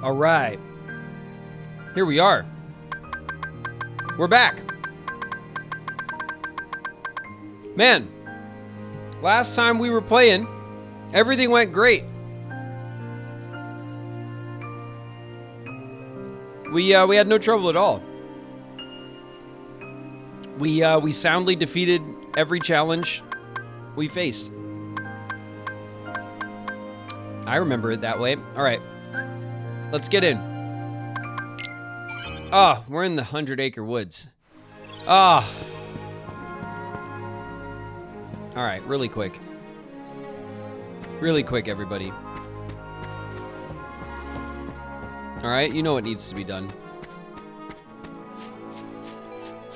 All right. Here we are. We're back. Man, last time we were playing, everything went great. We had no trouble at all. We soundly defeated every challenge we faced. I remember it that way. All right, let's get in. Oh, we're in the 100-acre woods. Ah. All right, really quick. Really quick, everybody. All right, you know what needs to be done.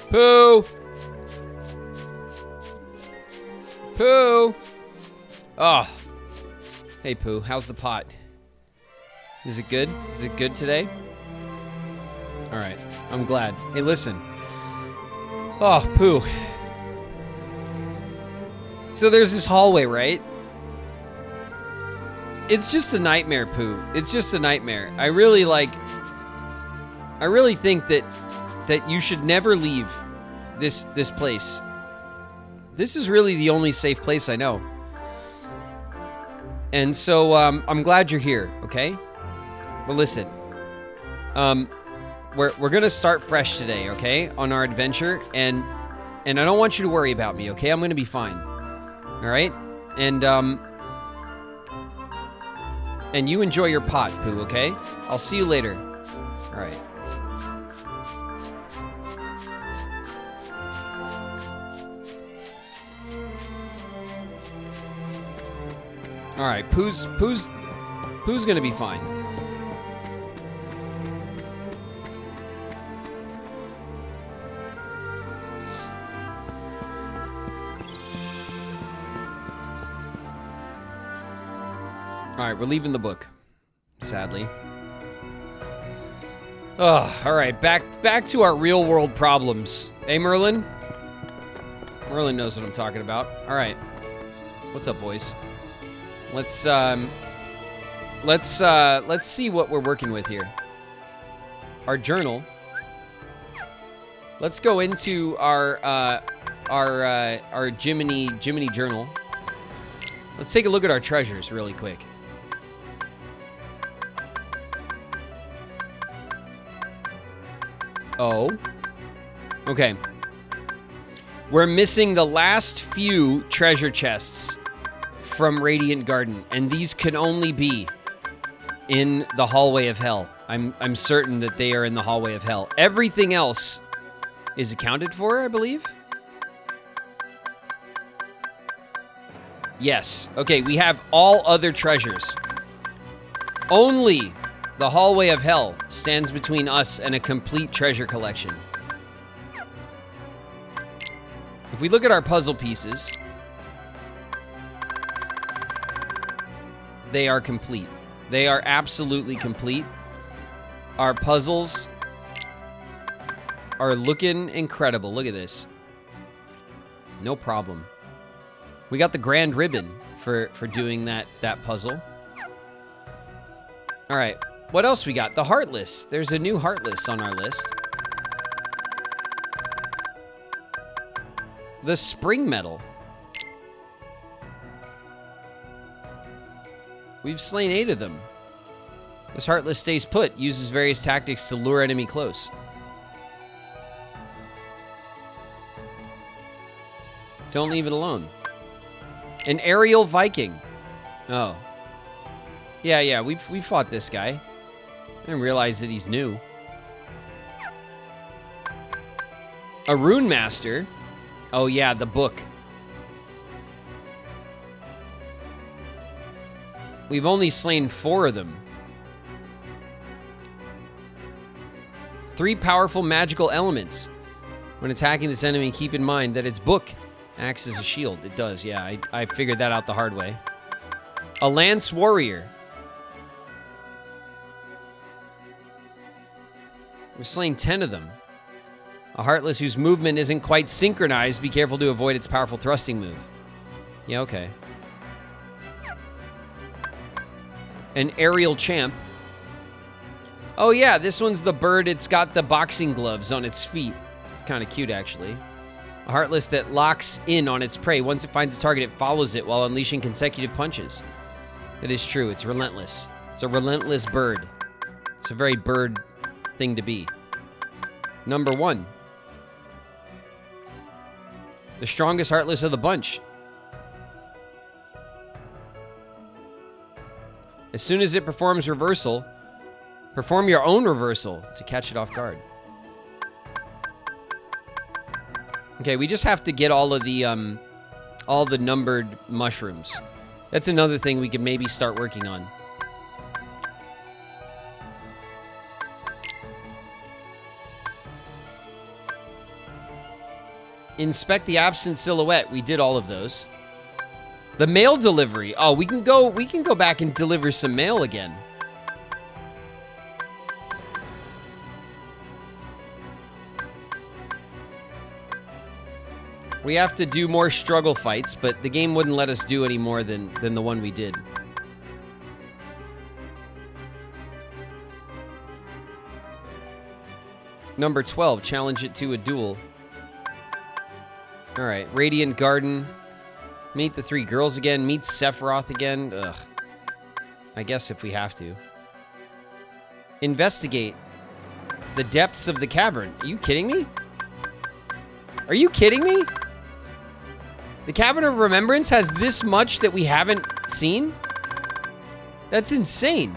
Pooh! Pooh! Oh. Hey, Pooh, how's the pot? Is it good? Is it good today? All right, I'm glad. Hey, listen. Oh, Pooh. So there's this hallway, right? It's just a nightmare, Pooh. It's just a nightmare. I really think that you should never leave this place. This is really the only safe place I know. And so I'm glad you're here, okay? Well, listen. We're gonna start fresh today, okay? On our adventure, and I don't want you to worry about me, okay? I'm gonna be fine. All right? And you enjoy your pot, Pooh, okay? I'll see you later. All right. All right, Pooh's gonna be fine. All right, we're leaving the book, sadly. Oh, all right, back to our real world problems. Hey, Merlin? Merlin knows what I'm talking about. All right, what's up, boys? Let's see what we're working with here. Our journal. Let's go into our Jiminy journal. Let's take a look at our treasures really quick. Oh. Okay. We're missing the last few treasure chests from Radiant Garden, and these can only be in the hallway of hell. I'm certain that they are in the hallway of hell. Everything else is accounted for, I believe. Yes. Okay, we have all other treasures. Only the hallway of hell stands between us and a complete treasure collection. If we look at our puzzle pieces, they are complete. They are absolutely complete. Our puzzles are looking incredible. Look at this. No problem. We got the grand ribbon for doing that puzzle. All right. What else we got? The Heartless. There's a new Heartless on our list. The Spring Medal. We've slain 8 of them. This Heartless stays put, uses various tactics to lure enemy close. Don't leave it alone. An Aerial Viking. Oh. Yeah, we fought this guy. I didn't realize that he's new. A Rune Master. Oh yeah, the book. We've only slain 4 of them. 3 powerful magical elements. When attacking this enemy, keep in mind that its book acts as a shield. It does, yeah. I figured that out the hard way. A Lance Warrior. We've slain 10 of them. A Heartless whose movement isn't quite synchronized. Be careful to avoid its powerful thrusting move. Yeah, okay. An Aerial Champ. Oh, yeah, this one's the bird. It's got the boxing gloves on its feet. It's kind of cute, actually. A Heartless that locks in on its prey. Once it finds its target, it follows it while unleashing consecutive punches. That is true. It's relentless. It's a relentless bird. It's a very bird thing to be. Number 1. The strongest Heartless of the bunch. As soon as it performs reversal, perform your own reversal to catch it off guard. Okay, we just have to get all the numbered mushrooms. That's another thing we could maybe start working on. Inspect the absent silhouette. We did all of those. The mail delivery. Oh, we can go back and deliver some mail again. We have to do more struggle fights, but the game wouldn't let us do any more than the one we did. Number 12, challenge it to a duel. All right, Radiant Garden. Meet the 3 girls again. Meet Sephiroth again. Ugh. I guess if we have to. Investigate the depths of the cavern. Are you kidding me? Are you kidding me? The Cavern of Remembrance has this much that we haven't seen? That's insane.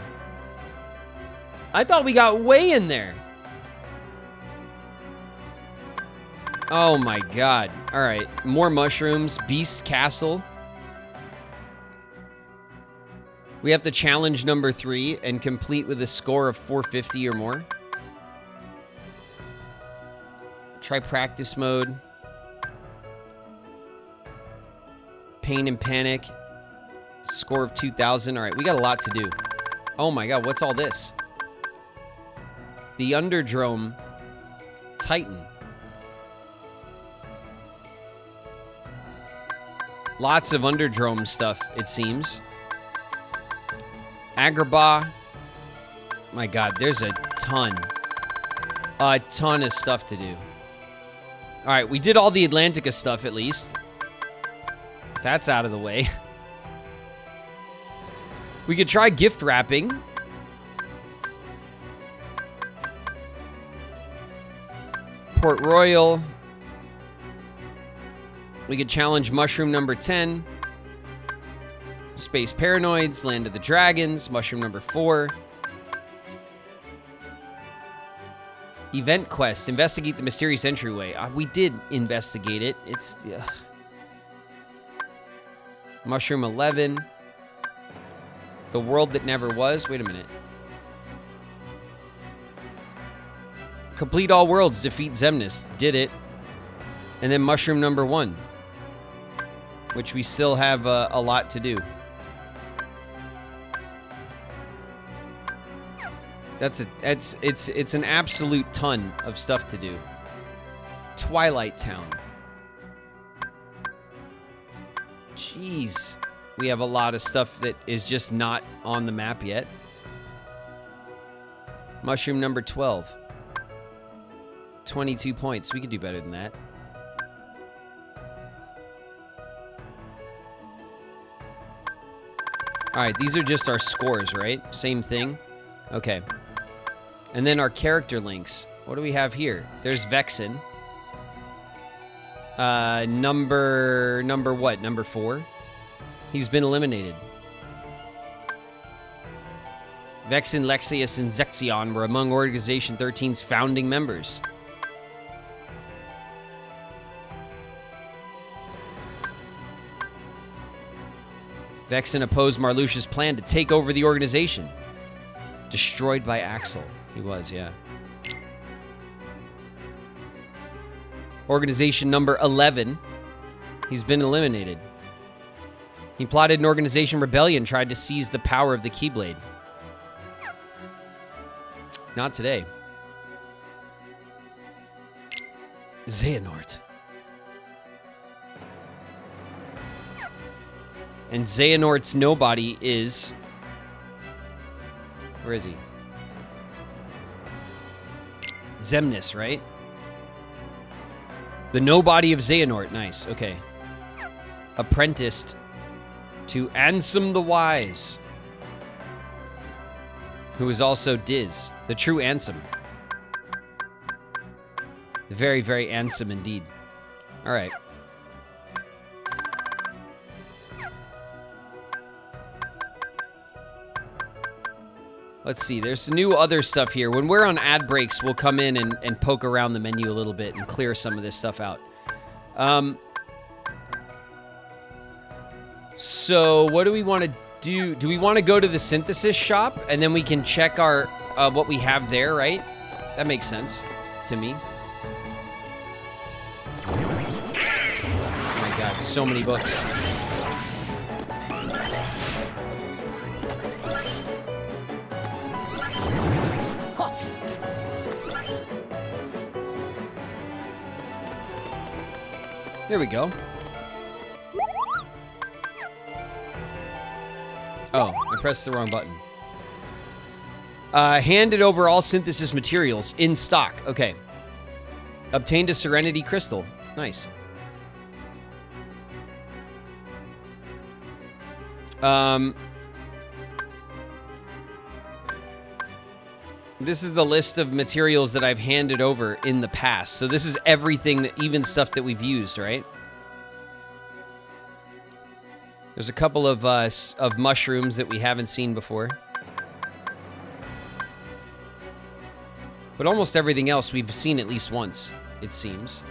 I thought we got way in there. Oh my god. All right, more mushrooms. Beast Castle. We have to challenge number 3 and complete with a score of 450 or more. Try practice mode. Pain and Panic. Score of 2,000. All right, we got a lot to do. Oh my god, what's all this? The Underdrome Titan. Lots of Underdrome stuff, it seems. Agrabah. My god, there's a ton of stuff to do. All right, we did all the Atlantica stuff at least. That's out of the way. We could try gift wrapping. Port Royal. We could challenge mushroom number 10. Space Paranoids, Land of the Dragons, mushroom number 4. Event quest, investigate the mysterious entryway. We did investigate it. It's mushroom 11. The world that never was. Wait a minute. Complete all worlds, defeat Xemnas. Did it. And then mushroom number 1, which we still have a lot to do. It's an absolute ton of stuff to do. Twilight Town. Jeez. We have a lot of stuff that is just not on the map yet. Mushroom number 12. 22 points. We could do better than that. All right, these are just our scores, right? Same thing. Okay. And then our character links. What do we have here? There's Vexen. Number what? Number 4? He's been eliminated. Vexen, Lexius, and Zexion were among Organization 13's founding members. Vexen opposed Marluxia's plan to take over the organization. Destroyed by Axel. He was, yeah. Organization number 11. He's been eliminated. He plotted an organization rebellion, tried to seize the power of the Keyblade. Not today. Xehanort. And Xehanort's nobody is... Where is he? Zemnis, right? The nobody of Xehanort. Nice. Okay. Apprenticed to Ansem the Wise, who is also Diz, the true Ansem. Very, very Ansem indeed. All right. Let's see, there's new other stuff here. When we're on ad breaks, we'll come in and poke around the menu a little bit and clear some of this stuff out. So what do we want to do? Do we want to go to the synthesis shop and then we can check our what we have there, right? That makes sense to me. Oh my god, so many books. There we go. Oh, I pressed the wrong button. Handed over all synthesis materials in stock. Okay. Obtained a Serenity Crystal. Nice. This is the list of materials that I've handed over in the past. So this is everything, that, even stuff that we've used, right? There's a couple of mushrooms that we haven't seen before. But almost everything else we've seen at least once, it seems.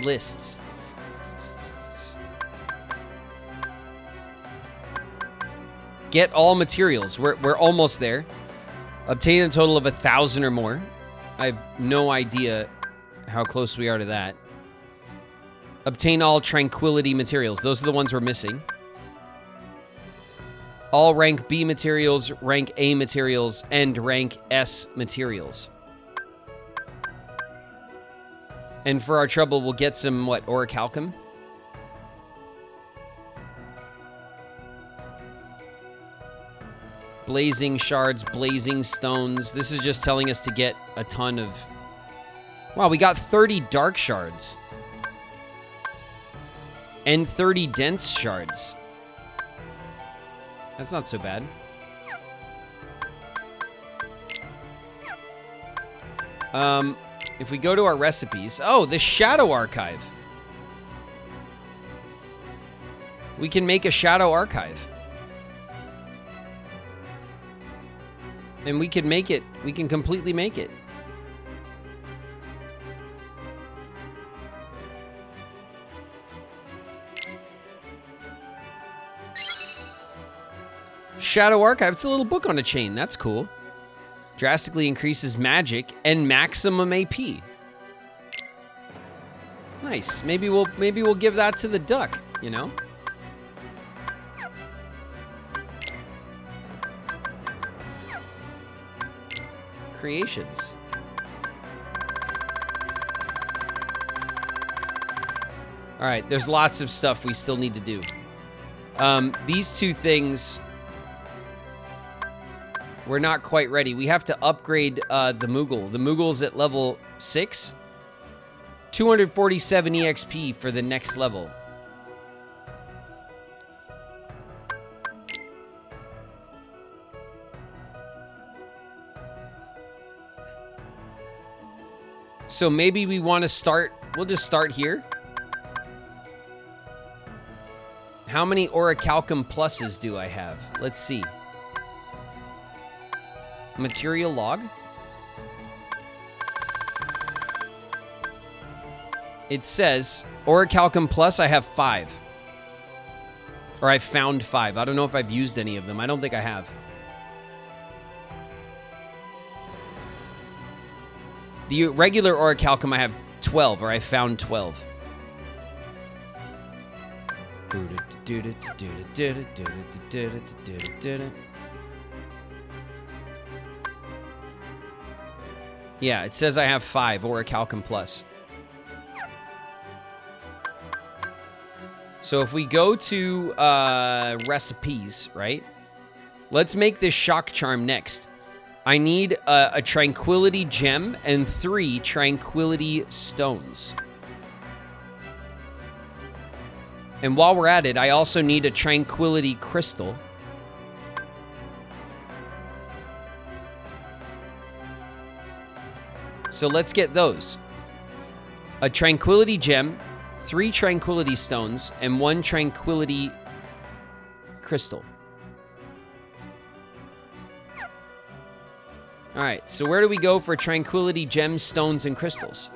Lists. Get all materials. We're almost there. Obtain a total of 1,000 or more. I have no idea how close we are to that. Obtain all tranquility materials. Those are the ones we're missing. All rank B materials, rank A materials, and rank S materials. And for our trouble, we'll get some, what, orichalcum? Blazing shards, blazing stones. This is just telling us to get a ton of... Wow, we got 30 dark shards. And 30 dense shards. That's not so bad. If we go to our recipes... Oh, the Shadow Archive. We can make a Shadow Archive. And we can make it. We can completely make it. Shadow Archive. It's a little book on a chain. That's cool. Drastically increases magic and maximum AP. Nice. Maybe we'll give that to the duck, you know? Creations. All right, there's lots of stuff we still need to do. These two things, we're not quite ready. We have to upgrade the Moogle. The Moogle's at level 6. 247 EXP for the next level. So maybe we want to start, we'll just start here. How many orichalcum pluses do I have? Let's see. Material log. It says orichalcum plus I have 5. Or I found 5. I don't know if I've used any of them. I don't think I have. The regular orichalcum I have 12, or I found 12. Yeah, it says I have 5 orichalcum plus. So if we go to recipes, right? Let's make this shock charm next. I need a tranquility gem and 3 tranquility stones. And while we're at it, I also need a tranquility crystal. So let's get those. A tranquility gem, 3 tranquility stones, and 1 tranquility crystal. All right, so where do we go for tranquility gems, stones, and crystals?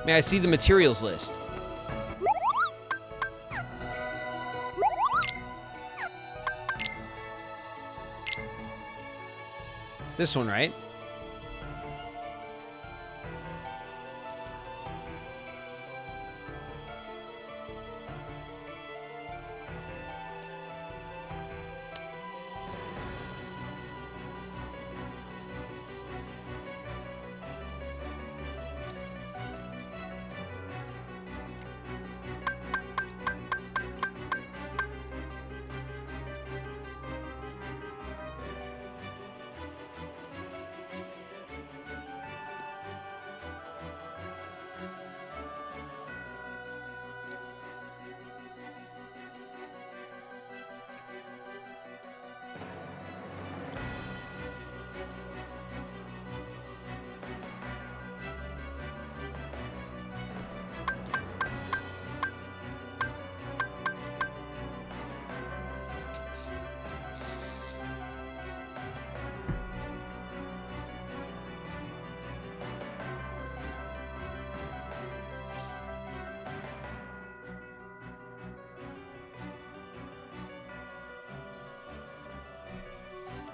May I see the materials list? This one, right?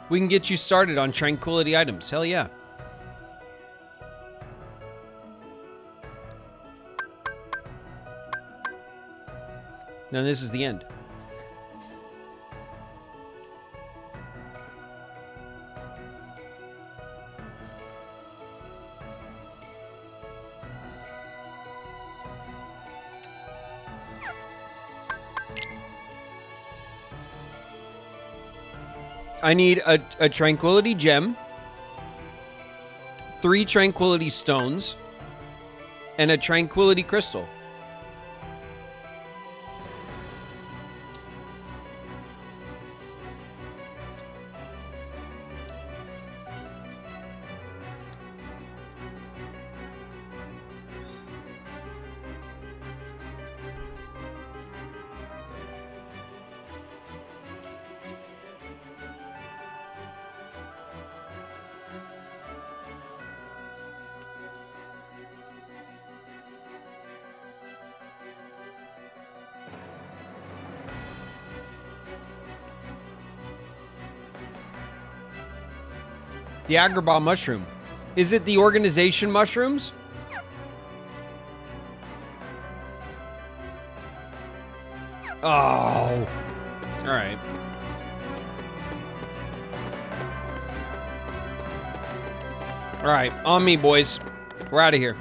We can get you started on tranquility items. Hell yeah. Now this is the end. I need a tranquility gem, 3 tranquility stones, and a tranquility crystal. The agrabah mushroom. Is it the organization mushrooms? Oh. All right. All right, on me, boys. We're out of here.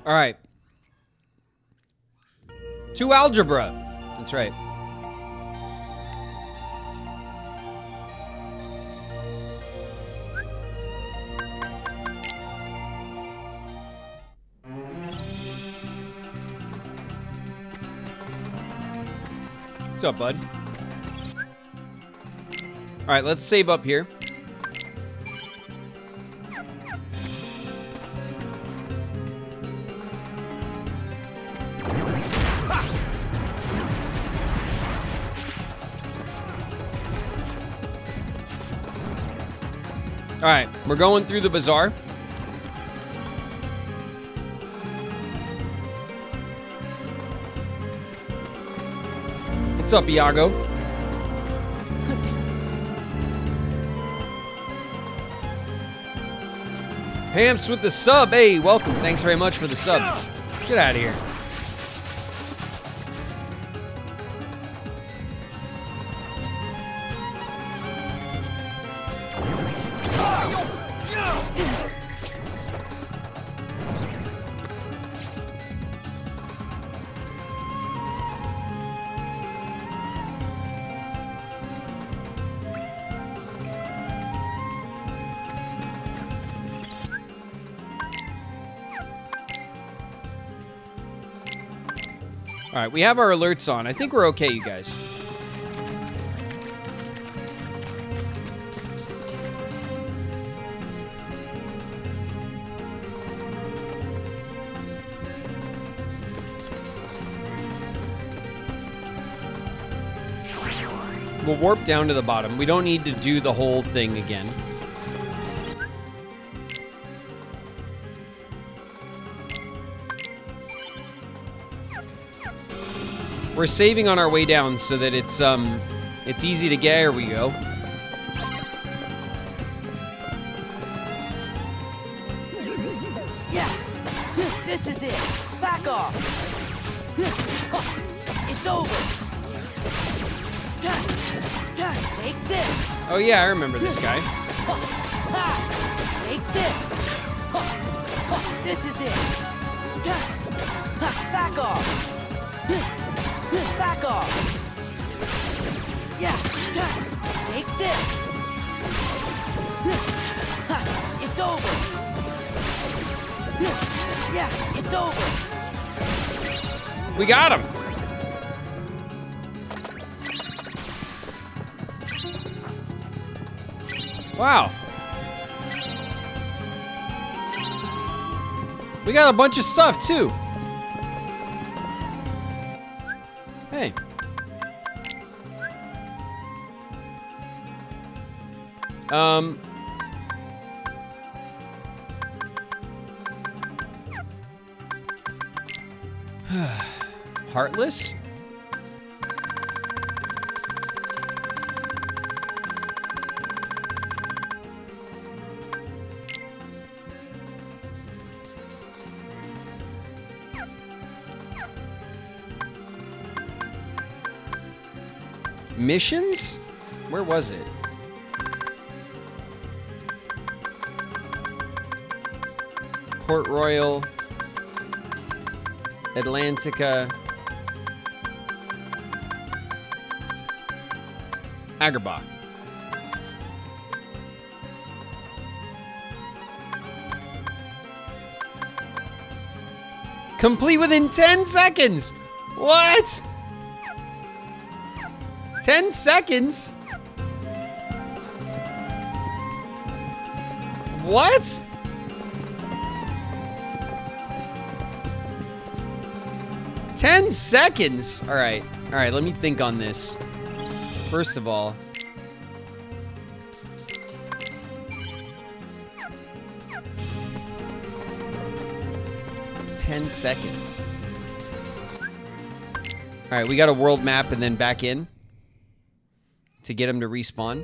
All right. 2 algebra. That's right. What's up, bud? All right, let's save up here. All right, we're going through the bazaar. What's up, Iago? Hamps with the sub. Hey, welcome. Thanks very much for the sub. Get out of here. All right, we have our alerts on. I think we're okay, you guys. We'll warp down to the bottom. We don't need to do the whole thing again. We're saving on our way down so that it's easy to get. Here we go. Yeah, this is it. Back off. It's over. Take this. Oh yeah, I remember this guy. Take this. This is it. Back off. Back off. Yeah. Take this. It's over. Yeah, it's over. We got him. Wow. We got a bunch of stuff too. Hey. Heartless? Missions? Where was it? Port Royal, Atlantica, Agrabah. Complete within 10 seconds! What? 10 seconds? What? Ten seconds? All right, let me think on this. First of all, ten seconds. All right, we got a world map and then back in to get him to respawn.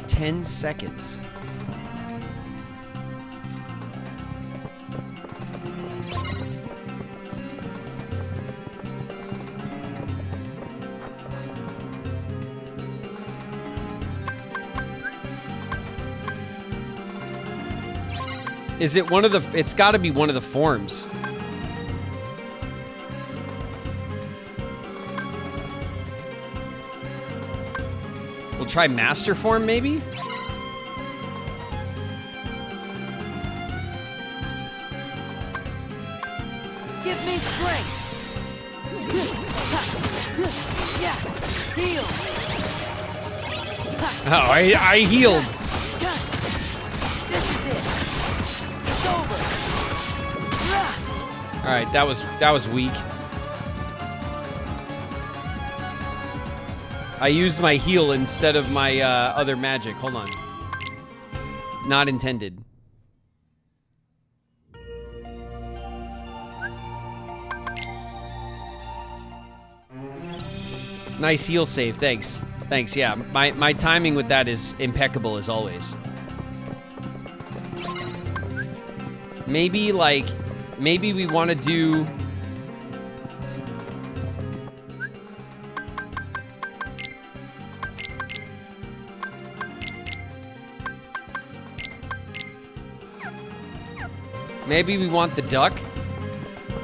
Ten seconds. Is it one of the, it's gotta be one of the forms. We'll try master form, maybe? Give me strength. Yeah, heal. Oh, I healed. This is it. It's over. All right, that was weak. I used my heal instead of my other magic. Hold on. Not intended. Nice heal save. Thanks. Thanks. Yeah, my timing with that is impeccable as always. Maybe we want to do. Maybe we want the duck,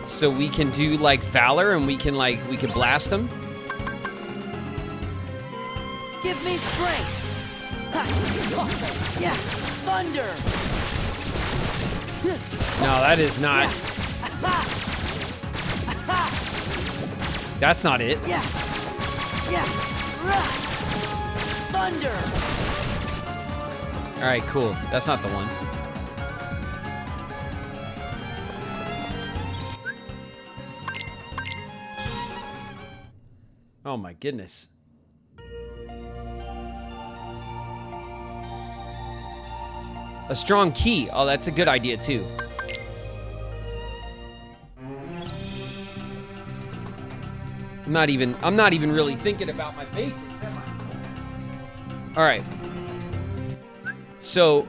so we can do like Valor, and we can blast them. Give me strength. Yeah, thunder. No, that is not. That's not it. Yeah. Thunder. All right, cool. That's not the one. Oh my goodness. A strong key. Oh, that's a good idea too. I'm not even really thinking about my basics, am I? All right. So,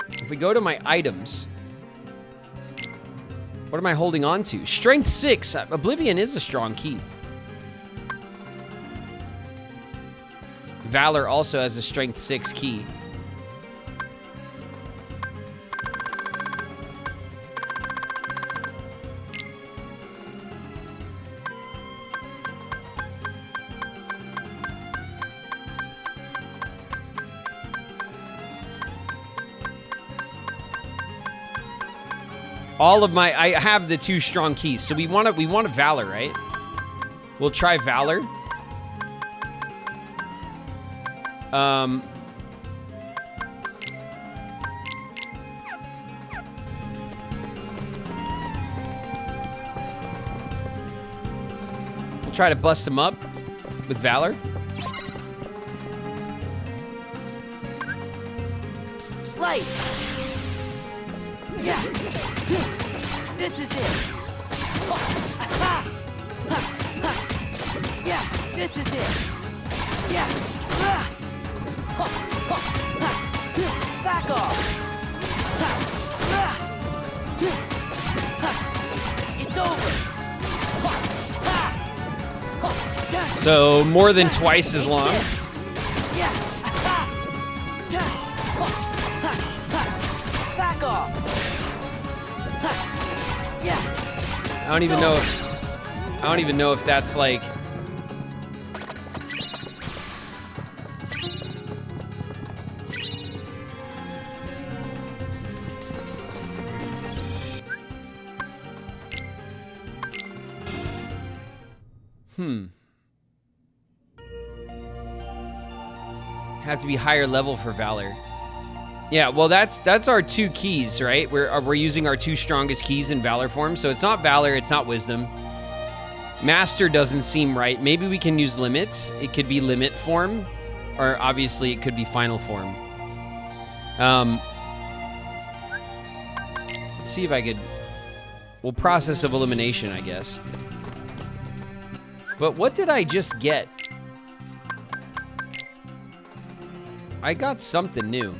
if we go to my items, what am I holding on to? Strength 6. Oblivion is a strong key. Valor also has a Strength 6 key. I have the 2 strong keys, so we want a Valor, right? We'll try Valor. We'll try to bust him up with Valor. Light. Yeah. This is it. Yeah, this is it. Yeah. Back off. It's over. So more than twice as long. Yeah. Back off. Yeah. I don't even know if that's like. Have to be higher level for Valor. Yeah, well, that's our 2 keys, right? We're using our 2 strongest keys in Valor form, so it's not Valor, it's not Wisdom. Master doesn't seem right. Maybe we can use limits. It could be limit form, or obviously it could be final form. Let's see if I could. Well, process of elimination, I guess. But what did I just get? I got something new.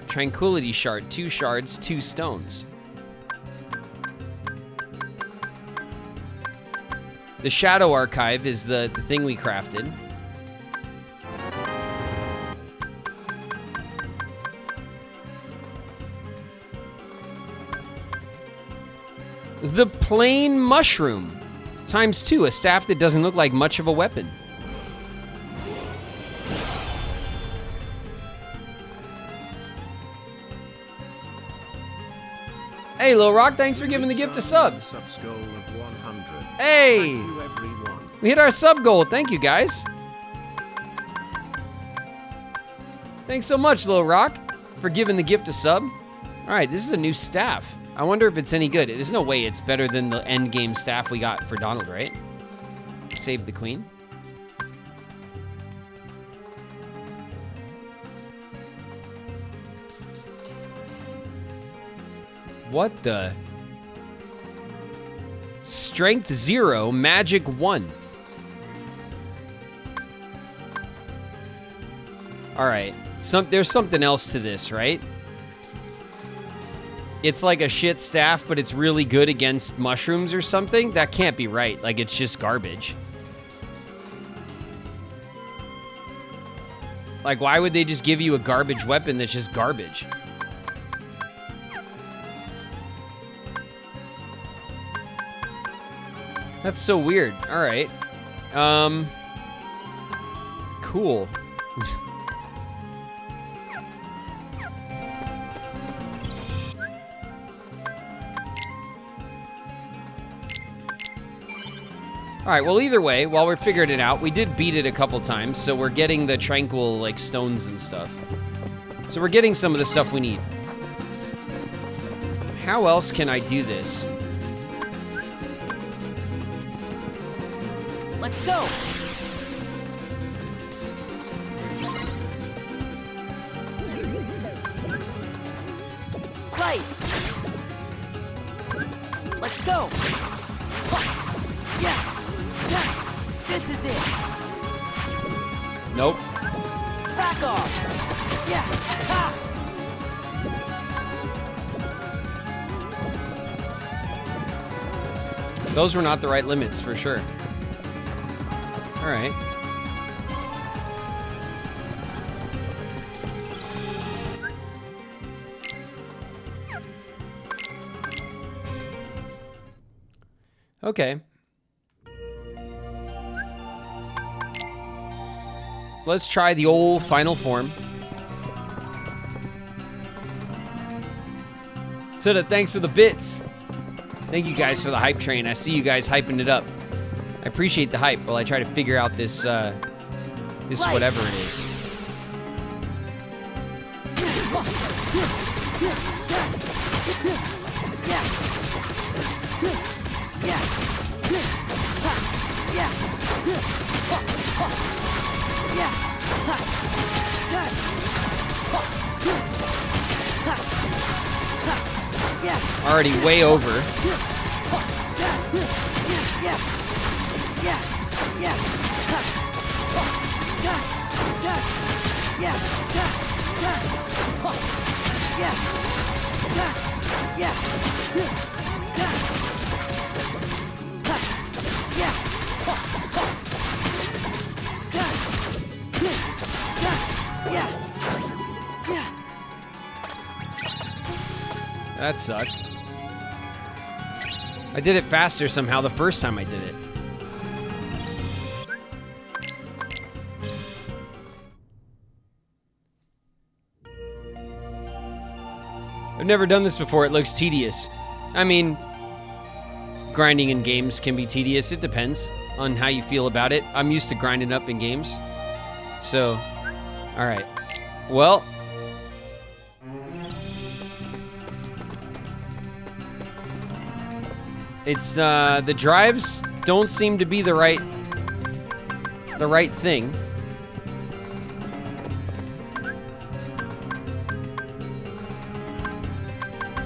Tranquility shard, 2 shards, 2 stones. The Shadow Archive is the thing we crafted. The Plain Mushroom, ×2, a staff that doesn't look like much of a weapon. Hey, Lil Rock, thanks for giving the gift of sub. Hey! We hit our sub goal. Thank you, guys. Thanks so much, Lil Rock, for giving the gift of sub. All right, this is a new staff. I wonder if it's any good. There's no way it's better than the end game staff we got for Donald, right? Save the queen. What the? Strength 0, magic 1. All right. There's something else to this, right? It's like a shit staff, but it's really good against mushrooms or something? That can't be right. Like, it's just garbage. Like, why would they just give you a garbage weapon that's just garbage? That's so weird. All right. Cool. All right, well, either way, while we're figuring it out, we did beat it a couple times, so we're getting the tranquil, like, stones and stuff. So we're getting some of the stuff we need. How else can I do this? Let's go. Right. Let's go. Yeah. This is it. Nope. Back off. Yeah. Ha. Those were not the right limits, for sure. All right. Okay. Let's try the old final form. Soda, thanks for the bits. Thank you guys for the hype train. I see you guys hyping it up. I appreciate the hype while I try to figure out this, this whatever it is. Already way over. That sucked. I did it faster somehow the first time I did it. I've never done this before. It looks tedious. I mean, grinding in games can be tedious. It depends on how you feel about it. I'm used to grinding up in games. So, all right. Well, it's the drives don't seem to be the right thing.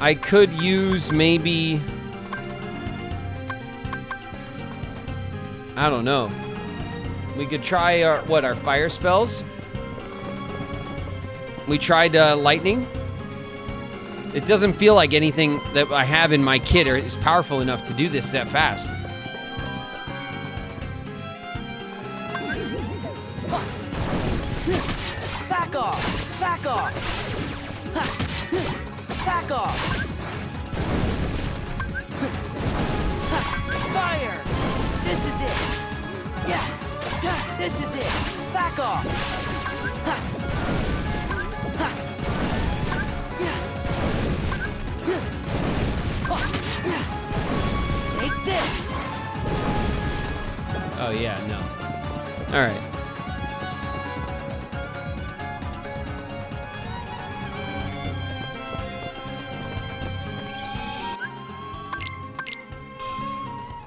I could use maybe, I don't know. We could try our fire spells. We tried lightning. It doesn't feel like anything that I have in my kit is powerful enough to do this that fast. Back off! Back off! Back off! Fire! This is it! Yeah! This is it! Back off! Take this! Oh yeah, no. All right.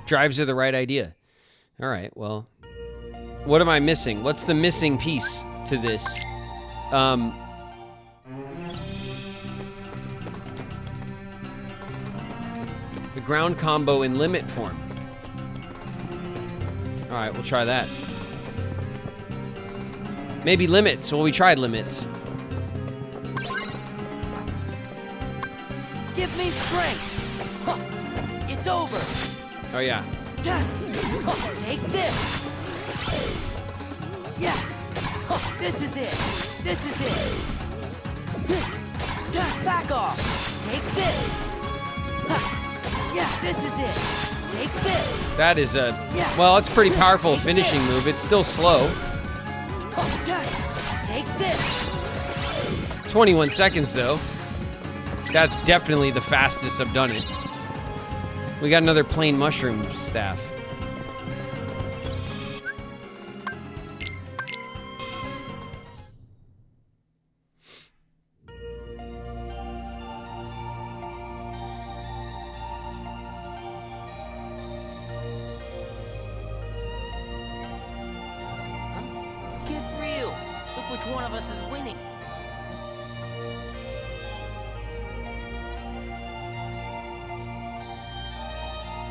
Drives are the right idea. All right, well, what am I missing? What's the missing piece to this? The ground combo in limit form. All right, we'll try that. Maybe limits. Well, we tried limits. Give me strength. Huh. It's over. Oh, yeah. Take this. Yeah. This is it. This is it. Back off. Take this. Yeah, this is it. Take this. That is a... Well, it's a pretty powerful finishing move. It's still slow. Take this. 21 seconds, though. That's definitely the fastest I've done it. We got another plain mushroom staff. Get real. Look which one of us is winning.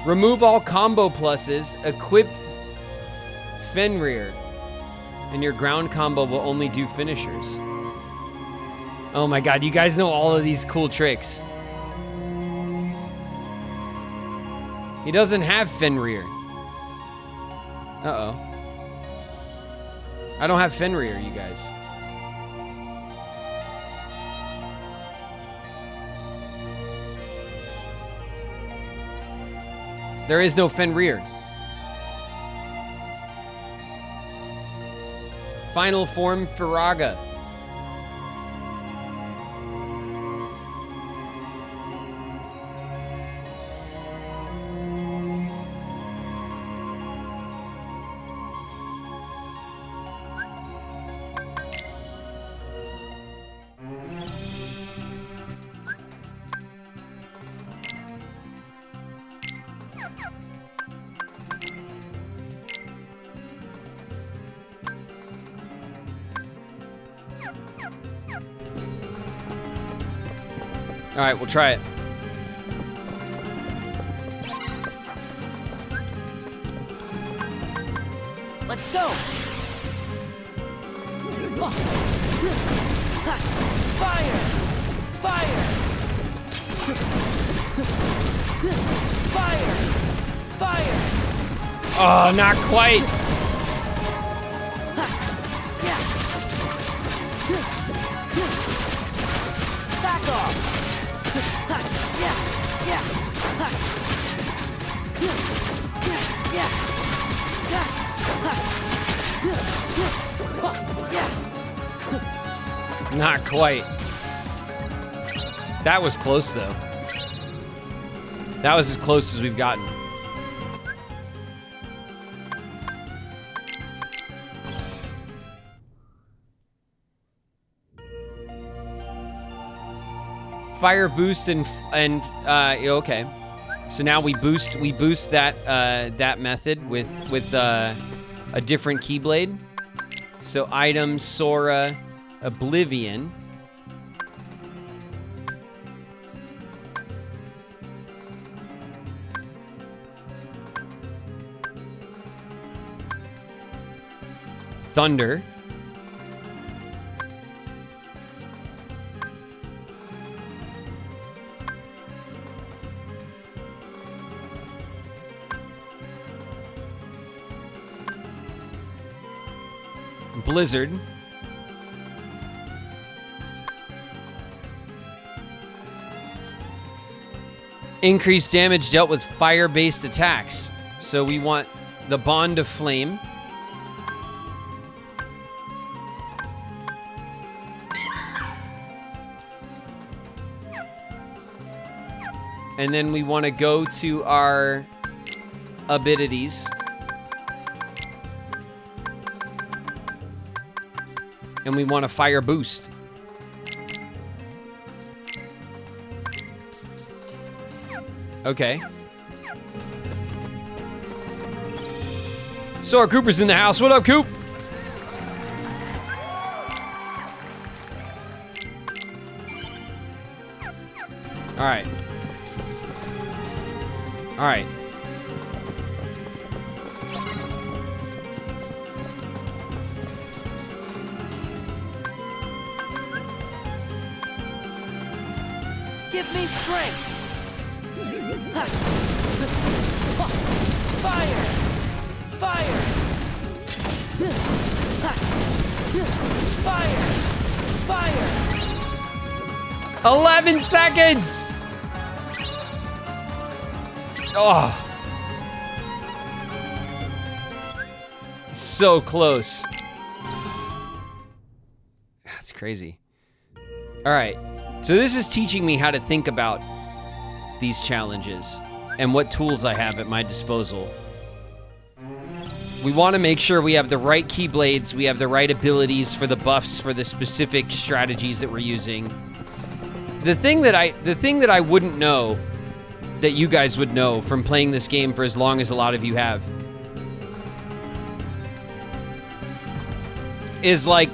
Remove all combo pluses. Equip Fenrir. And your ground combo will only do finishers. Oh my god, you guys know all of these cool tricks. He doesn't have Fenrir. Uh-oh. I don't have Fenrir, you guys. There is no Fenrir. Final form Firaga. All right, we'll try it. Let's go. Fire! Fire! Fire! Fire! Oh, not quite. Back off! Yeah! Not quite. That was close, though. That was as close as we've gotten. Fire boost and okay. So now we boost that that method with a different keyblade. So item Sora Oblivion. Thunder. Blizzard. Increased damage dealt with fire-based attacks. So we want the Bond of Flame. And then we want to go to our abilities. And we want a fire boost. Okay. So our Cooper's in the house. What up, Coop? All right. All right. Give me strength! Ha. Fire! Fire! Ha. Fire! Fire! 11 seconds! Oh. So close. That's crazy. All right. So this is teaching me how to think about these challenges and what tools I have at my disposal. We want to make sure we have the right keyblades, we have the right abilities for the buffs for the specific strategies that we're using. The thing that I wouldn't know that you guys would know from playing this game for as long as a lot of you have is like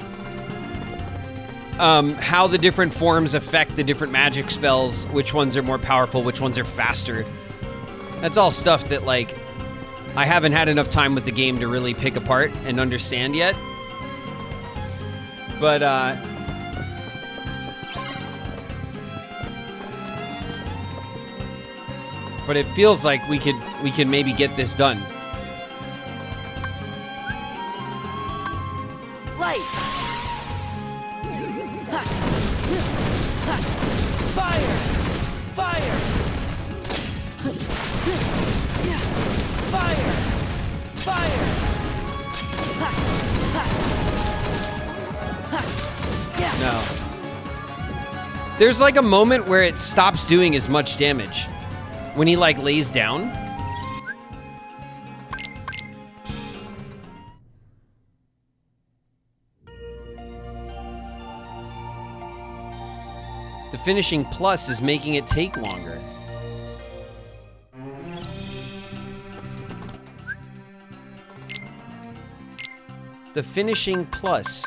how the different forms affect the different magic spells, which ones are more powerful, which ones are faster. That's all stuff that like I haven't had enough time with the game to really pick apart and understand yet. But it feels like we can maybe get this done. Light! Ha. Ha. Fire! Fire! Yeah. Fire! Fire! Ha. Ha. Ha. Yeah. No. There's like a moment where it stops doing as much damage. When he like lays down. The finishing plus is making it take longer. The finishing plus.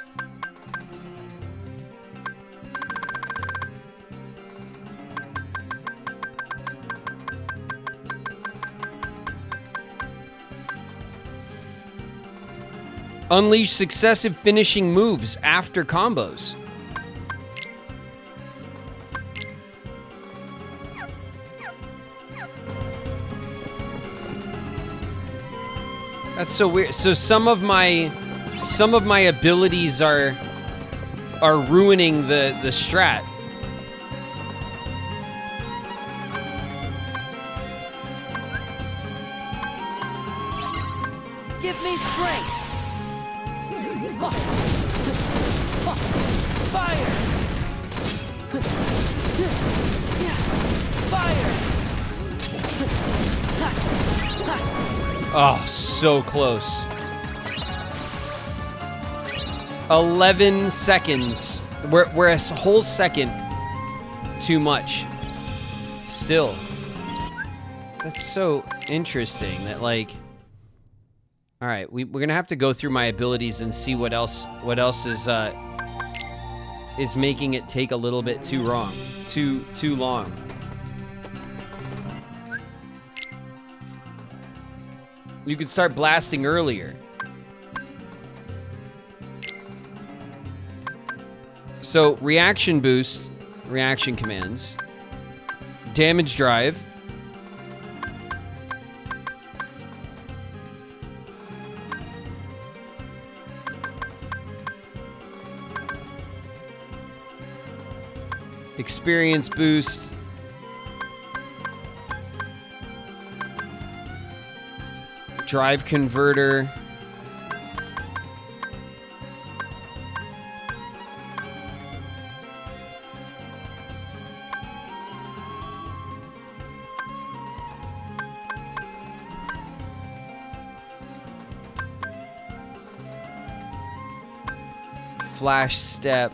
Unleash successive finishing moves after combos. That's so weird. So some of my abilities are ruining the strat. Give me strength! Fire! Fire! Oh, so close. 11 seconds. We're a whole second too much. Still. That's so interesting that like... All right, we're gonna have to go through my abilities and see what else is making it take a little bit too long. You could start blasting earlier. So reaction boost, reaction commands, damage drive. Experience boost. Drive converter. Flash step.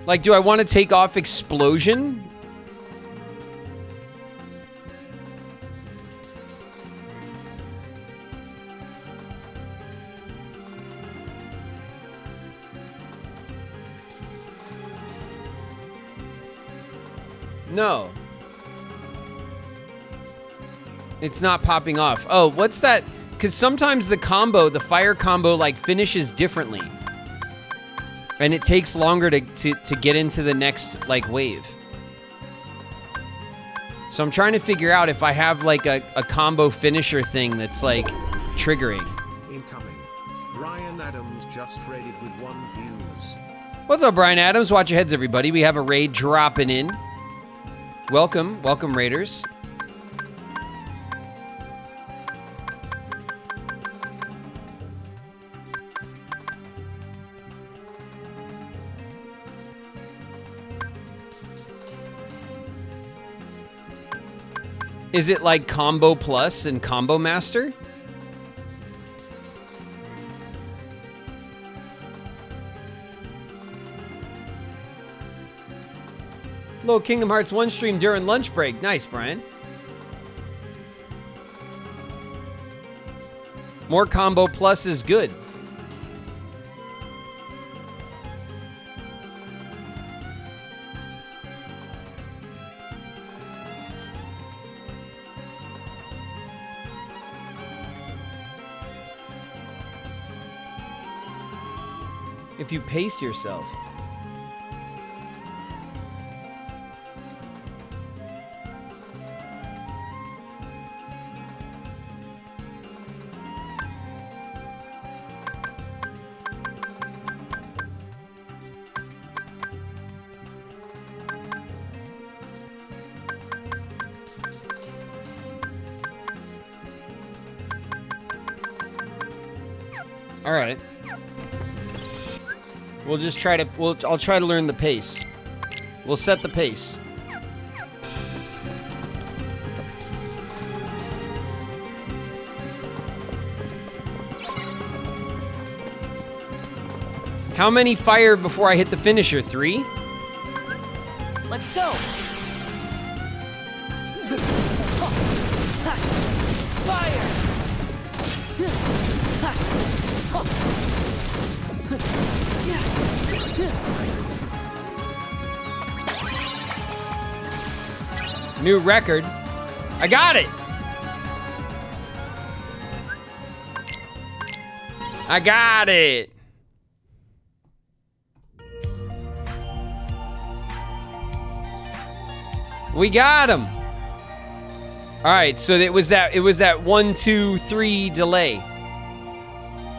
Like, do I want to take off explosion? No. It's not popping off. Oh, what's that? Because sometimes the combo, the fire combo, like finishes differently. And it takes longer to get into the next like wave. So I'm trying to figure out if I have like a combo finisher thing that's like triggering. Incoming. Brian Adams just raided with 1 views. What's up, Brian Adams? Watch your heads, everybody. We have a raid dropping in. Welcome, welcome, raiders. Is it like Combo Plus and Combo Master? Little Kingdom Hearts 1 stream during lunch break. Nice, Brian. More Combo Plus is good. If you pace yourself. All right. We'll just try to, I'll try to learn the pace. We'll set the pace. How many fire before I hit the finisher? 3? Let's go. Fire. New record. I got it. I got it. We got him. All right, so it was that 1, 2, 3 delay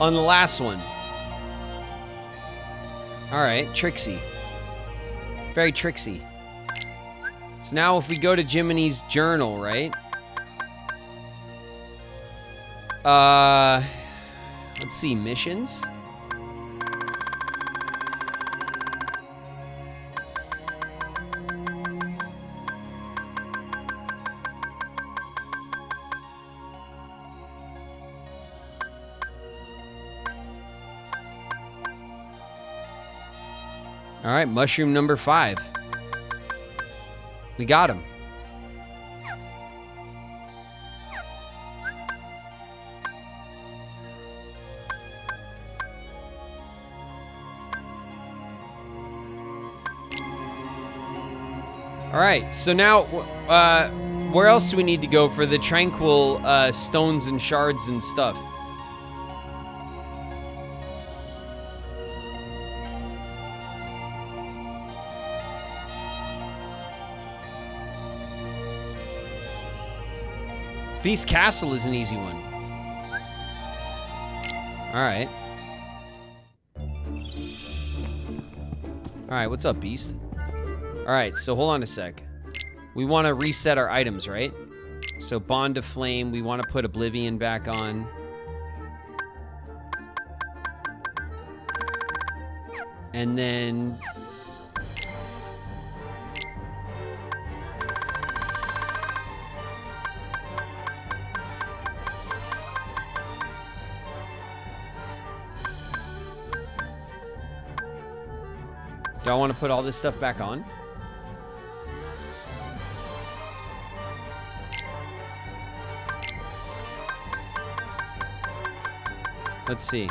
on the last one. All right, tricksy. Very tricksy. So now if we go to Jiminy's journal, right? Let's see, missions. All right, mushroom number 5. We got him. All right, so now, where else do we need to go for the tranquil stones and shards and stuff? Beast Castle is an easy one. All right. All right, what's up, Beast? All right, so hold on a sec. We want to reset our items, right? So Bond of Flame, we want to put Oblivion back on. And then... do I want to put all this stuff back on? Let's see.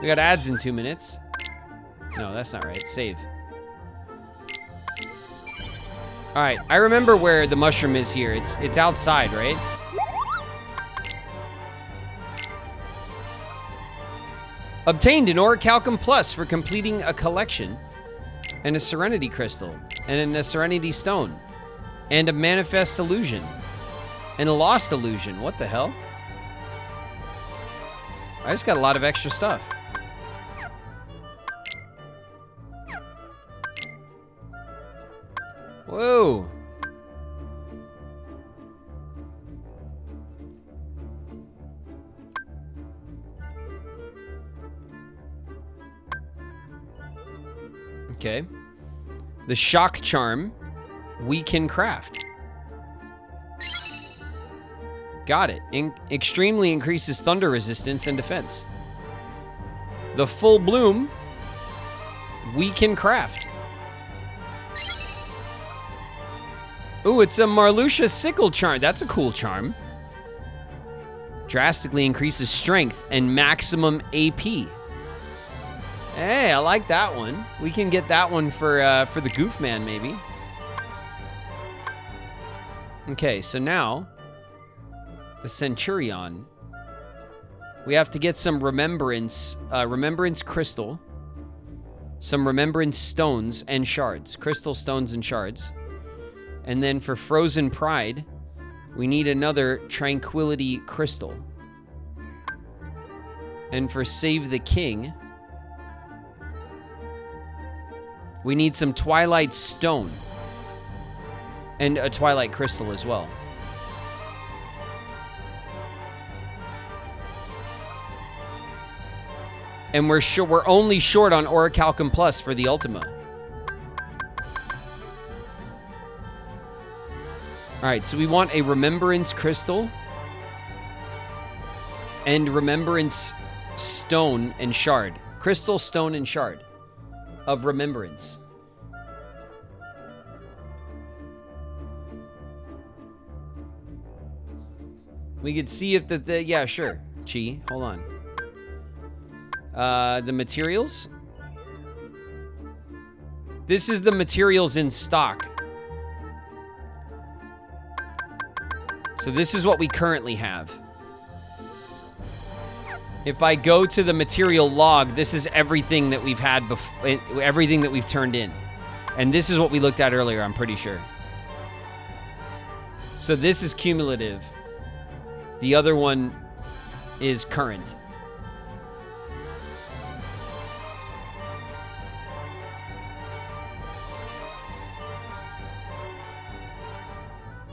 We got ads in 2 minutes. No, that's not right. Save. All right, I remember where the mushroom is here. It's outside, right? Obtained an Orichalcum Plus for completing a collection, and a Serenity Crystal, and a Serenity Stone, and a Manifest Illusion, and a Lost Illusion. What the hell? I just got a lot of extra stuff. Whoa. Okay. The Shock Charm we can craft. Got it. Extremely increases thunder resistance and defense. The Full Bloom we can craft. Ooh, it's a Marluxia Sickle Charm. That's a cool charm. Drastically increases strength and maximum AP. Hey, I like that one. We can get that one for the Goofman, maybe. Okay, so now the Centurion. We have to get some Remembrance Crystal, some Remembrance Stones and Shards. Crystal, Stones, and Shards. And then for Frozen Pride, we need another Tranquility Crystal. And for Save the King, we need some Twilight Stone. And a Twilight Crystal as well. And we're only short on Orichalcum Plus for the Ultima. Alright, so we want a Remembrance Crystal and Remembrance Stone and Shard. Crystal, Stone, and Shard of Remembrance. We could see if yeah, sure. Chi, hold on. The materials. This is the materials in stock. So this is what we currently have. If I go to the material log, this is everything that we've had before, everything that we've turned in. And this is what we looked at earlier, I'm pretty sure. So this is cumulative. The other one is current.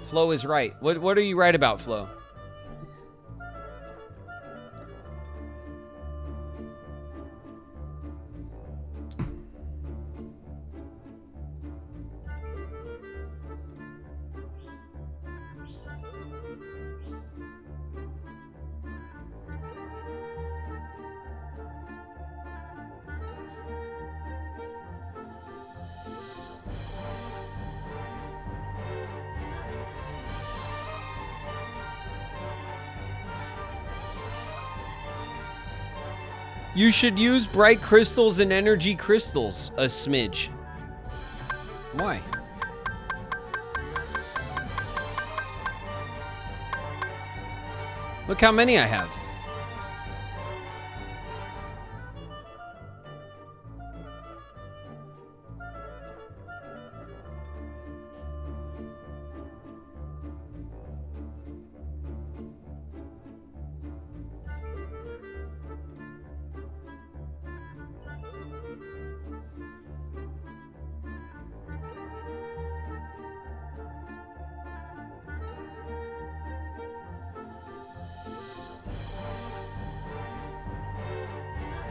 Flo is right. What are you right about, Flo? You should use bright crystals and energy crystals a smidge. Why? Look how many I have.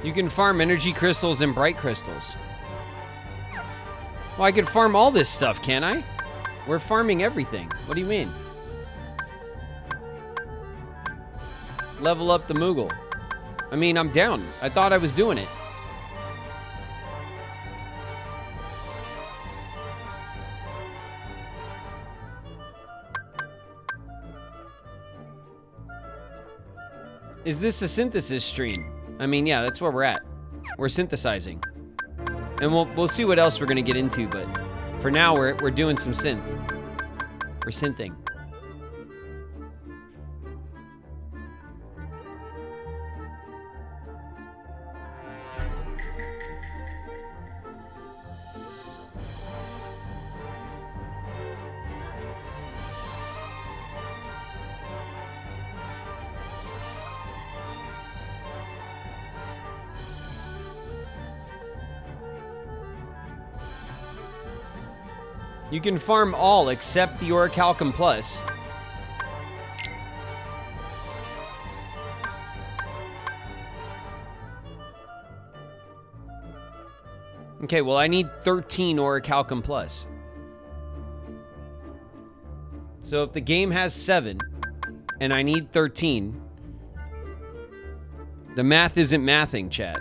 You can farm energy crystals and bright crystals. Well, I could farm all this stuff, can't I? We're farming everything. What do you mean? Level up the Moogle. I mean, I'm down. I thought I was doing it. Is this a synthesis stream? I mean, yeah, that's where we're at. We're synthesizing. And we'll see what else we're gonna get into, but for now we're doing some synth. We're synthing. You can farm all except the Orichalcum Plus. Okay, well, I need 13 Orichalcum Plus. So if the game has 7 and I need 13, the math isn't mathing, chat.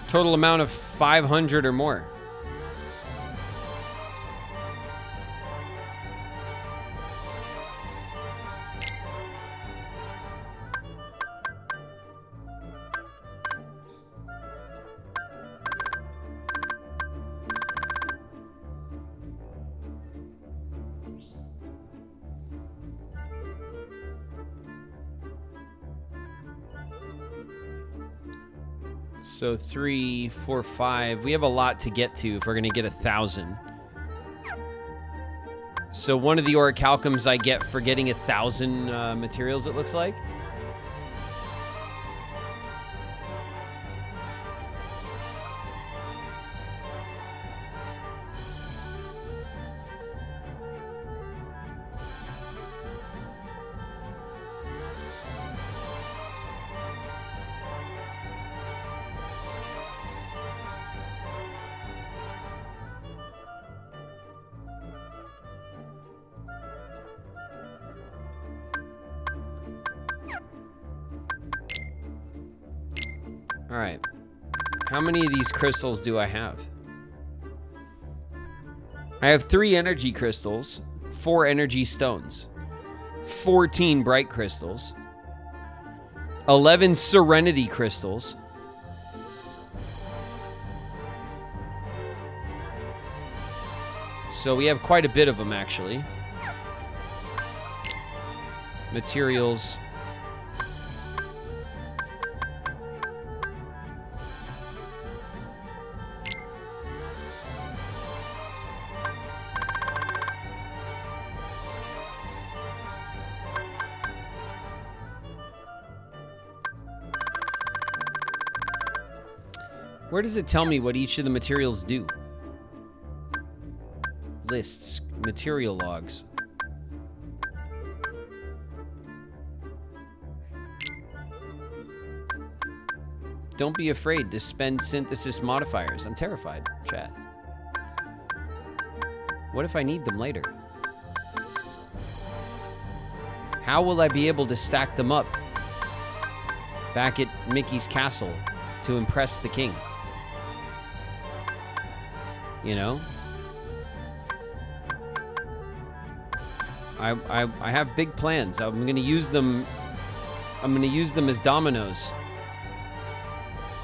Total amount of 500 or more. So 3, 4, 5. We have a lot to get to if we're gonna get 1,000. So one of the Orichalcums I get for getting 1,000 materials, it looks like. All right. How many of these crystals do I have? I have 3 energy crystals, 4 energy stones, 14 bright crystals, 11 serenity crystals, so we have quite a bit of them, actually. Materials. Where does it tell me what each of the materials do? Lists, material logs. Don't be afraid to spend synthesis modifiers. I'm terrified, chat. What if I need them later? How will I be able to stack them up back at Mickey's castle to impress the king? You know? I have big plans. I'm gonna use them. I'm gonna use them as dominoes.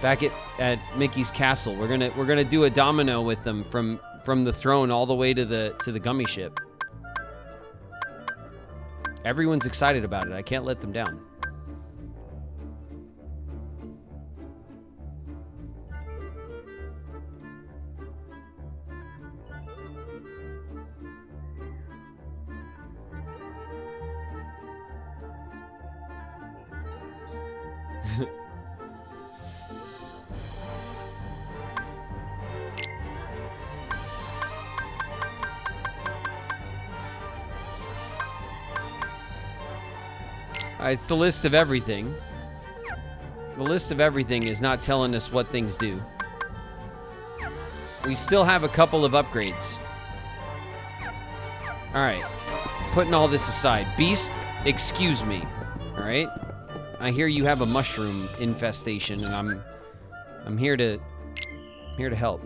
Back at Mickey's castle. We're gonna do a domino with them from the throne all the way to the gummy ship. Everyone's excited about it. I can't let them down. It's the list of everything. The list of everything is not telling us what things do. We still have a couple of upgrades. All right. Putting all this aside. Beast, excuse me. All right? I hear you have a mushroom infestation, and I'm here to help.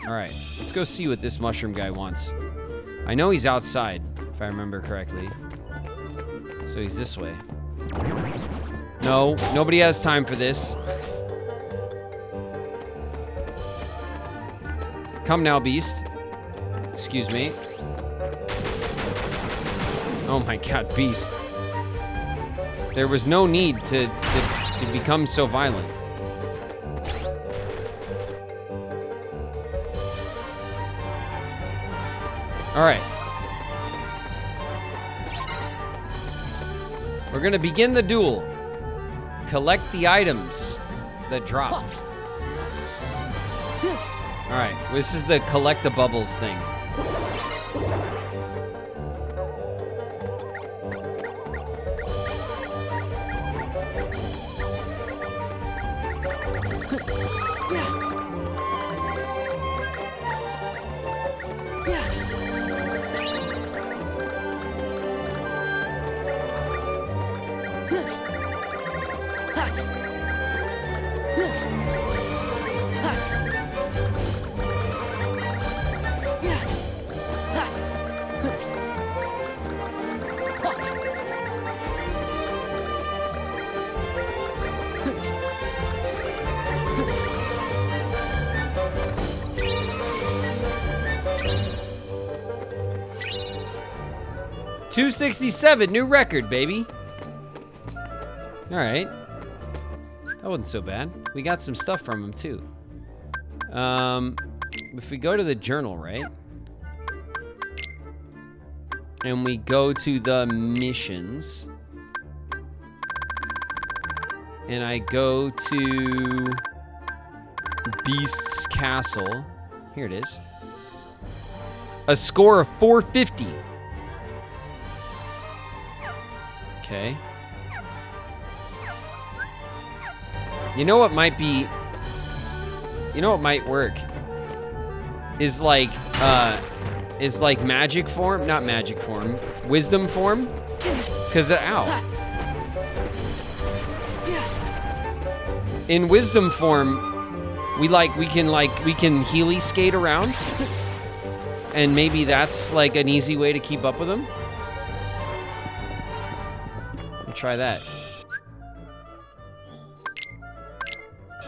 All right, let's go see what this mushroom guy wants. I know he's outside, if I remember correctly. So he's this way. No, nobody has time for this. Come now, beast. Excuse me. Oh my god, beast. There was no need to become so violent. All right. We're gonna begin the duel. Collect the items that drop. All right, this is the collect the bubbles thing. $267, new record, baby. All right. That wasn't so bad. We got some stuff from him, too. If we go to the journal, right? And we go to the missions. And I go to Beast's Castle. Here it is. A score of 450. Okay. You know what might be... You know what might work? Is like magic form? Not magic form. Wisdom form? Because, ow. In wisdom form, we can Healy skate around. And maybe that's like an easy way to keep up with him. Try that.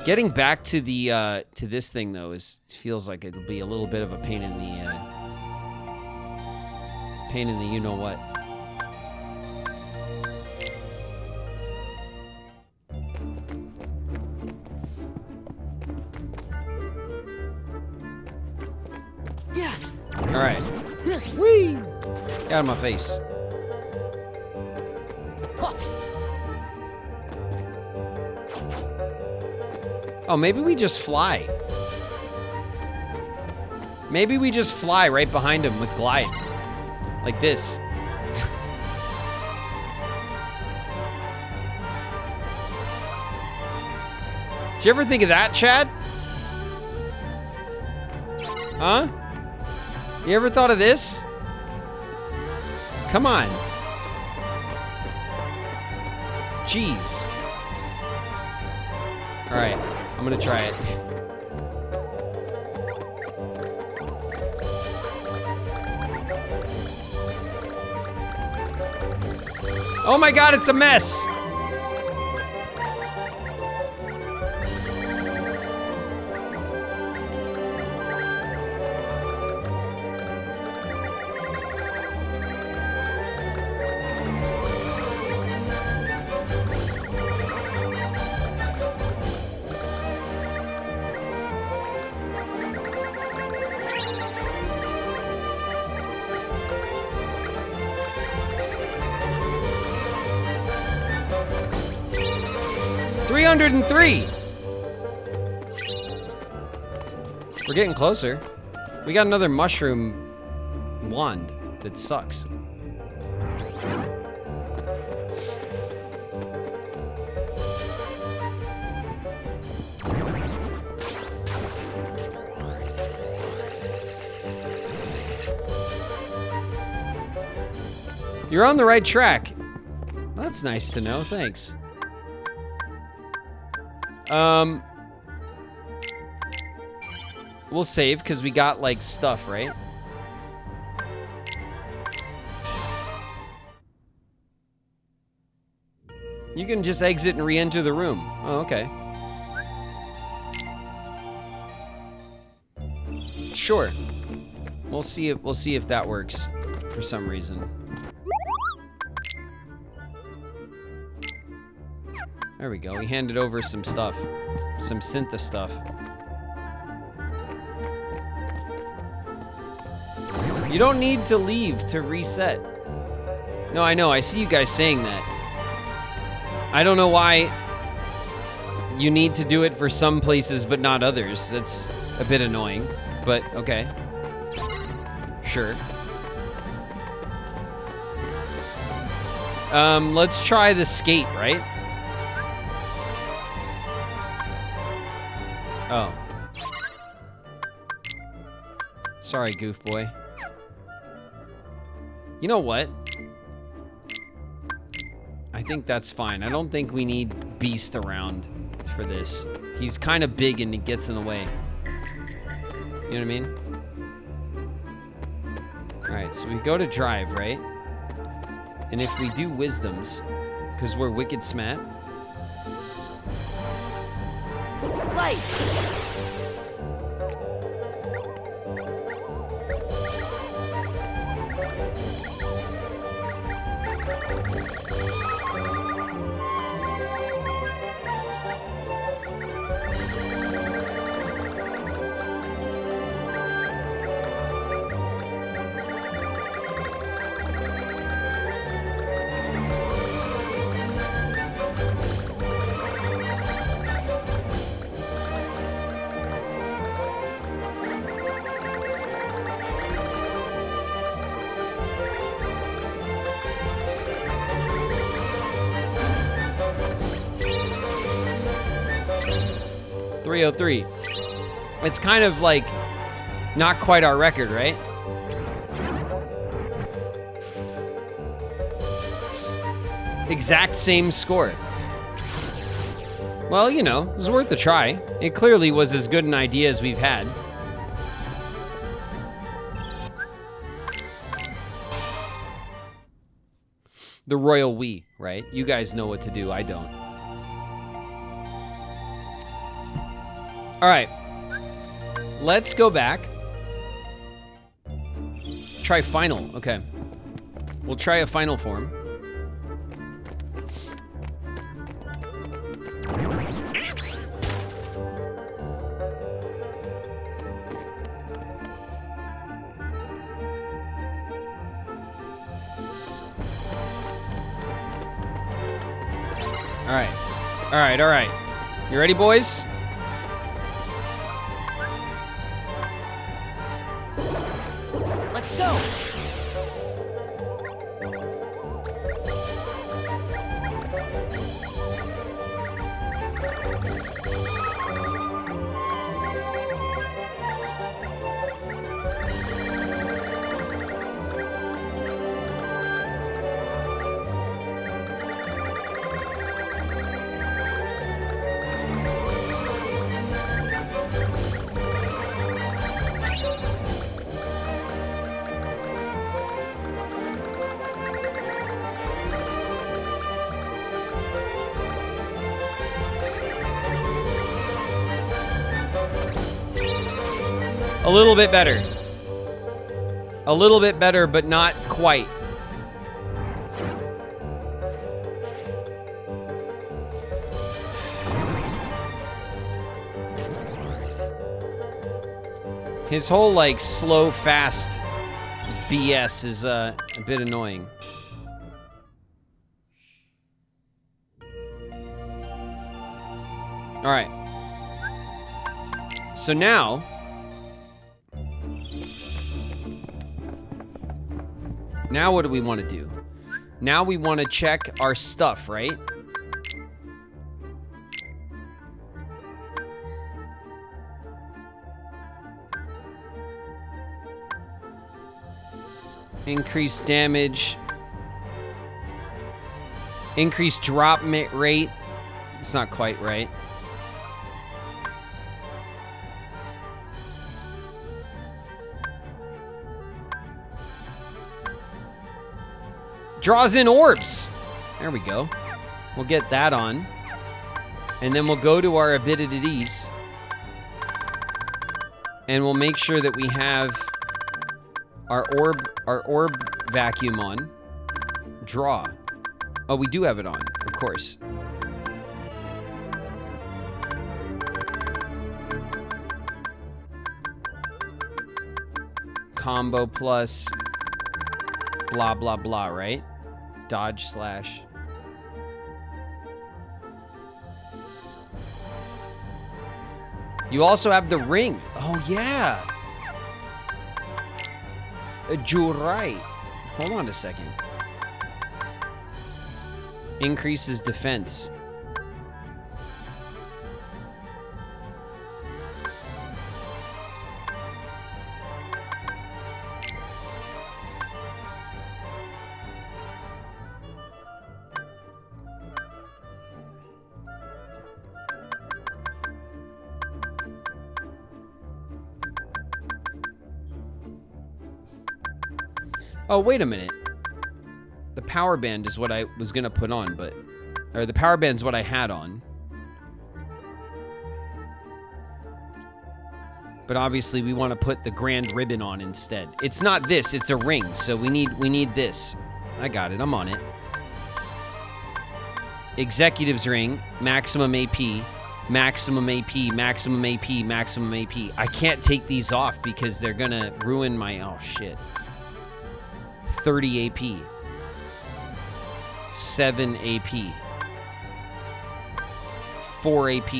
Getting back to the to this thing though feels like it'll be a little bit of a pain in the you know what. Yeah. All right. Whee! Get out of my face. Oh, maybe we just fly. Maybe we just fly right behind him with glide. Like this. Did you ever think of that, Chad? Huh? You ever thought of this? Come on. Jeez. All right, I'm gonna try it. Oh my God, it's a mess. $303. We're getting closer. We got another mushroom wand that sucks. You're on the right track. That's nice to know. Thanks. We'll save because we got like stuff, right? You can just exit and re-enter the room. Oh, okay. Sure. We'll see if that works for some reason. There we go. We handed over some stuff. Some Syntha stuff. You don't need to leave to reset. No, I know. I see you guys saying that. I don't know why you need to do it for some places but not others. That's a bit annoying, but okay. Sure. Let's try the skate, right? Oh. Sorry, goof boy. You know what? I think that's fine. I don't think we need Beast around for this. He's kind of big and he gets in the way. You know what I mean? Alright, so we go to drive, right? And if we do wisdoms, because we're wicked smart. Light! .303. It's kind of like not quite our record, right? Exact same score. Well, you know, it was worth a try. It clearly was as good an idea as we've had. The royal we, right? You guys know what to do, I don't. All right, let's go back. Try final, okay. We'll try a final form. All right. You ready, boys? Let's go! A little bit better. A little bit better, but not quite. His whole, like, slow, fast BS is a bit annoying. All right. So now... Now what do we want to do? Now we want to check our stuff, right? Increase damage. Increase drop rate. It's not quite right. Draws in orbs. There we go. We'll get that on. And then we'll go to our abilities. And we'll make sure that we have our orb vacuum on. Draw. Oh, we do have it on, of course. Combo plus blah, blah, blah, right? Dodge slash. You also have the ring. Oh, yeah. You're right. Hold on a second. Increases defense. Oh, wait a minute. The power band is what I was going to put on, but... Or the power band's what I had on. But obviously we want to put the grand ribbon on instead. It's not this, it's a ring, so we need this. I got it, I'm on it. Executive's ring, maximum AP, maximum AP, maximum AP, maximum AP. I can't take these off because they're gonna ruin my... Oh, shit. 30 AP. 7 AP. 4 AP.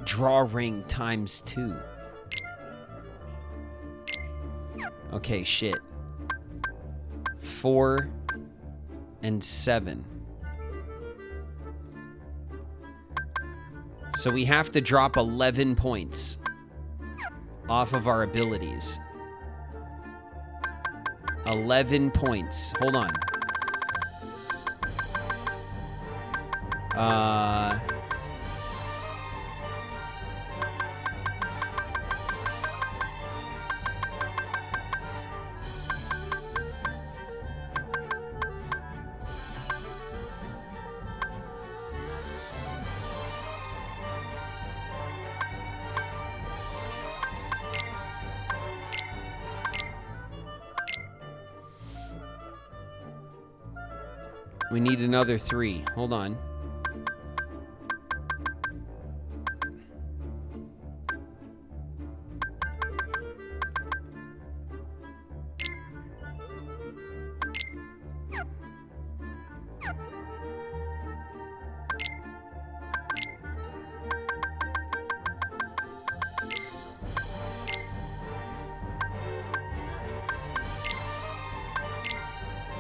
Draw ring times 2. Okay, shit. 4 and 7. So we have to drop 11 points off of our abilities. 11 points. Hold on. We need another 3. Hold on.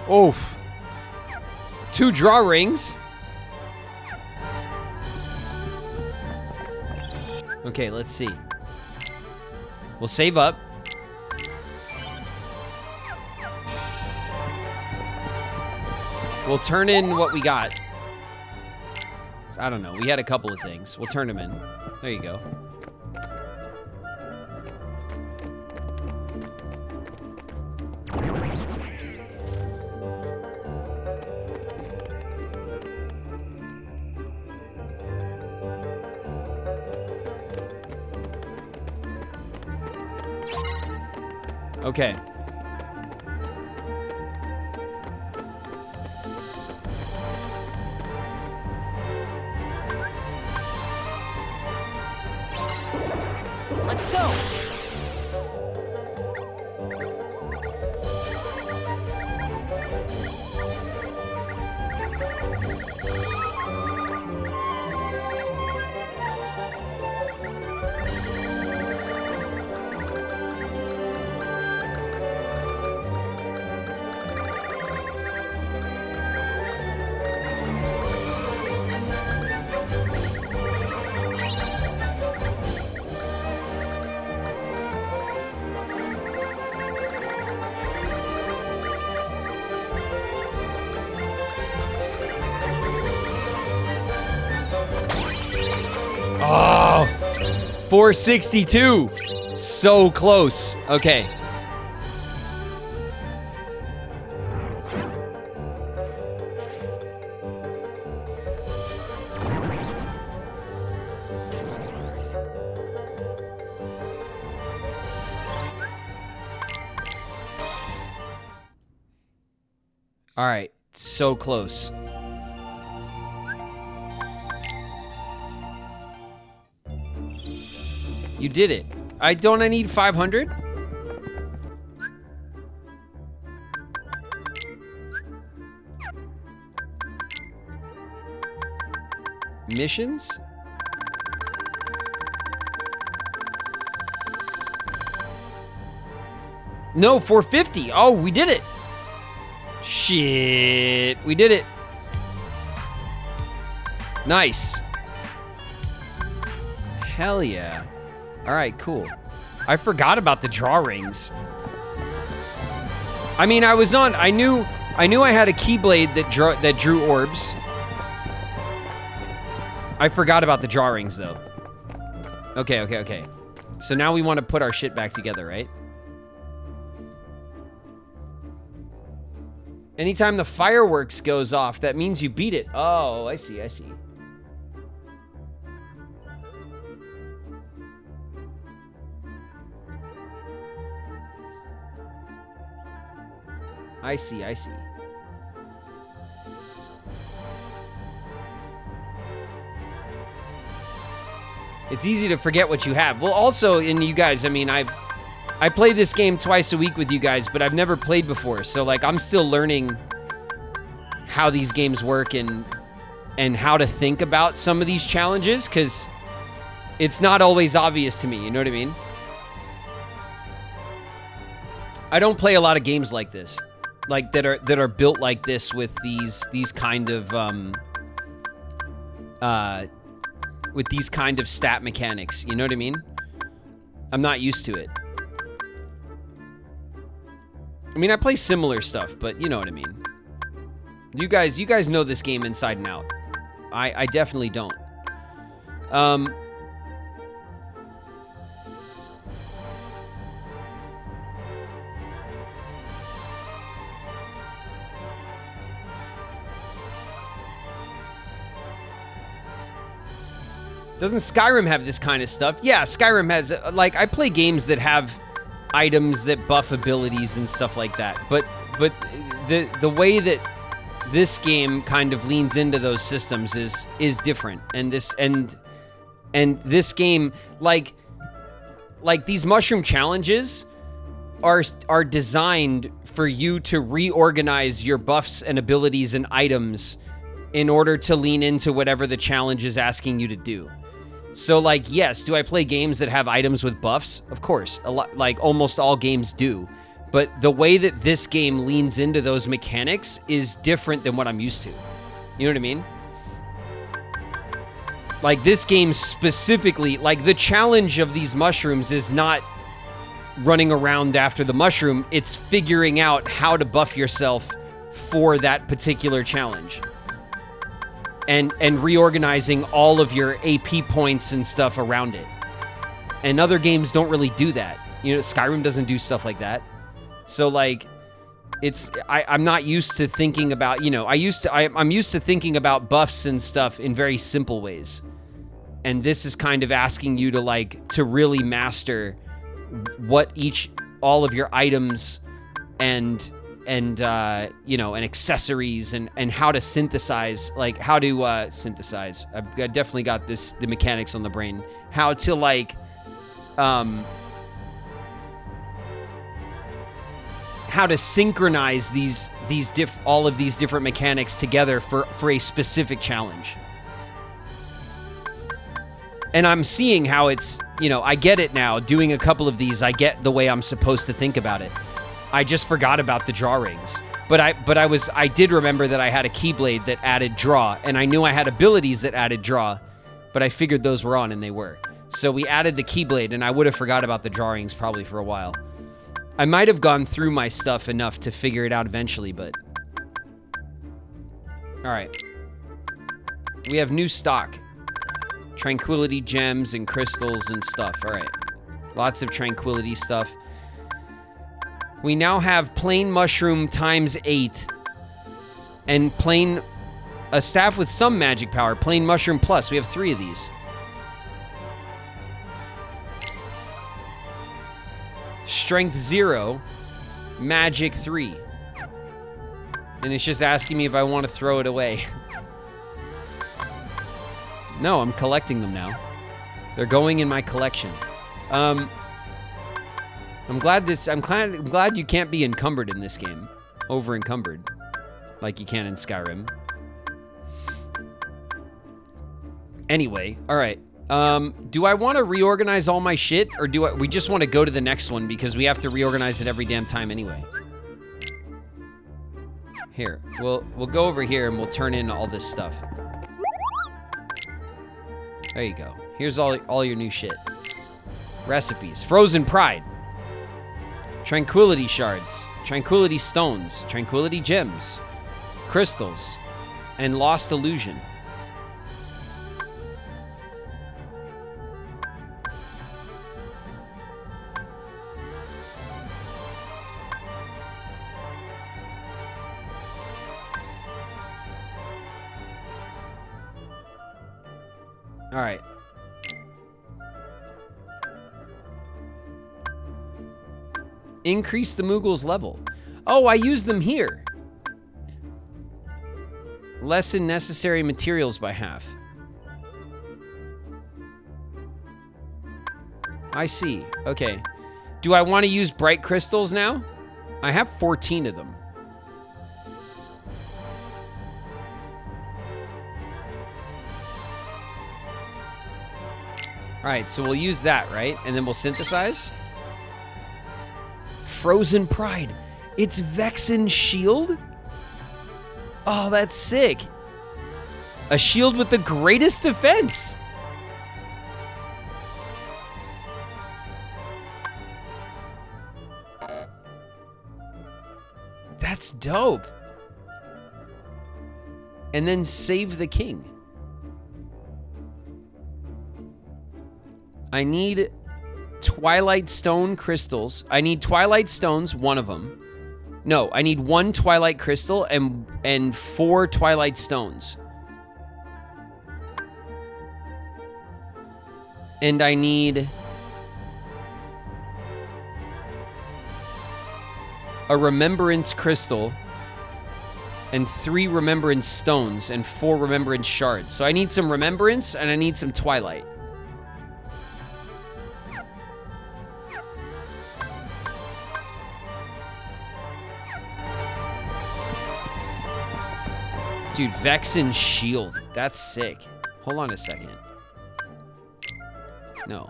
Oof. 2 draw rings. Okay, let's see. We'll save up. We'll turn in what we got. I don't know. We had a couple of things. We'll turn them in. There you go. Okay. Let's go! Oh, 462. So close. Okay. All right, so close. You did it. I need 500? Missions? No, 450. Oh, we did it. Shit, we did it. Nice. Hell yeah. All right, cool. I forgot about the draw rings. I mean, I knew I had a Keyblade that drew orbs. I forgot about the draw rings though. Okay. So now we want to put our shit back together, right? Anytime the fireworks goes off, that means you beat it. Oh, I see. I see. It's easy to forget what you have. Well, also, and you guys, I mean, I play this game twice a week with you guys, but I've never played before. So, like, I'm still learning how these games work and how to think about some of these challenges, because it's not always obvious to me. You know what I mean? I don't play a lot of games like this, like that are built like this with these kind of stat mechanics. You know what I mean? I'm not used to it. I mean, I play similar stuff, but you know what I mean. You guys know this game inside and out. I definitely don't. Doesn't Skyrim have this kind of stuff? Yeah, Skyrim has, like, I play games that have items that buff abilities and stuff like that. But the way that this game kind of leans into those systems is different. And this game, like these mushroom challenges are designed for you to reorganize your buffs and abilities and items in order to lean into whatever the challenge is asking you to do. So, like, yes, do I play games that have items with buffs? Of course, a lot, like almost all games do. But the way that this game leans into those mechanics is different than what I'm used to. You know what I mean? Like, this game specifically, like, the challenge of these mushrooms is not running around after the mushroom. It's figuring out how to buff yourself for that particular challenge. And reorganizing all of your AP points and stuff around it. And other games don't really do that. You know, Skyrim doesn't do stuff like that. So, like, I'm not used to thinking about, you know, I'm used to thinking about buffs and stuff in very simple ways. And this is kind of asking you to, like, to really master what all of your items and you know, and accessories and how to synthesize, like how to synthesize. I've definitely got the mechanics on the brain. How to, like, how to synchronize all of these different mechanics together for a specific challenge. And I'm seeing how it's, you know, I get it now. Doing a couple of these, I get the way I'm supposed to think about it. I just forgot about the draw rings. But I did remember that I had a Keyblade that added draw, and I knew I had abilities that added draw, but I figured those were on, and they were. So we added the Keyblade, and I would have forgot about the draw rings probably for a while. I might have gone through my stuff enough to figure it out eventually, but... Alright. We have new stock. Tranquility gems and crystals and stuff. All right. Lots of tranquility stuff. We now have plain mushroom times 8 and plain a staff with some magic power. Plain mushroom plus. We have 3 of these. Strength 0, magic 3. And it's just asking me if I want to throw it away. No, I'm collecting them now. They're going in my collection. I'm glad you can't be encumbered in this game. Over encumbered. Like you can in Skyrim. Anyway, all right. Do I want to reorganize all my shit, or we just want to go to the next one because we have to reorganize it every damn time anyway? Here, we'll go over here and we'll turn in all this stuff. There you go. Here's all your new shit. Recipes. Frozen Pride. Tranquility shards. Tranquility stones. Tranquility gems. Crystals. And Lost Illusion. All right. Increase the Moogle's level. Oh, I use them here. Lessen necessary materials by half. I see. Okay. Do I want to use bright crystals now? I have 14 of them. All right, so we'll use that, right? And then we'll synthesize. Frozen Pride. It's Vexen's shield? Oh, that's sick. A shield with the greatest defense. That's dope. And then save the king. I need Twilight Stone crystals. I need Twilight Stones, one of them. No, I need 1 Twilight Crystal and 4 Twilight Stones. And I need a Remembrance Crystal and 3 Remembrance Stones and 4 Remembrance Shards. So I need some Remembrance and I need some Twilight. Dude, Vexen's shield. That's sick. Hold on a second. No.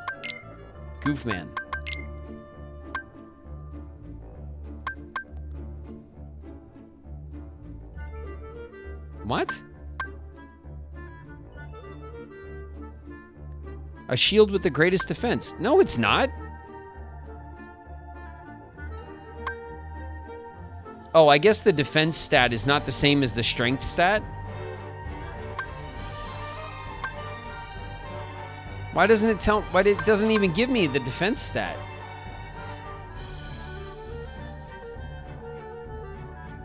Goofman. What? A shield with the greatest defense. No, it's not. Oh, I guess the defense stat is not the same as the strength stat. Why doesn't it tell? Why it doesn't even give me the defense stat?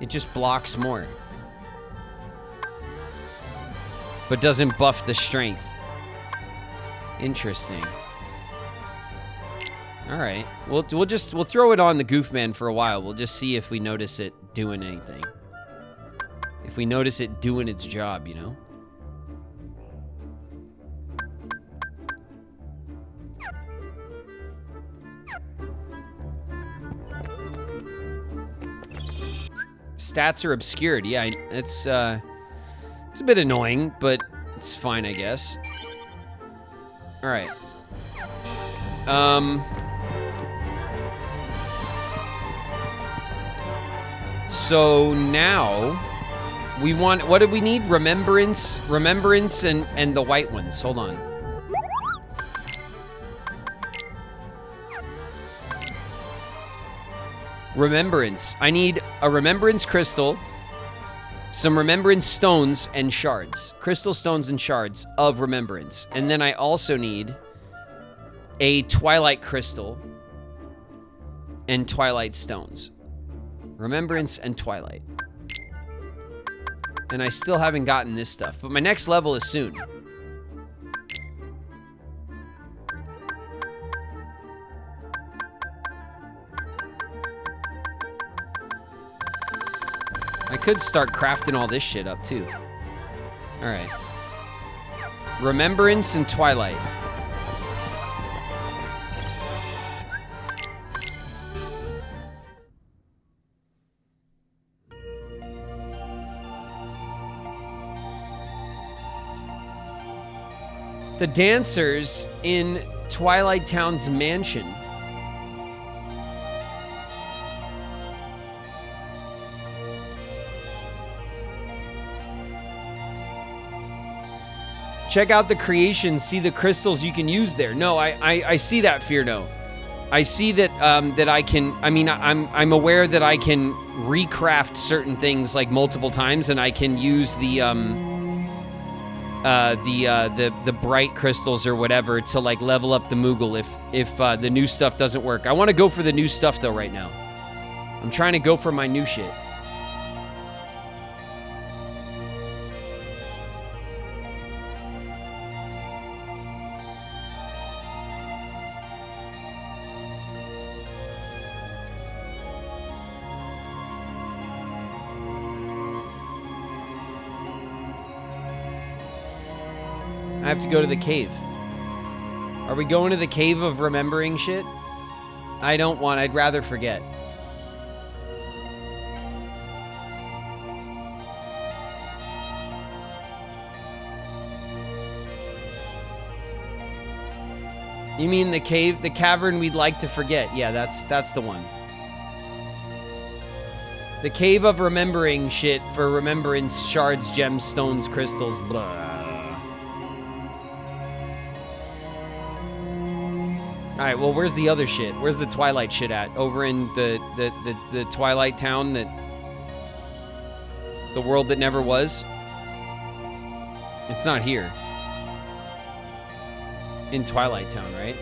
It just blocks more, but doesn't buff the strength. Interesting. All right, we'll throw it on the Goofman for a while. We'll just see if we notice it doing anything. If we notice it doing its job, you know. Stats are obscured. Yeah, it's a bit annoying, but it's fine, I guess. All right. So now we want, what do we need? Remembrance and the white ones. Hold on. Remembrance. I need a Remembrance crystal, some remembrance stones and shards. Crystal stones and shards of remembrance. And then I also need a twilight crystal and twilight stones. Remembrance and twilight. And I still haven't gotten this stuff, but my next level is soon. I could start crafting all this shit up too. All right. Remembrance and twilight. The dancers in Twilight Town's mansion. Check out the creation, see the crystals you can use there. No, I see that, Fearno. I see that that I can. I mean, I'm aware that I can recraft certain things like multiple times, and I can use the bright crystals or whatever to like level up the Moogle if the new stuff doesn't work. I want to go for the new stuff though right now. I'm trying to go for my new shit. I have to go to the cave. Are we going to the cave of remembering shit? I don't want, I'd rather forget. You mean the cave, the cavern we'd like to forget? Yeah, that's the one. The cave of remembering shit for remembrance, shards, gems, stones, crystals, blah. All right, well, where's the other shit? Where's the Twilight shit at? Over in the Twilight Town that... The world that never was? It's not here. In Twilight Town, right?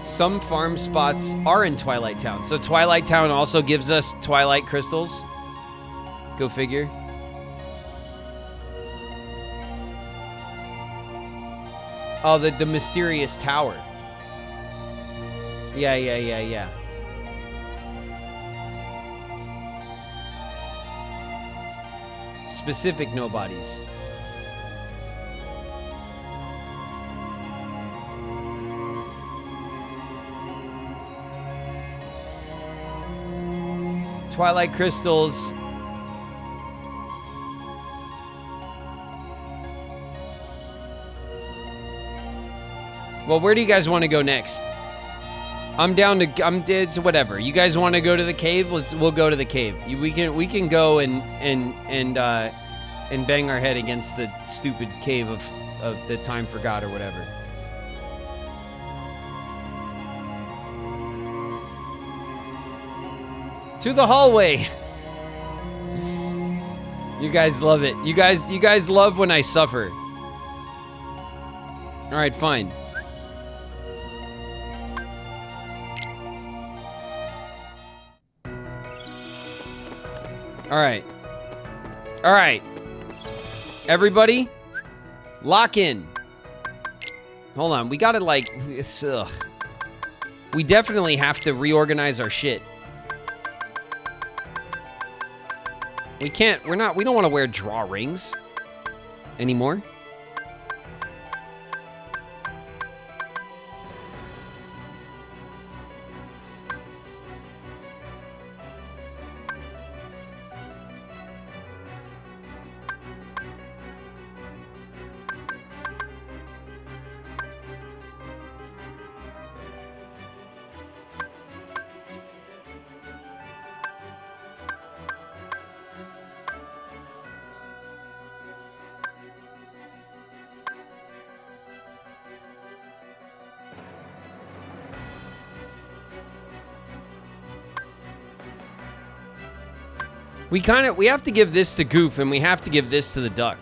Some farm spots are in Twilight Town. So Twilight Town also gives us Twilight crystals. Go figure. Oh, the mysterious tower. Yeah. Specific nobodies. Twilight crystals. Well, where do you guys want to go next? I'm down to. It's whatever. You guys want to go to the cave? We'll go to the cave. We can go and bang our head against the stupid cave of the time forgot or whatever. To the hallway. You guys love it. You guys love when I suffer. All right, fine. All right. Everybody, lock in. Hold on. We gotta like. We definitely have to reorganize our shit. We can't, we don't want to wear draw rings anymore. We have to give this to Goof, and we have to give this to the duck.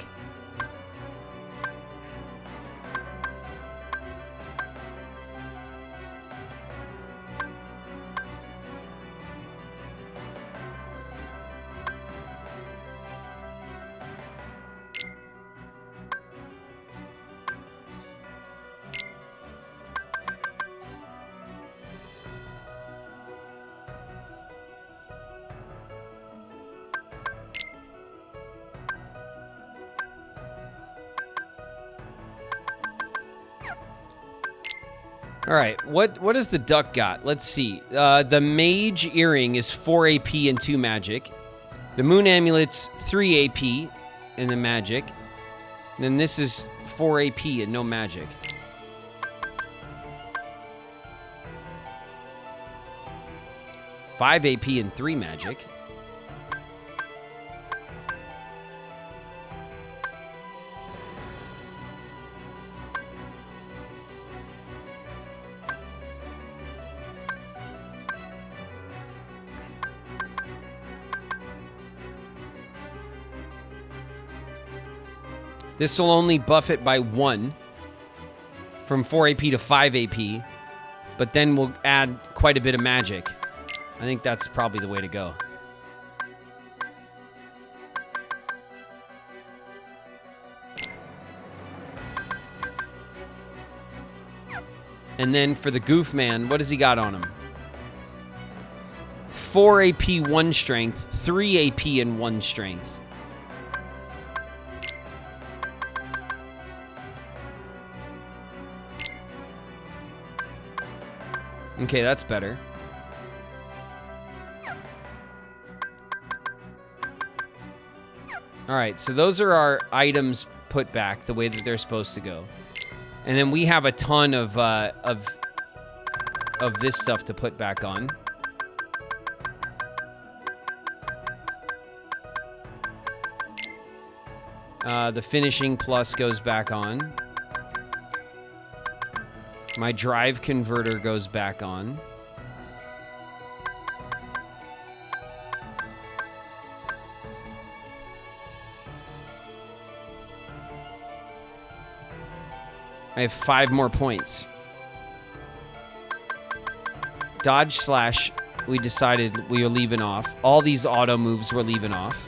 All right, what has the duck got? Let's see. The mage earring is 4 AP and 2 magic. The moon amulet's 3 AP and the magic. And then this is 4 AP and no magic. Five AP and 3 magic. This will only buff it by 1 from 4 AP to 5 AP, but then we'll add quite a bit of magic. I think that's probably the way to go. And then for the Goof Man, what does he got on him? 4 AP, 1 strength, 3 AP, and 1 strength. Okay, that's better. All right, so those are our items put back the way that they're supposed to go. And then we have a ton of this stuff to put back on. The finishing plus goes back on. My drive converter goes back on. I have 5 more points. Dodge slash, we decided we were leaving off. All these auto moves we're leaving off.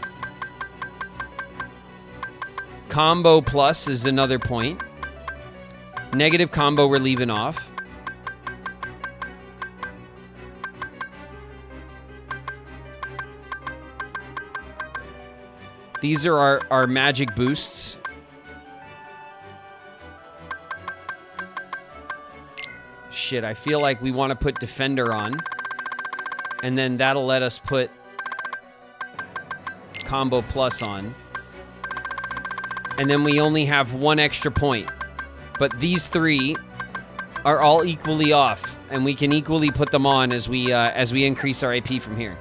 Combo plus is another point. Negative combo we're leaving off. These are our magic boosts. Shit, I feel like we want to put Defender on. And then that'll let us put Combo Plus on. And then we only have 1 extra point. But these 3 are all equally off, and we can equally put them on as we increase our AP from here.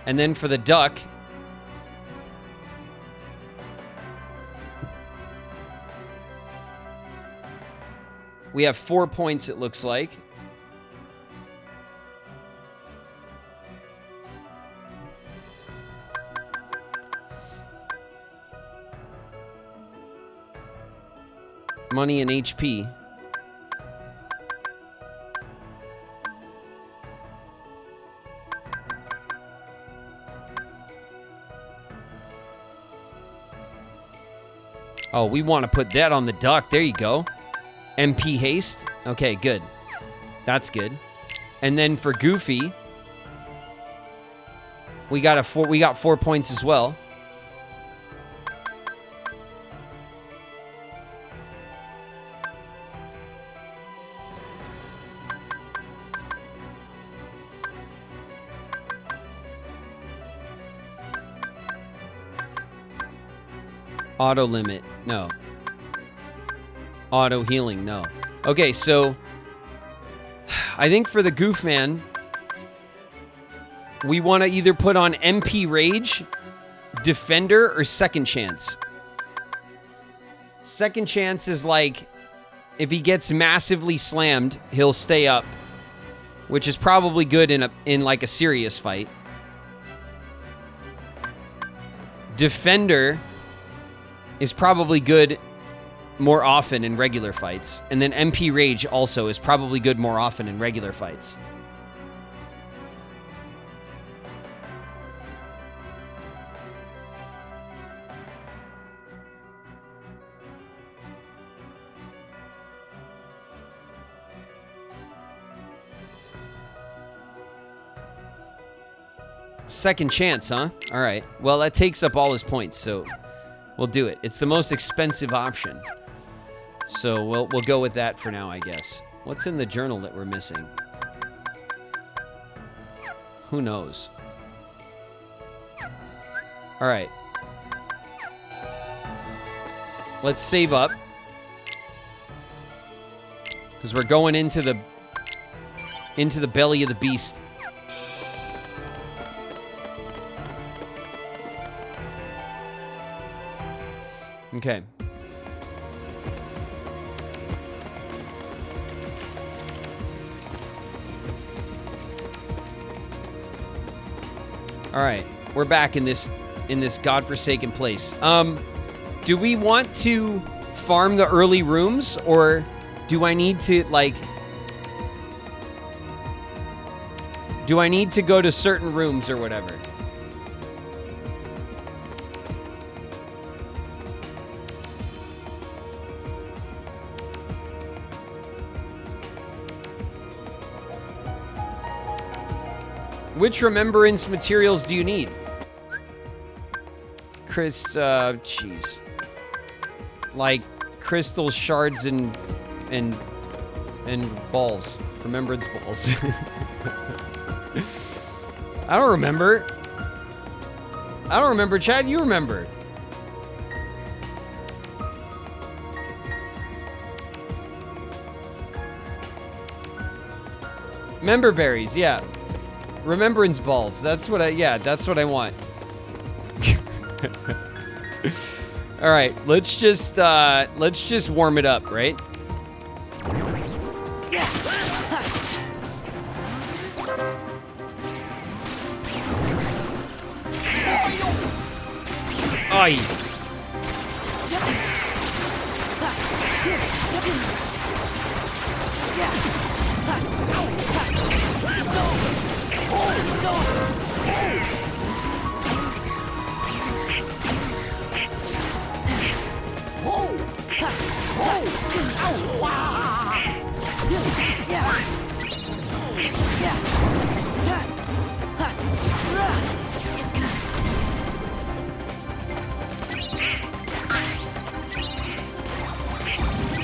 And then for the duck, we have 4 points, it looks like. Money and HP. Oh, we want to put that on the duck. There you go. MP haste. Okay, good. That's good. And then for Goofy, we got 4 points as well. Auto limit, no. Auto healing, no. Okay, so I think for the Goof Man, we want to either put on MP Rage, Defender, or Second Chance. Second Chance is like, if he gets massively slammed, he'll stay up. which is probably good in like a serious fight. Defender is probably good more often in regular fights. And then MP Rage also is probably good more often in regular fights. Second chance, huh? All right. Well, that takes up all his points, so we'll do it. It's the most expensive option. So we'll go with that for now, I guess. What's in the journal that we're missing? Who knows? All right. Let's save up. Because we're going into the belly of the beast. Okay. All right, we're back in this godforsaken place. Do we want to farm the early rooms, or do I need to go to certain rooms or whatever? Which remembrance materials do you need? Jeez. Like crystal shards and balls. Remembrance balls. I don't remember. Chad, you remember. Member berries, yeah. Remembrance balls. That's what I want. All right, let's just warm it up, right? Oi.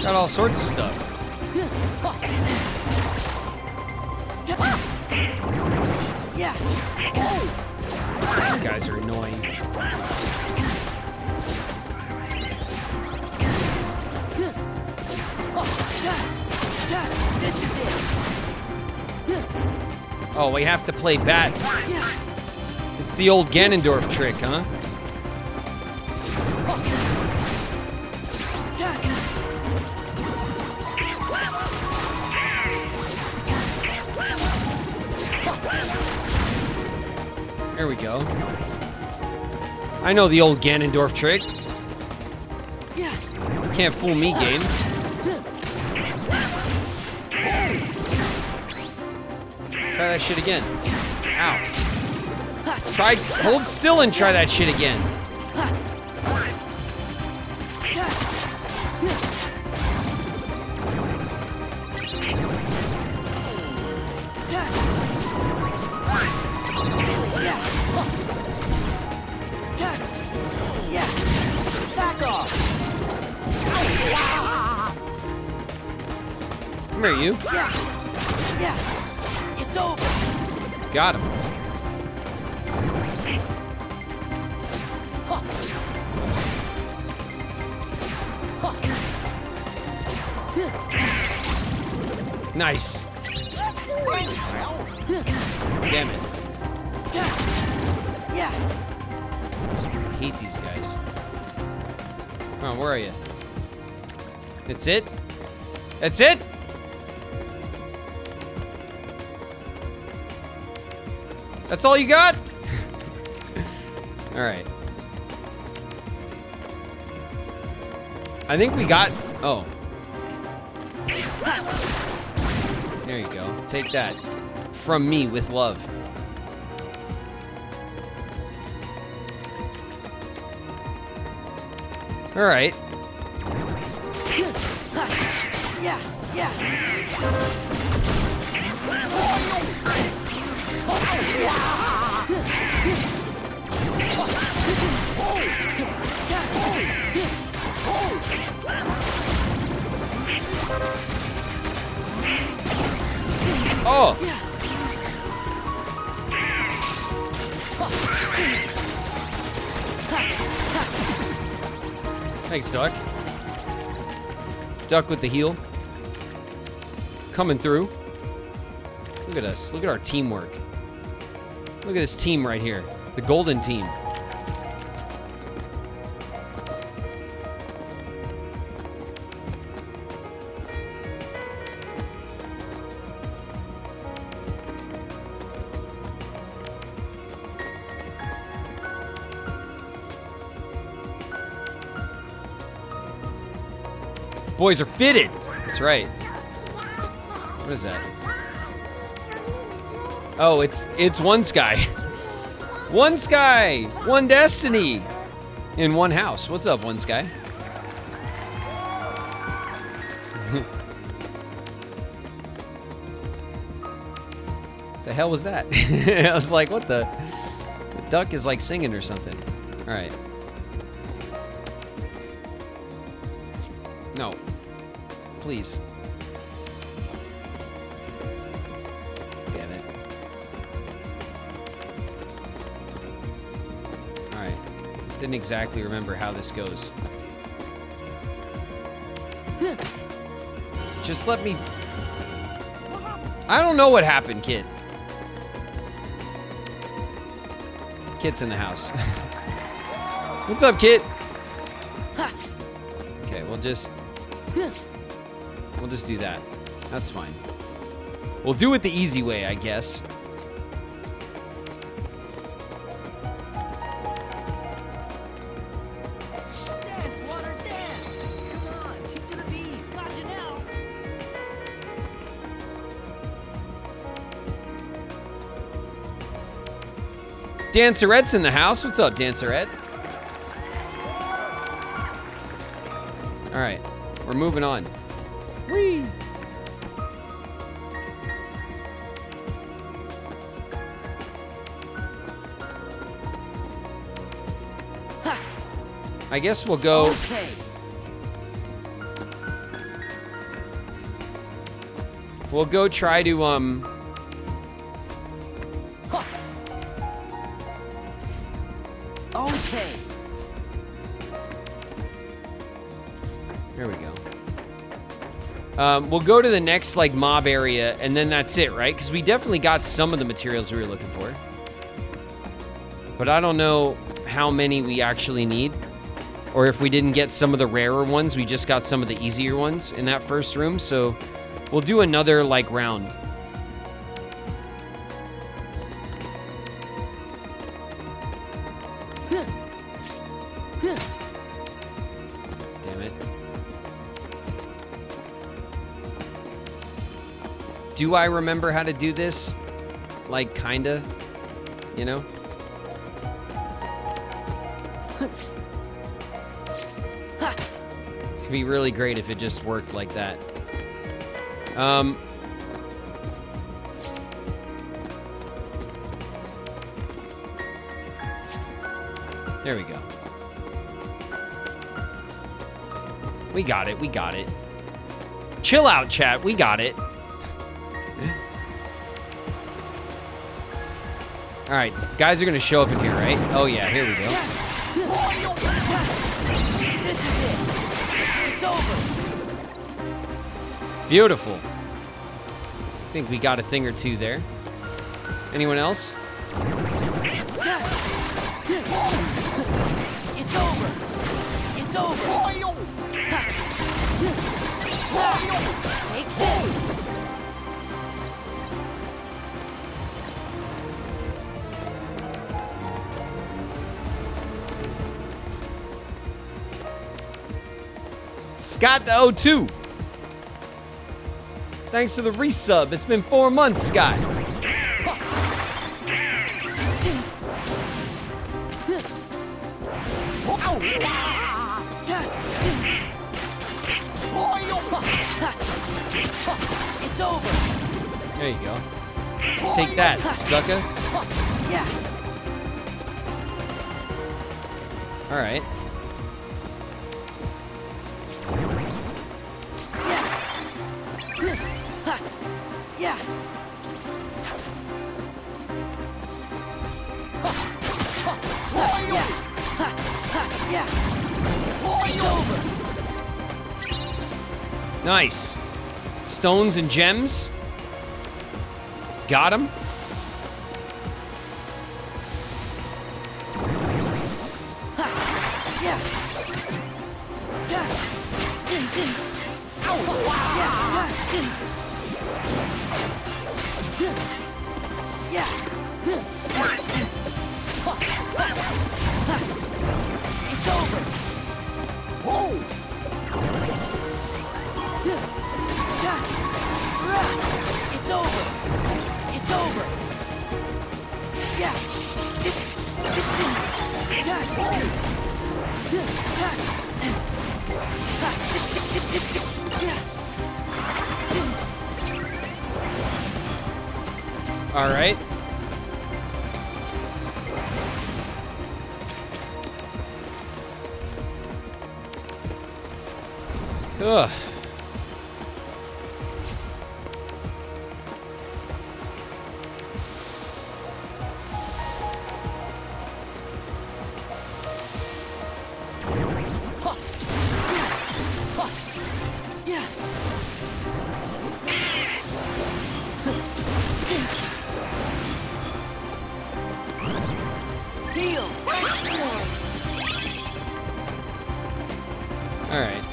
Got all sorts of stuff. These guys are annoying. Oh, we have to play bat. It's the old Ganondorf trick, huh? There we go. I know the old Ganondorf trick. Can't fool me, game. Try that shit again. Ow. Hold still and try that shit again. Come here, you. Yeah. It's over. Got him. Nice. Damn it. Yeah. I hate these guys. Oh, where are you? That's it? That's it? That's all you got? All right. I think we got... Oh. There you go. Take that. From me with love. All right. Yeah, yeah. Oh. Thanks, Duck. Duck with the heal. Coming through. Look at us. Look at our teamwork. Look at this team right here. The golden team. Boys are fitted. That's right. What is that? Oh, it's one sky. One sky, one destiny, in one house. What's up, one sky? The hell was that? I was like, what the duck is like singing or something. All right. No. Please. Damn it. Alright. Didn't exactly remember how this goes. Just let me... I don't know what happened, kid. Kit's in the house. What's up, Kit? Okay, we'll just do that. That's fine. We'll do it the easy way, I guess. Dance, water, dance. Come on, keep to the beat. Got you now. Dancerette's in the house. What's up, Dancerette? All right, we're moving on. Whee! I guess we'll go. Okay. We'll go try to Okay. There we go. We'll go to the next like mob area, and then that's it, right? Because we definitely got some of the materials we were looking for, but I don't know how many we actually need, or if we didn't get some of the rarer ones, we just got some of the easier ones in that first room. So we'll do another like round. Damn it. Do I remember how to do this? Like, kinda, you know? It'd be really great if it just worked like that. There we go. We got it, we got it. Chill out, chat, we got it. All right, guys are gonna show up in here, right? Oh yeah, here we go. This is it. It's over. Beautiful. I think we got a thing or two there. Anyone else? It's over. It's over. Take this. Scott02. Thanks for the resub. It's been 4 months, Scott. It's over. There you go. Take that, sucker. Yeah. All right. Yeah. Yeah. It's over. Nice. Stones and gems. Got him. Yeah. Yeah. It's over. It's over. It's over. Yeah. All right. Ugh. Heal. All right.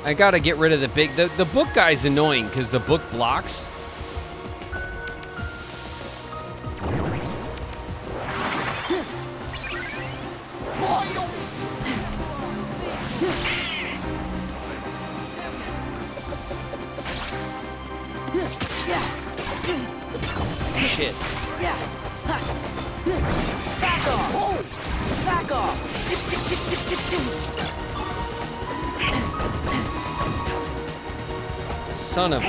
I gotta get rid of the big... The book guy's annoying because the book blocks. Shit. Yeah. Back off. Back off. Son of a...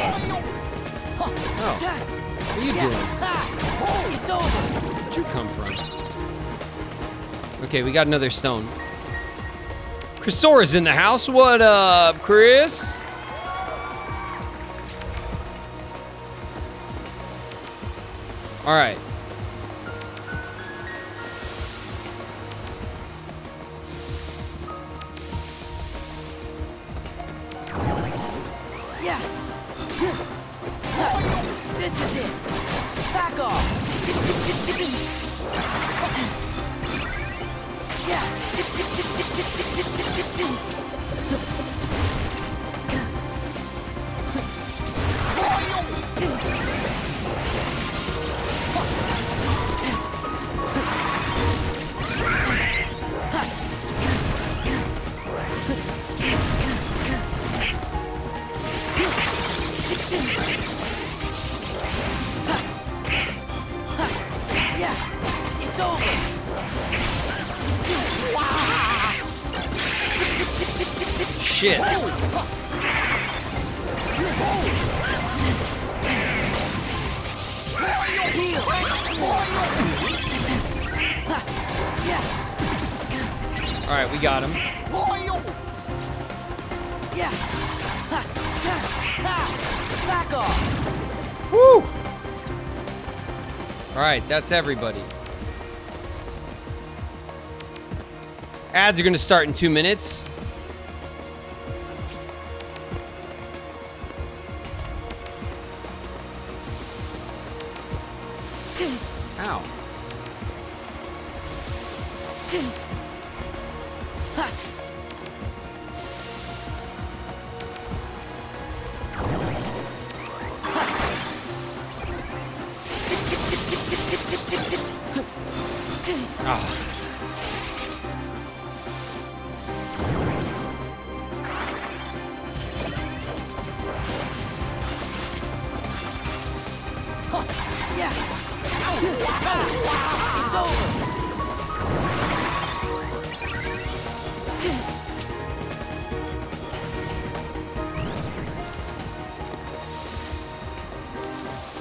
Oh. What are you doing? It's over. Where'd you come from? Okay, we got another stone. Chrysaura's in the house. What up, Chris? All right. Yeah. This is it. Back off. Yeah. Yeah. It's over. Shit. Heal. Yeah. All right, we got him. Yeah. Back off. Woo! All right, that's everybody. Ads are going to start in 2 minutes. Ow. Ah. Yeah. It's over.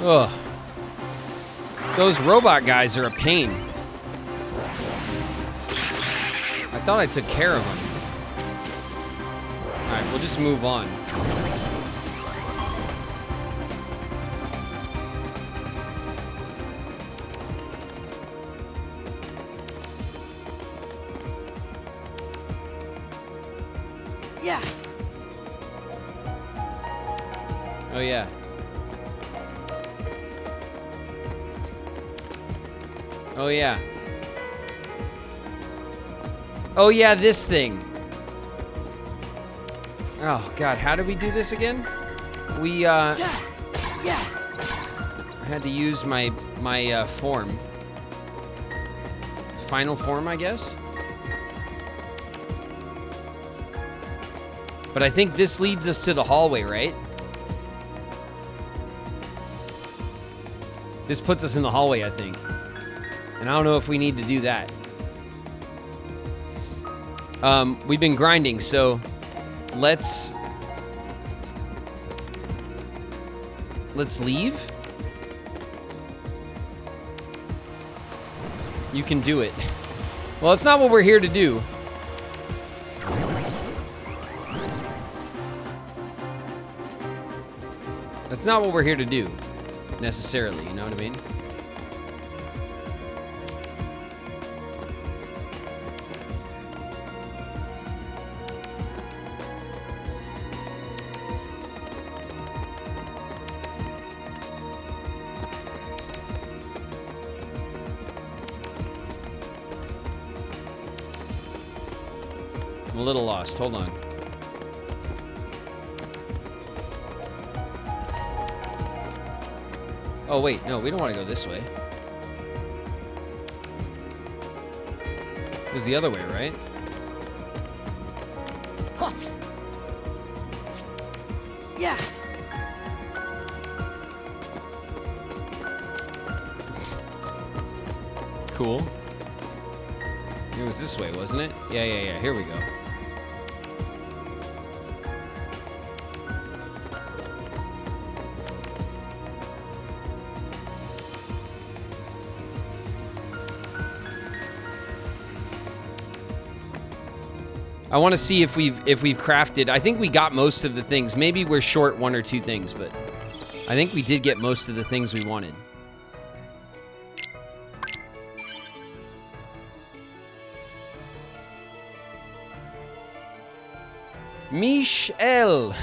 Ugh. Those robot guys are a pain. I thought I took care of them. Alright, we'll just move on. Yeah. Oh, yeah. Oh, yeah. Oh, yeah, this thing. Oh, God, how do we do this again? We, Yeah. I had to use my form. Final form, I guess? But I think this leads us to the hallway, right? This puts us in the hallway, I think. And I don't know if we need to do that. We've been grinding, so let's leave. You can do it. Well, it's not what we're here to do. That's not what we're here to do, necessarily, you know what I mean? I'm a little lost. Hold on. Oh, wait. No, we don't want to go this way. It was the other way, right? Huh. Yeah. Cool. It was this way, wasn't it? Yeah. Here we go. I want to see if we've crafted. I think we got most of the things. Maybe we're short one or two things, but I think we did get most of the things we wanted. Michelle,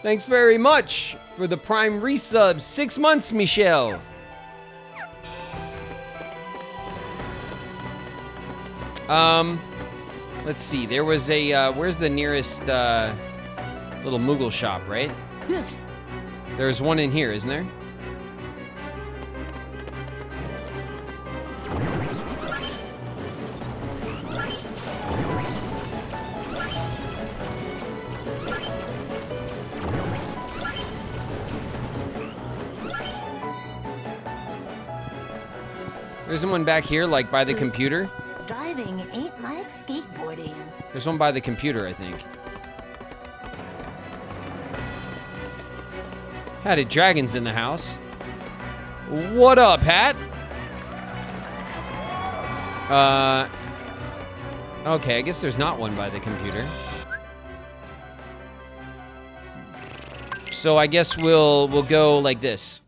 thanks very much for the Prime resub. 6 months, Michelle. Let's see. There was a, where's the nearest, little Moogle shop, right? There's one in here, isn't there? There's one back here, like by the computer. Driving ain't like skateboarding. There's one by the computer, I think. Hatted Dragon's in the house. What up, Hat? Okay, I guess there's not one by the computer. So I guess we'll go like this.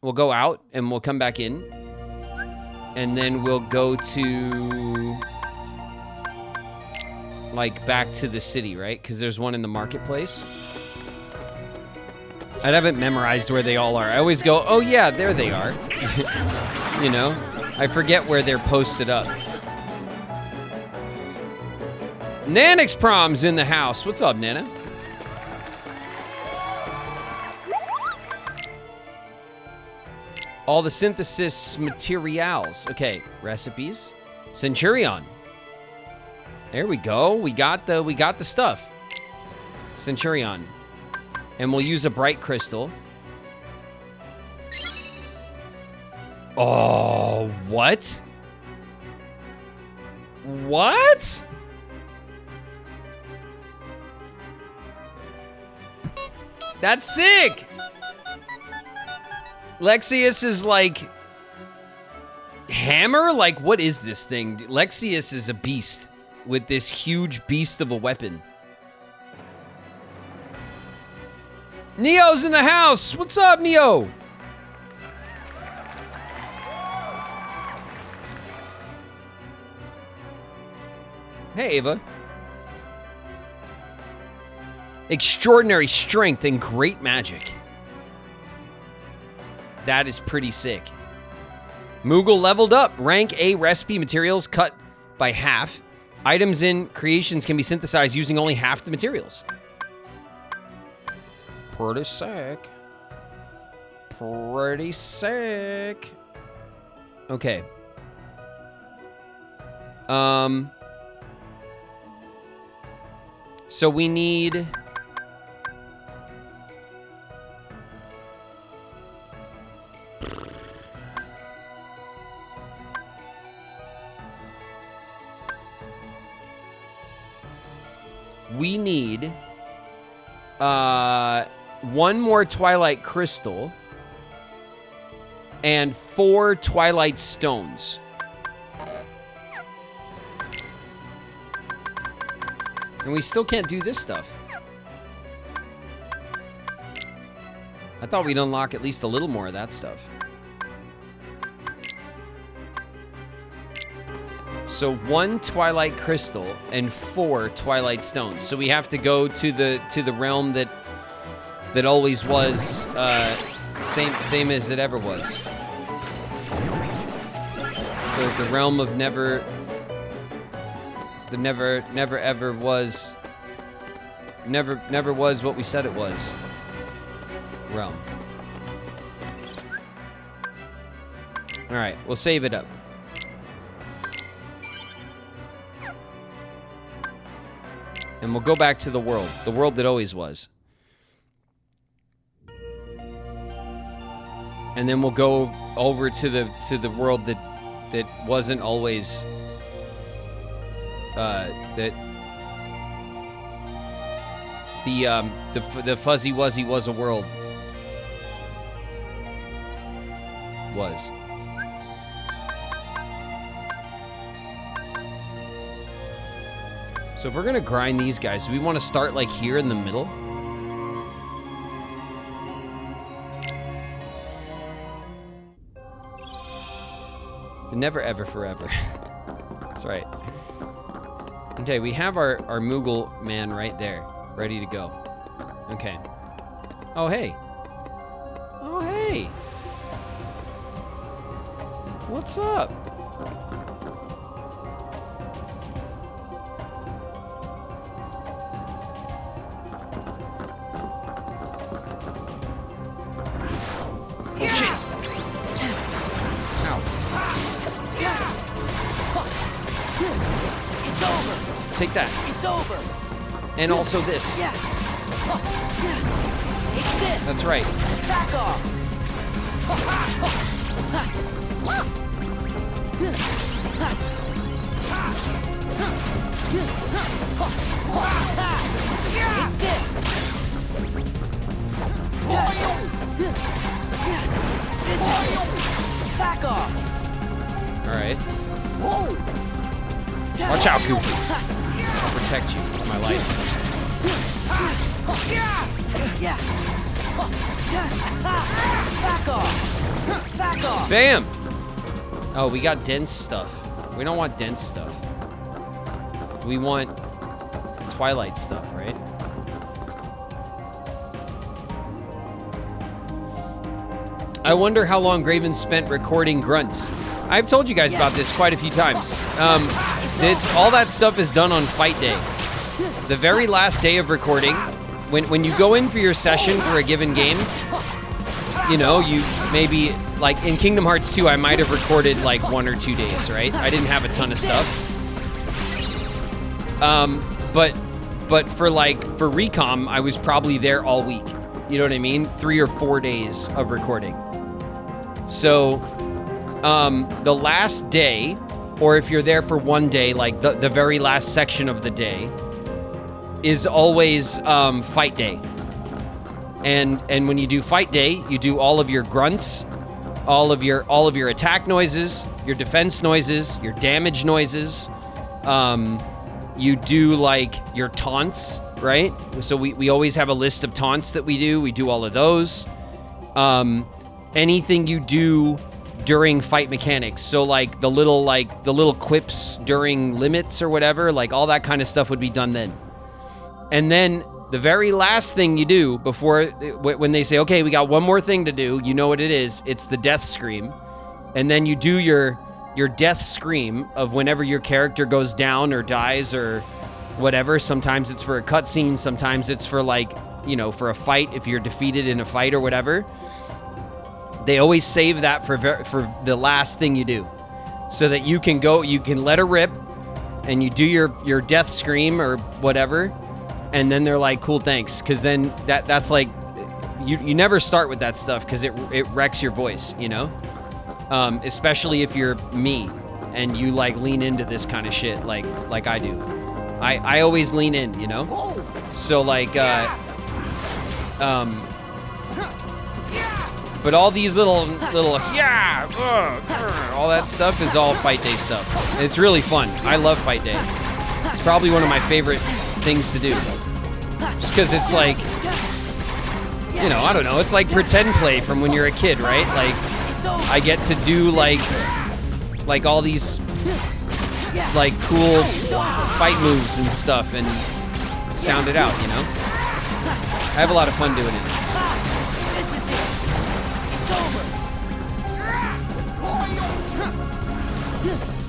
We'll go out and we'll come back in. And then we'll go to, like, back to the city, right? Because there's one in the marketplace. I haven't memorized where they all are. I always go, oh yeah, there they are. You know? I forget where they're posted up. Nanix Prom's in the house. What's up, Nana? All the synthesis materials. Okay, recipes. Centurion. There we go. We got the stuff. Centurion. And we'll use a bright crystal. Oh, what? What? That's sick! Lexaeus is like... hammer? Like, what is this thing? Lexaeus is a beast with this huge beast of a weapon. Neo's in the house! What's up, Neo? Hey, Ava. Extraordinary strength and great magic. That is pretty sick. Moogle leveled up. Rank A recipe materials cut by half. Items in creations can be synthesized using only half the materials. Pretty sick. Pretty sick. Okay. So we need... we need... one more Twilight Crystal and 4 Twilight Stones. And we still can't do this stuff. I thought we'd unlock at least a little more of that stuff. So 1 Twilight Crystal and 4 Twilight Stones. So we have to go to the realm that always was same as it ever was. The realm of never. The never ever was. Never was what we said it was. Realm. All right, we'll save it up. And we'll go back to the world that always was. And then we'll go over to the world that wasn't always the Fuzzy Wuzzy was a world. Was. So if we're gonna grind these guys, do we want to start like here in the middle? The never ever forever. That's right. Okay, we have our Moogle man right there, ready to go. Okay. Oh, hey. Oh, hey. What's up? Oh, shit. Ow. It's over. Take that. It's over. And also this. Yeah. Take this. That's right. Back off. Take this. This is it. Back off. All right. Watch out, Pookie. I'll protect you with my life. Yeah. Back off. Back off. Bam! Oh, we got dense stuff. We don't want dense stuff. We want Twilight stuff, right? I wonder how long Graven spent recording grunts. I've told you guys about this quite a few times. All that stuff is done on fight day. The very last day of recording, when you go in for your session for a given game, you know, you maybe, like in Kingdom Hearts 2, I might have recorded like 1 or 2 days, right? I didn't have a ton of stuff. But for Recom, I was probably there all week. You know what I mean? 3 or 4 days of recording. So the last day, or if you're there for one day, like the very last section of the day, is always fight day. And when you do fight day, you do all of your grunts, all of your attack noises, your defense noises, your damage noises. You do like your taunts, right? So we always have a list of taunts that we do. We do all of those. Anything you do during fight mechanics. So like the little quips during limits or whatever, like all that kind of stuff would be done then. And then the very last thing you do before, when they say, okay, we got one more thing to do, you know what it is. It's the death scream. And then you do your death scream of whenever your character goes down or dies or whatever. Sometimes it's for a cutscene. Sometimes it's for like, for a fight if you're defeated in a fight or whatever. They always save that for the last thing you do, so that you can let her rip and you do your death scream or whatever. And then they're like, cool, thanks. Because then that's like, you never start with that stuff because it wrecks your voice, especially if you're me and you like lean into this kind of shit like I do. I always lean in, So like, but all these little all that stuff is all fight day stuff. It's really fun. I love fight day. It's probably one of my favorite things to do. Just because it's like, I don't know. It's like pretend play from when you're a kid, right? Like, I get to do like all these like cool fight moves and stuff and sound it out, I have a lot of fun doing it.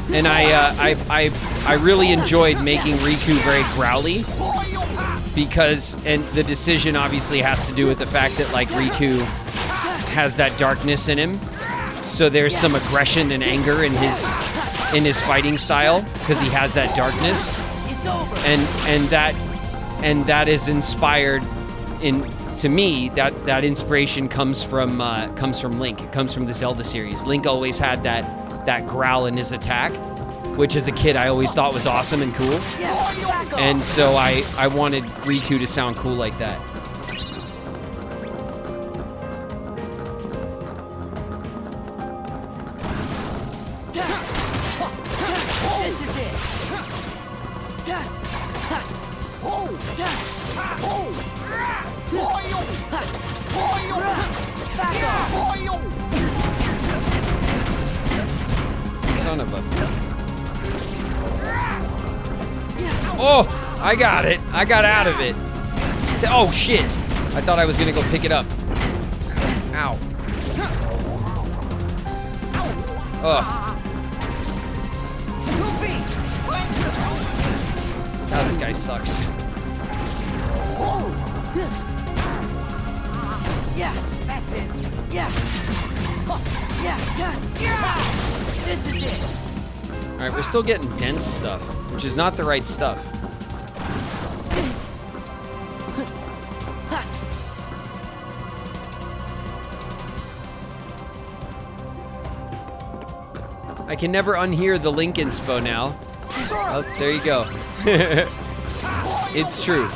And I really enjoyed making Riku very growly and the decision obviously has to do with the fact that like Riku has that darkness in him. So there's some aggression and anger in his fighting style because he has that darkness. And that is inspired to me, that inspiration comes from Link. It comes from the Zelda series. Link always had that growl in his attack, which as a kid I always thought was awesome and cool. And so I wanted Riku to sound cool like that. Son of a... Oh, I got it. I got out of it. Oh, shit. I thought I was going to go pick it up. Ow. Ugh. Oh, this guy sucks. Yeah, that's it. Yeah. Yeah. This is it. All right, we're still getting dense stuff, which is not the right stuff. I can never unhear the Link inspo now. Oh, there you go. It's true.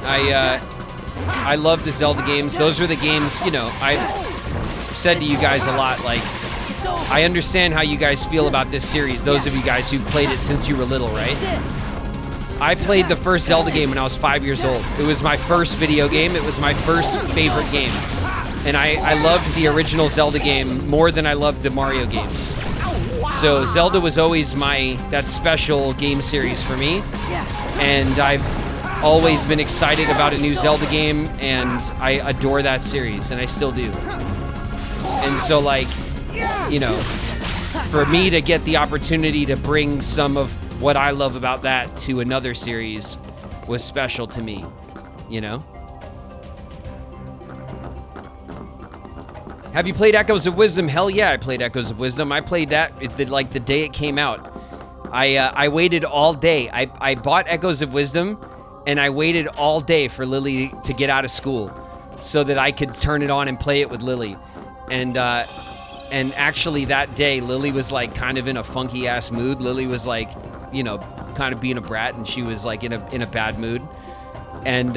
I love the Zelda games. Those were the games, I've said to you guys a lot, like, I understand how you guys feel about this series, those of you guys who played it since you were little, right? I played the first Zelda game when I was 5 years old. It was my first video game. It was my first favorite game. And I loved the original Zelda game more than I loved the Mario games. So Zelda was always that special game series for me. And I've always been excited about a new Zelda game, and I adore that series, and I still do. And so, like, for me to get the opportunity to bring some of what I love about that to another series was special to me, Have you played Echoes of Wisdom? Hell yeah, I played Echoes of Wisdom. I played that the day it came out. I waited all day. I bought Echoes of Wisdom, and I waited all day for Lily to get out of school so that I could turn it on and play it with Lily. And actually that day, Lily was like kind of in a funky ass mood. Lily was like, you know, kind of being a brat, and she was like in a bad mood. And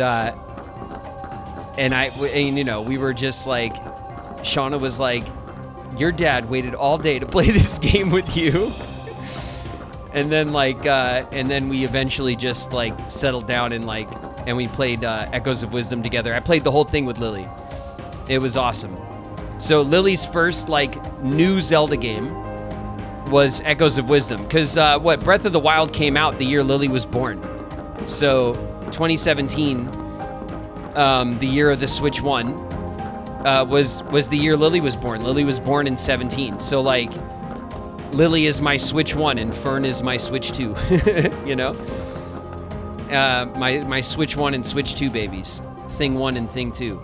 you know, we were just like, Shauna was like, your dad waited all day to play this game with you. And then like, and then we eventually just like settled down and we played Echoes of Wisdom together. I played the whole thing with Lily. It was awesome. So Lily's first like new Zelda game was Echoes of Wisdom, because Breath of the Wild came out the year Lily was born. So 2017, the year of the Switch 1, was the year Lily was born. Lily was born in 17. So like, Lily is my Switch 1 and Fern is my Switch 2. You know, my Switch 1 and Switch 2 babies, Thing 1 and Thing 2.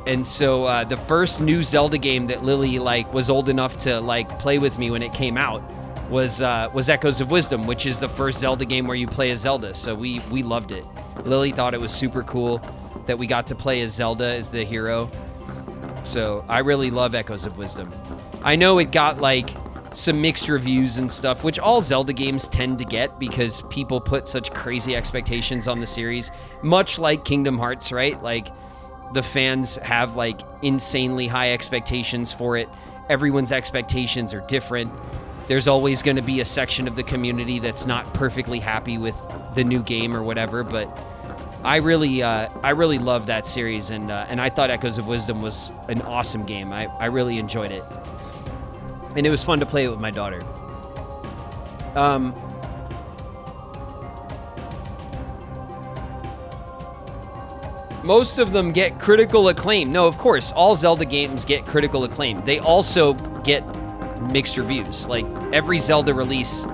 And so the first new Zelda game that Lily like was old enough to like play with me when it came out was Echoes of Wisdom, which is the first Zelda game where you play as Zelda. So we loved it. Lily thought it was super cool that we got to play as Zelda as the hero. So I really love Echoes of Wisdom. I know it got like some mixed reviews and stuff, which all Zelda games tend to get because people put such crazy expectations on the series, much like Kingdom Hearts, right? Like, the fans have like insanely high expectations for it. Everyone's expectations are different. There's always going to be a section of the community that's not perfectly happy with the new game or whatever, but I really love that series, and I thought Echoes of Wisdom was an awesome game. I really enjoyed it, and it was fun to play it with my daughter. Most of them get critical acclaim. No, of course, all Zelda games get critical acclaim. They also get mixed reviews. Like, every Zelda release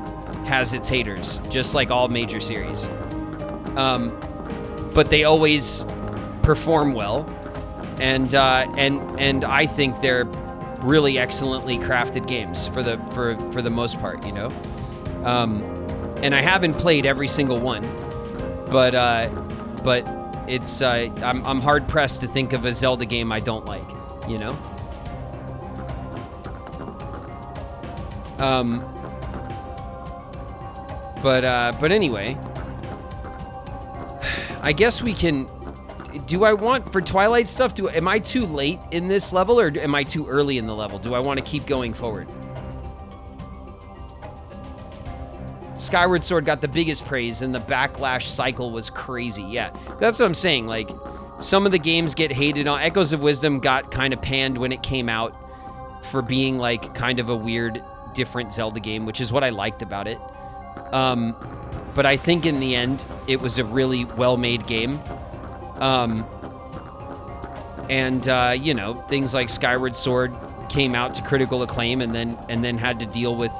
has its haters, just like all major series. But they always perform well, and I think they're really excellently crafted games for the most part, you know. And I haven't played every single one, but it's I'm hard pressed to think of a Zelda game I don't like, you know. But anyway, I guess we can. Do I want for Twilight stuff? Am I too late in this level, or am I too early in the level? Do I want to keep going forward? Skyward Sword got the biggest praise, and the backlash cycle was crazy. Yeah, that's what I'm saying. Like, some of the games get hated on. Echoes of Wisdom got kind of panned when it came out for being like kind of a weird, different Zelda game, which is what I liked about it. But I think in the end, it was a really well-made game. You know, things like Skyward Sword came out to critical acclaim, and then had to deal with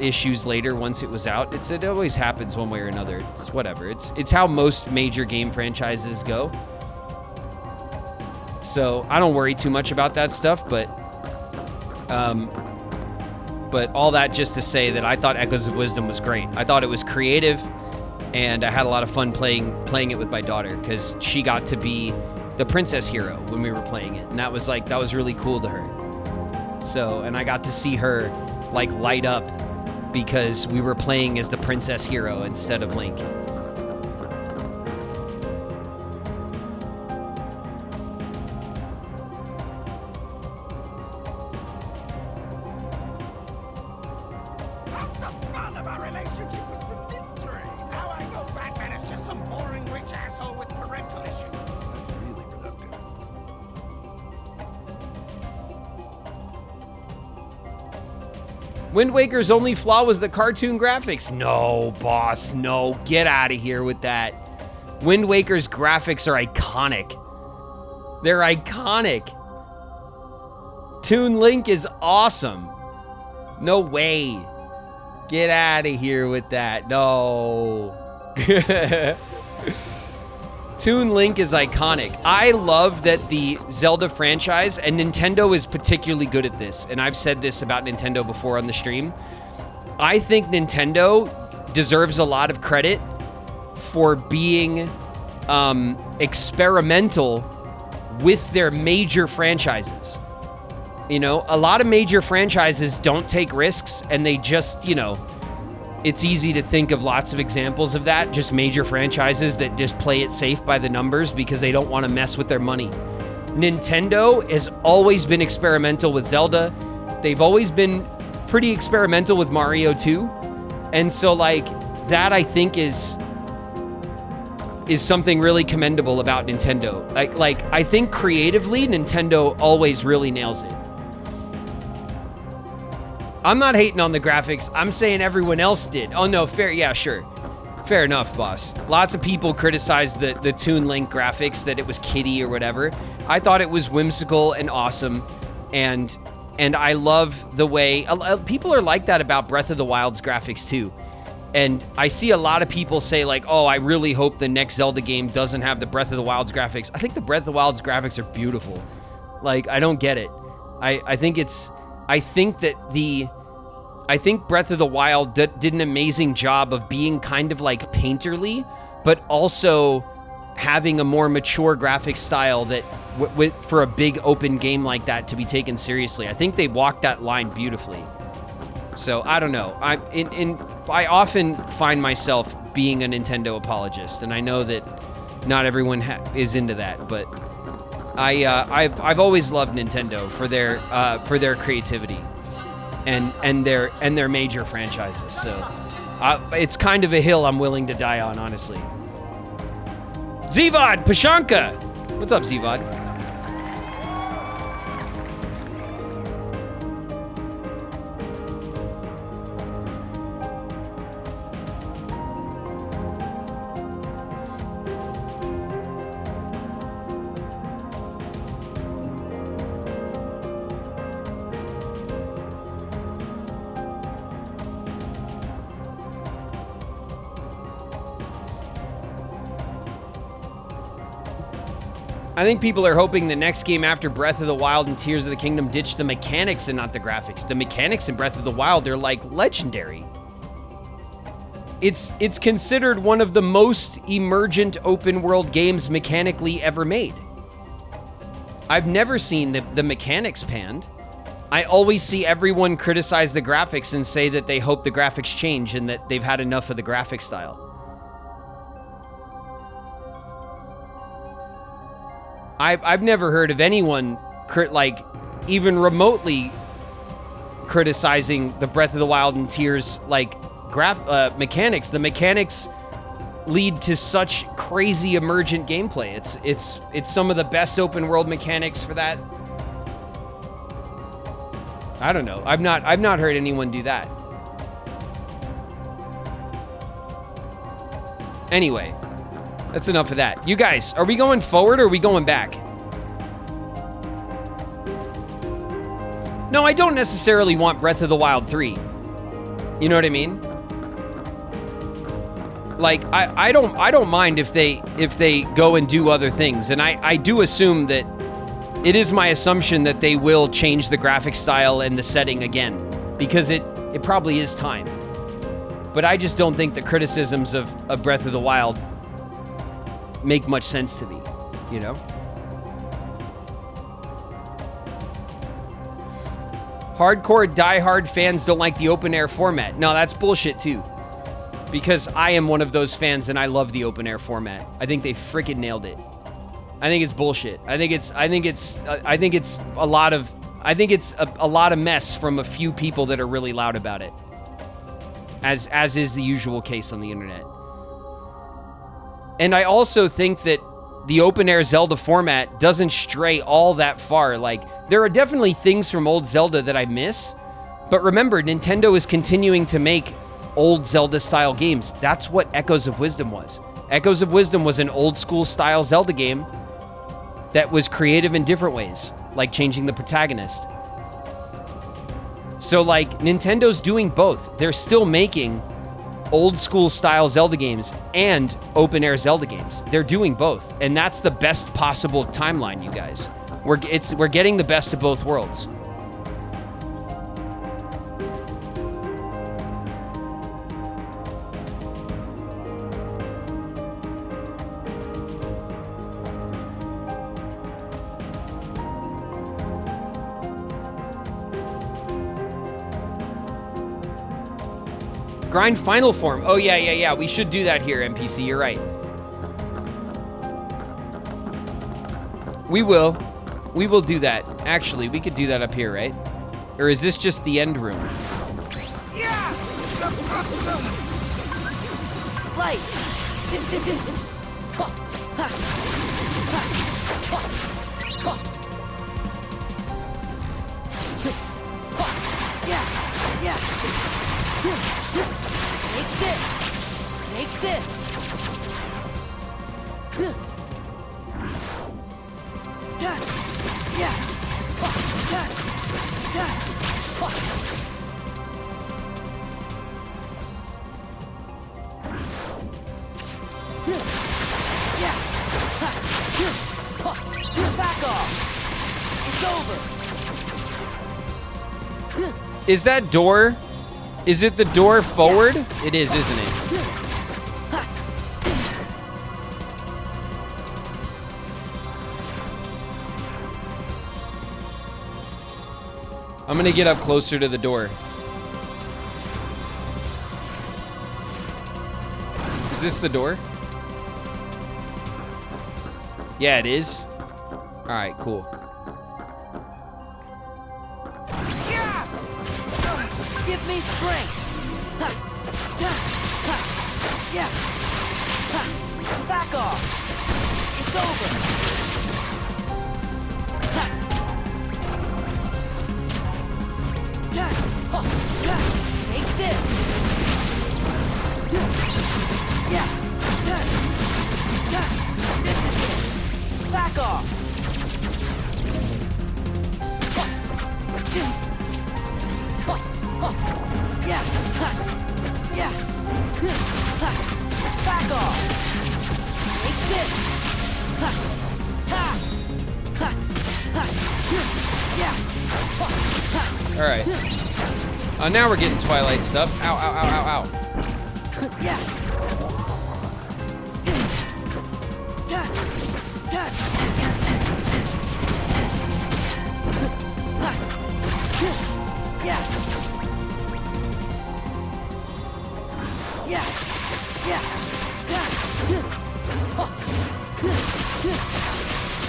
issues later once it was out. It always happens one way or another. It's whatever. It's how most major game franchises go. So I don't worry too much about that stuff, but all that just to say that I thought Echoes of Wisdom was great. I thought it was creative, and I had a lot of fun playing it with my daughter, because she got to be the princess hero when we were playing it, and that was really cool to her. So, and I got to see her like light up because we were playing as the princess hero instead of Link. Wind Waker's only flaw was the cartoon graphics. No, boss, no. Get out of here with that. Wind Waker's graphics are iconic. They're iconic. Toon Link is awesome. No way. Get out of here with that. No. Toon Link is iconic. I love that the Zelda franchise, and Nintendo is particularly good at this, and I've said this about Nintendo before on the stream. I think Nintendo deserves a lot of credit for being experimental with their major franchises. You know, a lot of major franchises don't take risks, and they just, you know, it's easy to think of lots of examples of that, just major franchises that just play it safe by the numbers because they don't want to mess with their money. Nintendo has always been experimental with Zelda. They've always been pretty experimental with Mario too. And so like that I think is something really commendable about Nintendo. Like I think creatively Nintendo always really nails it. I'm not hating on the graphics. I'm saying everyone else did. Oh no, fair, yeah, sure. Fair enough, boss. Lots of people criticized the Toon Link graphics, that it was kiddie or whatever. I thought it was whimsical and awesome, and I love the way people are like that about Breath of the Wild's graphics too. And I see a lot of people say like, "Oh, I really hope the next Zelda game doesn't have the Breath of the Wild's graphics." I think the Breath of the Wild's graphics are beautiful. Like, I don't get it. I think Breath of the Wild did an amazing job of being kind of like painterly, but also having a more mature graphic style that for a big open game like that to be taken seriously. I think they walked that line beautifully. So I don't know. I often find myself being a Nintendo apologist, and I know that not everyone is into that, but I've always loved Nintendo for their creativity and their major franchises. So it's kind of a hill I'm willing to die on, honestly. Zevod Pashanka, what's up, Zevod? I think people are hoping the next game after Breath of the Wild and Tears of the Kingdom ditch the mechanics and not the graphics. The mechanics in Breath of the Wild are like legendary. It's considered one of the most emergent open world games mechanically ever made. I've never seen the mechanics panned. I always see everyone criticize the graphics and say that they hope the graphics change and that they've had enough of the graphic style. I've never heard of anyone even remotely criticizing the Breath of the Wild and Tears mechanics. The mechanics lead to such crazy emergent gameplay. It's some of the best open world mechanics for that. I don't know. I've not heard anyone do that. Anyway, that's enough of that. You guys, are we going forward or are we going back? No, I don't necessarily want Breath of the Wild 3. You know what I mean? Like, I don't mind if they go and do other things. And I do assume that it is my assumption that they will change the graphic style and the setting again, because it probably is time. But I just don't think the criticisms of Breath of the Wild make much sense to me, you know? Hardcore diehard fans don't like the open air format. No, that's bullshit too. Because I am one of those fans and I love the open air format. I think they freaking nailed it. I think it's bullshit. I think it's a lot of mess from a few people that are really loud about it. As is the usual case on the internet. And I also think that the open-air Zelda format doesn't stray all that far. Like, there are definitely things from old Zelda that I miss, but remember, Nintendo is continuing to make old Zelda-style games. That's what Echoes of Wisdom was. Echoes of Wisdom was an old-school-style Zelda game that was creative in different ways, like changing the protagonist. So, like, Nintendo's doing both. They're still making old school style Zelda games and open air Zelda games. They're doing both, and that's the best possible timeline, you guys. We're getting the best of both worlds. grind final form. Oh, yeah. We should do that here, NPC. You're right. We will. We will do that. Actually, we could do that up here, right? Or is this just the end room? Light. Yeah. Take this. Take this. Yeah. Back off. It's over. Is that door? Is it the door forward? It is, isn't it? I'm gonna get up closer to the door. Is this the door? Yeah, it is. All right, cool. Give me strength. Yeah. Back off. It's over. Take this. Yeah. This is it. Back off. Yeah. Back off. Take this. Yeah. All right. Now we're getting Twilight stuff. Ow. Yeah.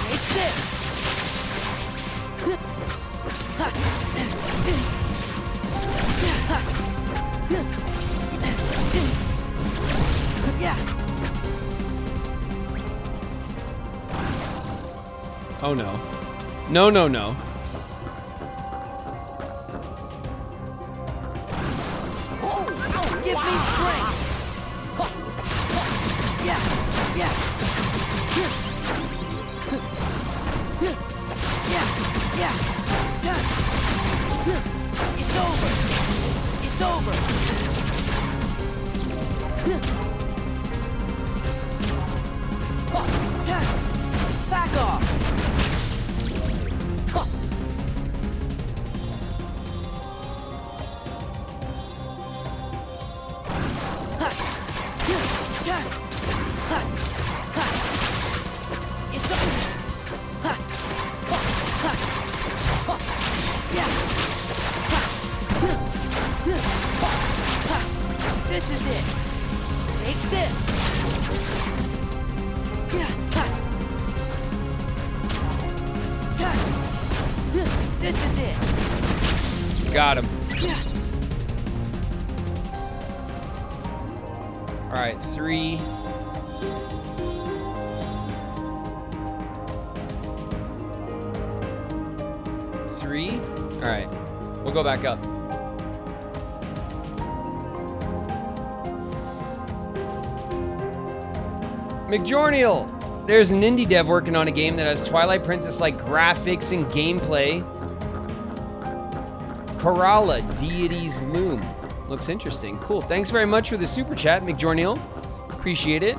Take this. Yeah. Oh no. No. Give me strength. Yeah. It's over. Back off. This is it. Take this. This is it. Got him. All right, 3. All right, we'll go back up. McJornial! There's an indie dev working on a game that has Twilight Princess-like graphics and gameplay. Kerala, Deity's Loom. Looks interesting. Cool. Thanks very much for the super chat, McJornial. Appreciate it.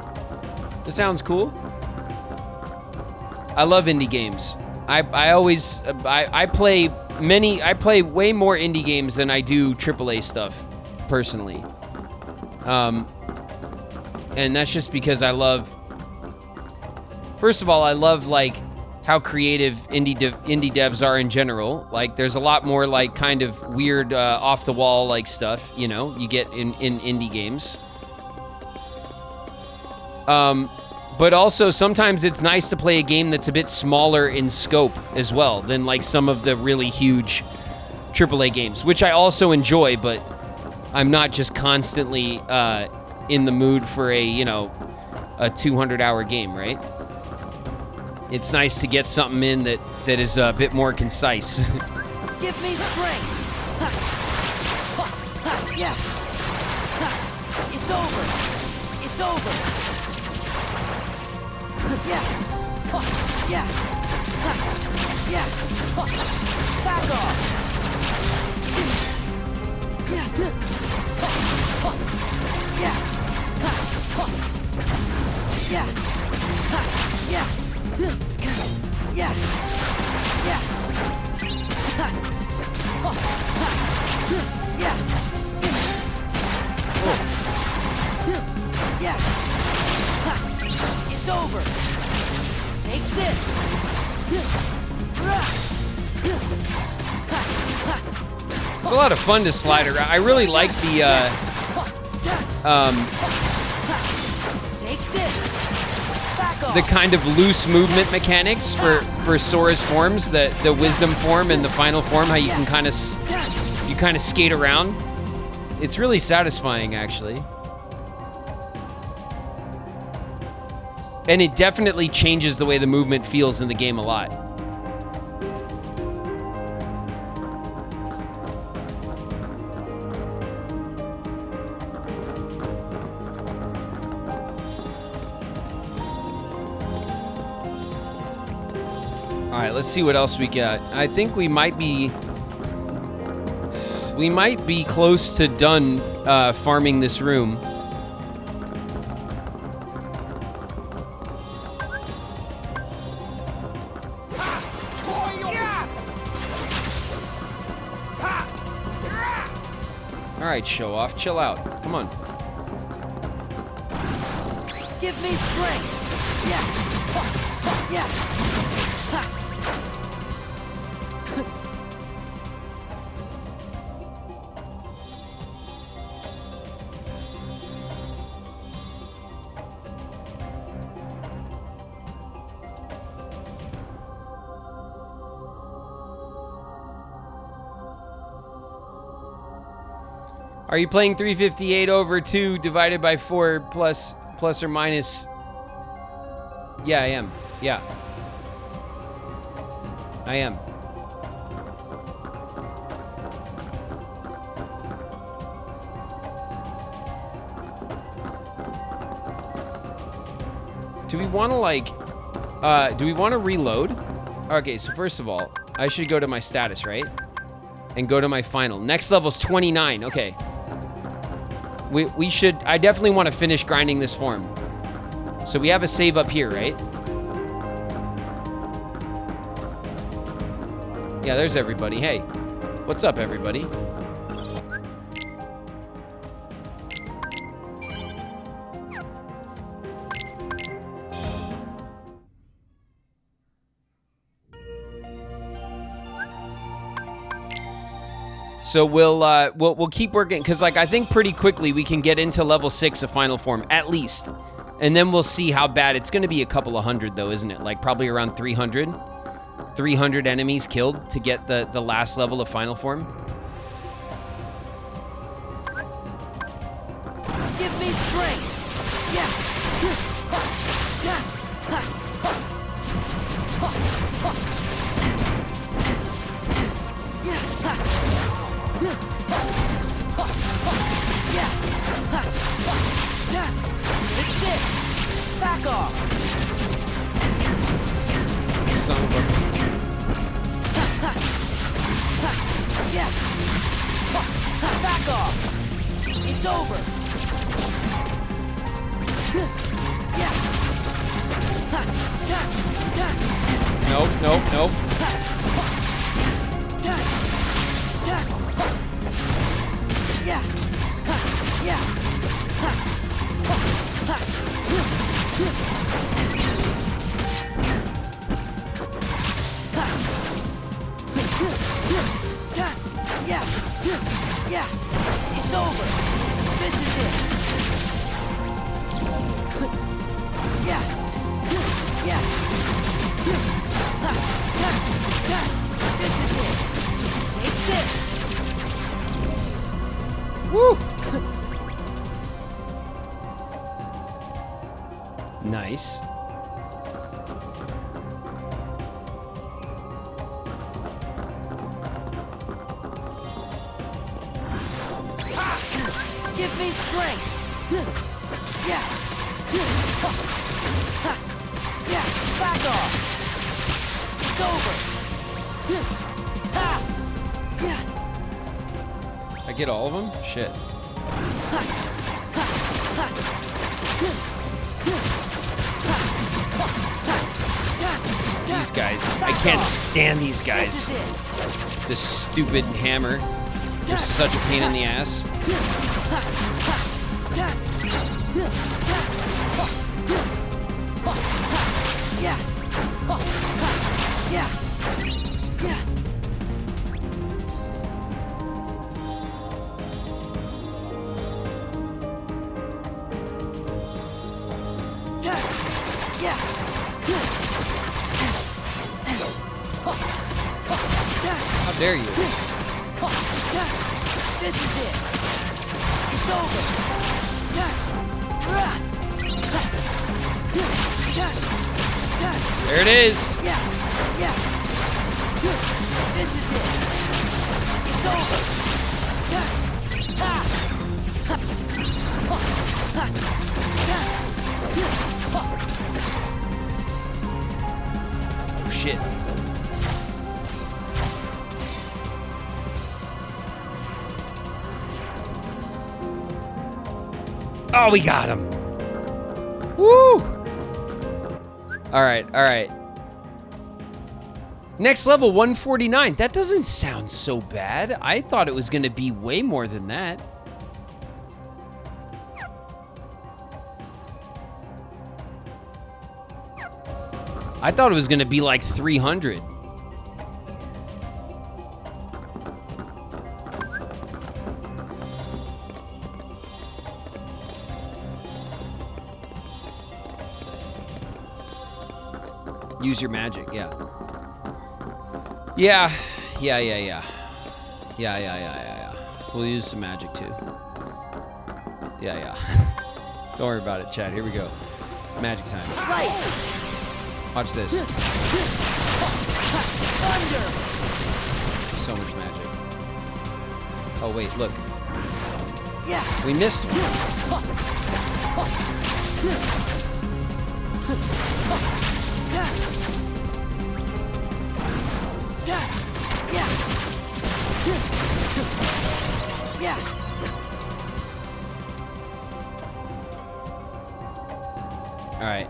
That sounds cool. I love indie games. I play way more indie games than I do AAA stuff, personally. And that's just because I love... First of all, I love, like, how creative indie devs are in general. Like, there's a lot more like kind of weird off the wall like stuff, you know, you get in indie games. But also sometimes it's nice to play a game that's a bit smaller in scope as well than like some of the really huge AAA games, which I also enjoy, but I'm not just constantly in the mood for a 200-hour game, right? It's nice to get something in that is a bit more concise. Give me strength. Yeah. It's over. It's over. Yeah. Yeah. Yeah. Back off. Yeah. Yeah. Yeah. Yeah. Yeah. Yeah. Yeah. Yeah. It's over. Take this. It's a lot of fun to slide around. I really like the Take this. Back off. the kind of loose movement mechanics for Sora's forms, the wisdom form and the final form, how you can kind of skate around. It's really satisfying, actually. And it definitely changes the way the movement feels in the game a lot. All right, let's see what else we got. I think we might be close to done farming this room. All right, show off, chill out. Come on. Give me strength. Yeah. Yeah. Are you playing 358 over 2 divided by 4 plus or minus? Yeah, I am. Yeah. I am. Do we want to do we want to reload? Okay, so first of all, I should go to my status, right? And go to my final. Next level's 29, okay. We should, I definitely want to finish grinding this form. So we have a save up here, right? Yeah, there's everybody. Hey, what's up, everybody? So we'll keep working, because like I think pretty quickly we can get into level 6 of final form, at least. And then we'll see how bad. It's going to be a couple of hundred though, isn't it? Like probably around 300 enemies killed to get the last level of final form. Give me strength. Yeah. Back off. Son of a... Yeah. Back off. It's over. Yeah. Nope. Yeah. Yeah. Yeah, it's over. This is it. Yeah. This is it. Take this. Woo! Nice. Give me strength. Yeah. Yeah, back off. It's over. Yeah. I get all of them? Shit. These guys. I can't stand these guys. This stupid hammer. They're such a pain in the ass. Yeah. Yeah. Yeah. Yeah. How dare you? This is it. It's over. There it is. Yeah. This is it. It's over. Oh, shit. Oh, we got him. Woo! All right. Next level, 149. That doesn't sound so bad. I thought it was going to be way more than that. I thought it was going to be like 300. Use your magic, yeah. Yeah. We'll use some magic too. Yeah. Don't worry about it, Chad. Here we go. It's magic time. Right. Watch this. Thunder. So much magic. Oh wait, look. Yeah. We missed one. Yeah. All right.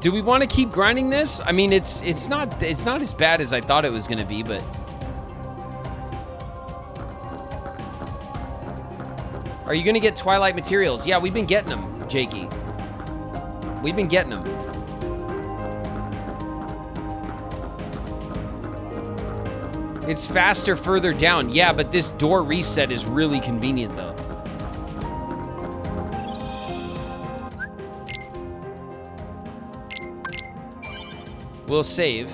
Do we want to keep grinding this? I mean, it's not as bad as I thought it was going to be, but are you going to get Twilight materials? Yeah, we've been getting them, Jakey. We've been getting them. It's faster further down. Yeah, but this door reset is really convenient, though. We'll save,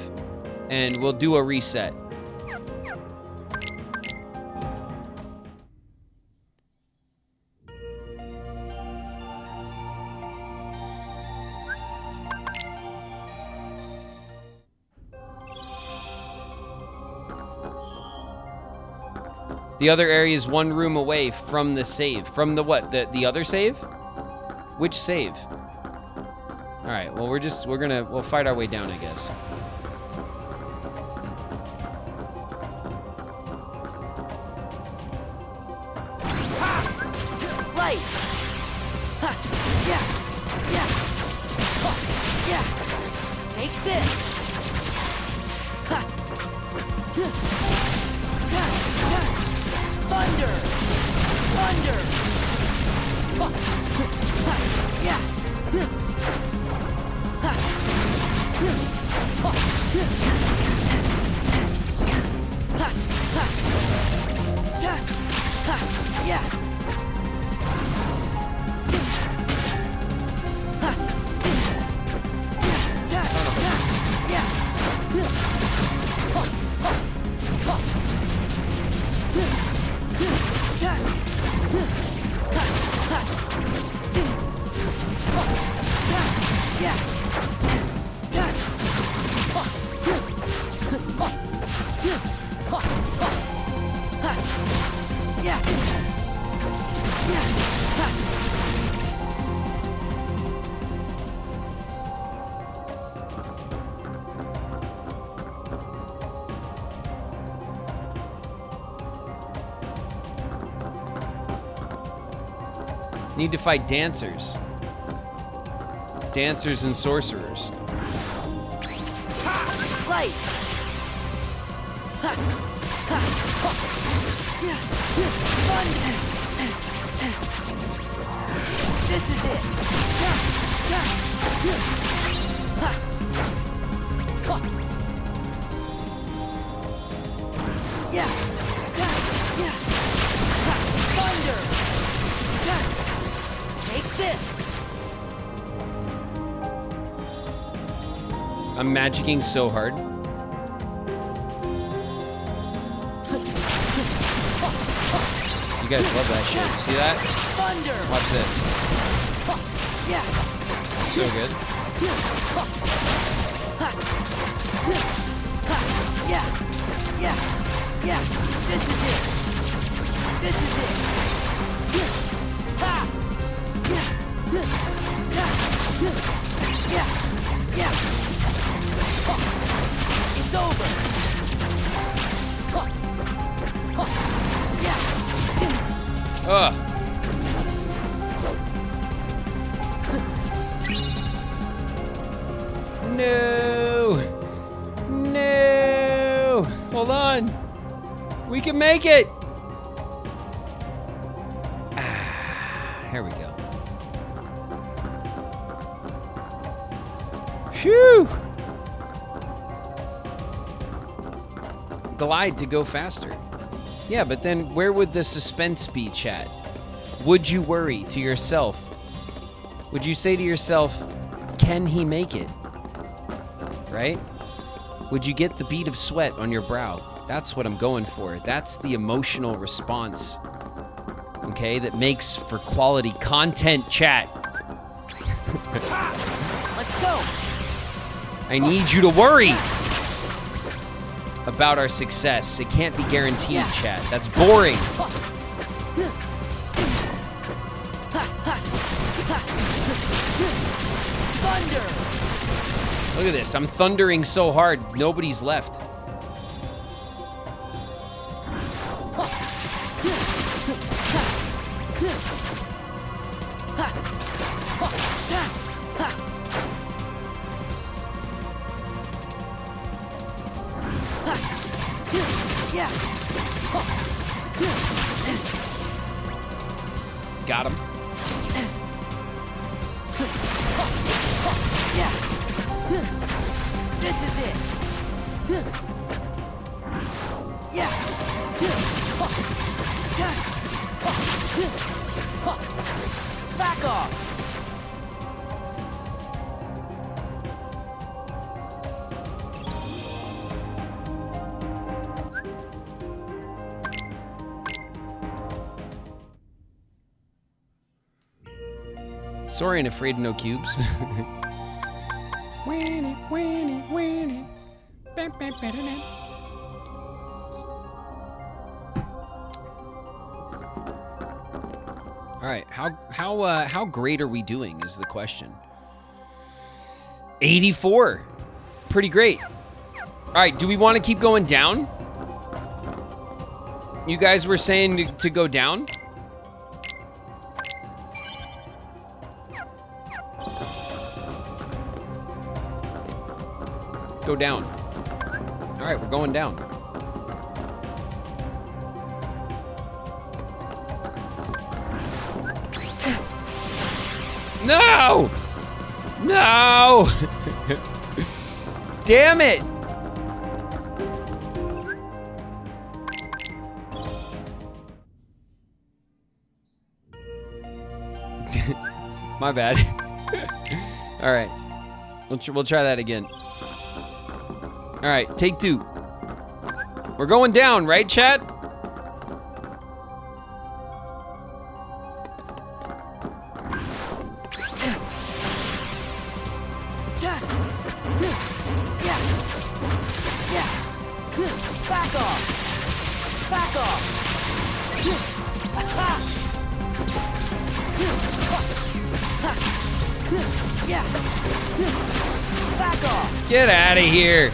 and we'll do a reset. The other area is one room away from the save. From the what? The other save? Which save? All right, well, we'll fight our way down, I guess. Light. Yeah. Take this. Thunder. Yeah. Yeah. Need to fight dancers. Dancers and sorcerers. Light. This is it. Thunder. Take this. I'm magicking so hard. You guys love that shit. See that? Thunder. Watch this. Yeah. So good. Yeah. Yeah. Yeah. This is it. This is it. Ha. Yeah. Yeah. Yeah. It's over. Yeah. Ugh. No. No. Hold on. We can make it. Here we go. Phew. Glide to go faster. Yeah, but then where would the suspense be, chat? Would you worry to yourself? Would you say to yourself, can he make it? Right? Would you get the bead of sweat on your brow? That's what I'm going for. That's the emotional response, okay, that makes for quality content, chat. Let's go. I need you to worry about our success. It can't be guaranteed, chat. That's boring. Thunder. Look at this. I'm thundering so hard, nobody's left. Yeah. Got him. Yeah. This is it. Yeah. Back off. Sorry and afraid of no cubes. Winnie, Winnie, Winnie. All right, how great are we doing is the question. 84, pretty great. All right, do we want to keep going down? You guys were saying to go down. Go down. All right, we're going down. No! No! Damn it! My bad. All right. We'll try that again. All right, take 2. We're going down, right, chat? Back off! Back off! Yeah! Back off! Get out of here!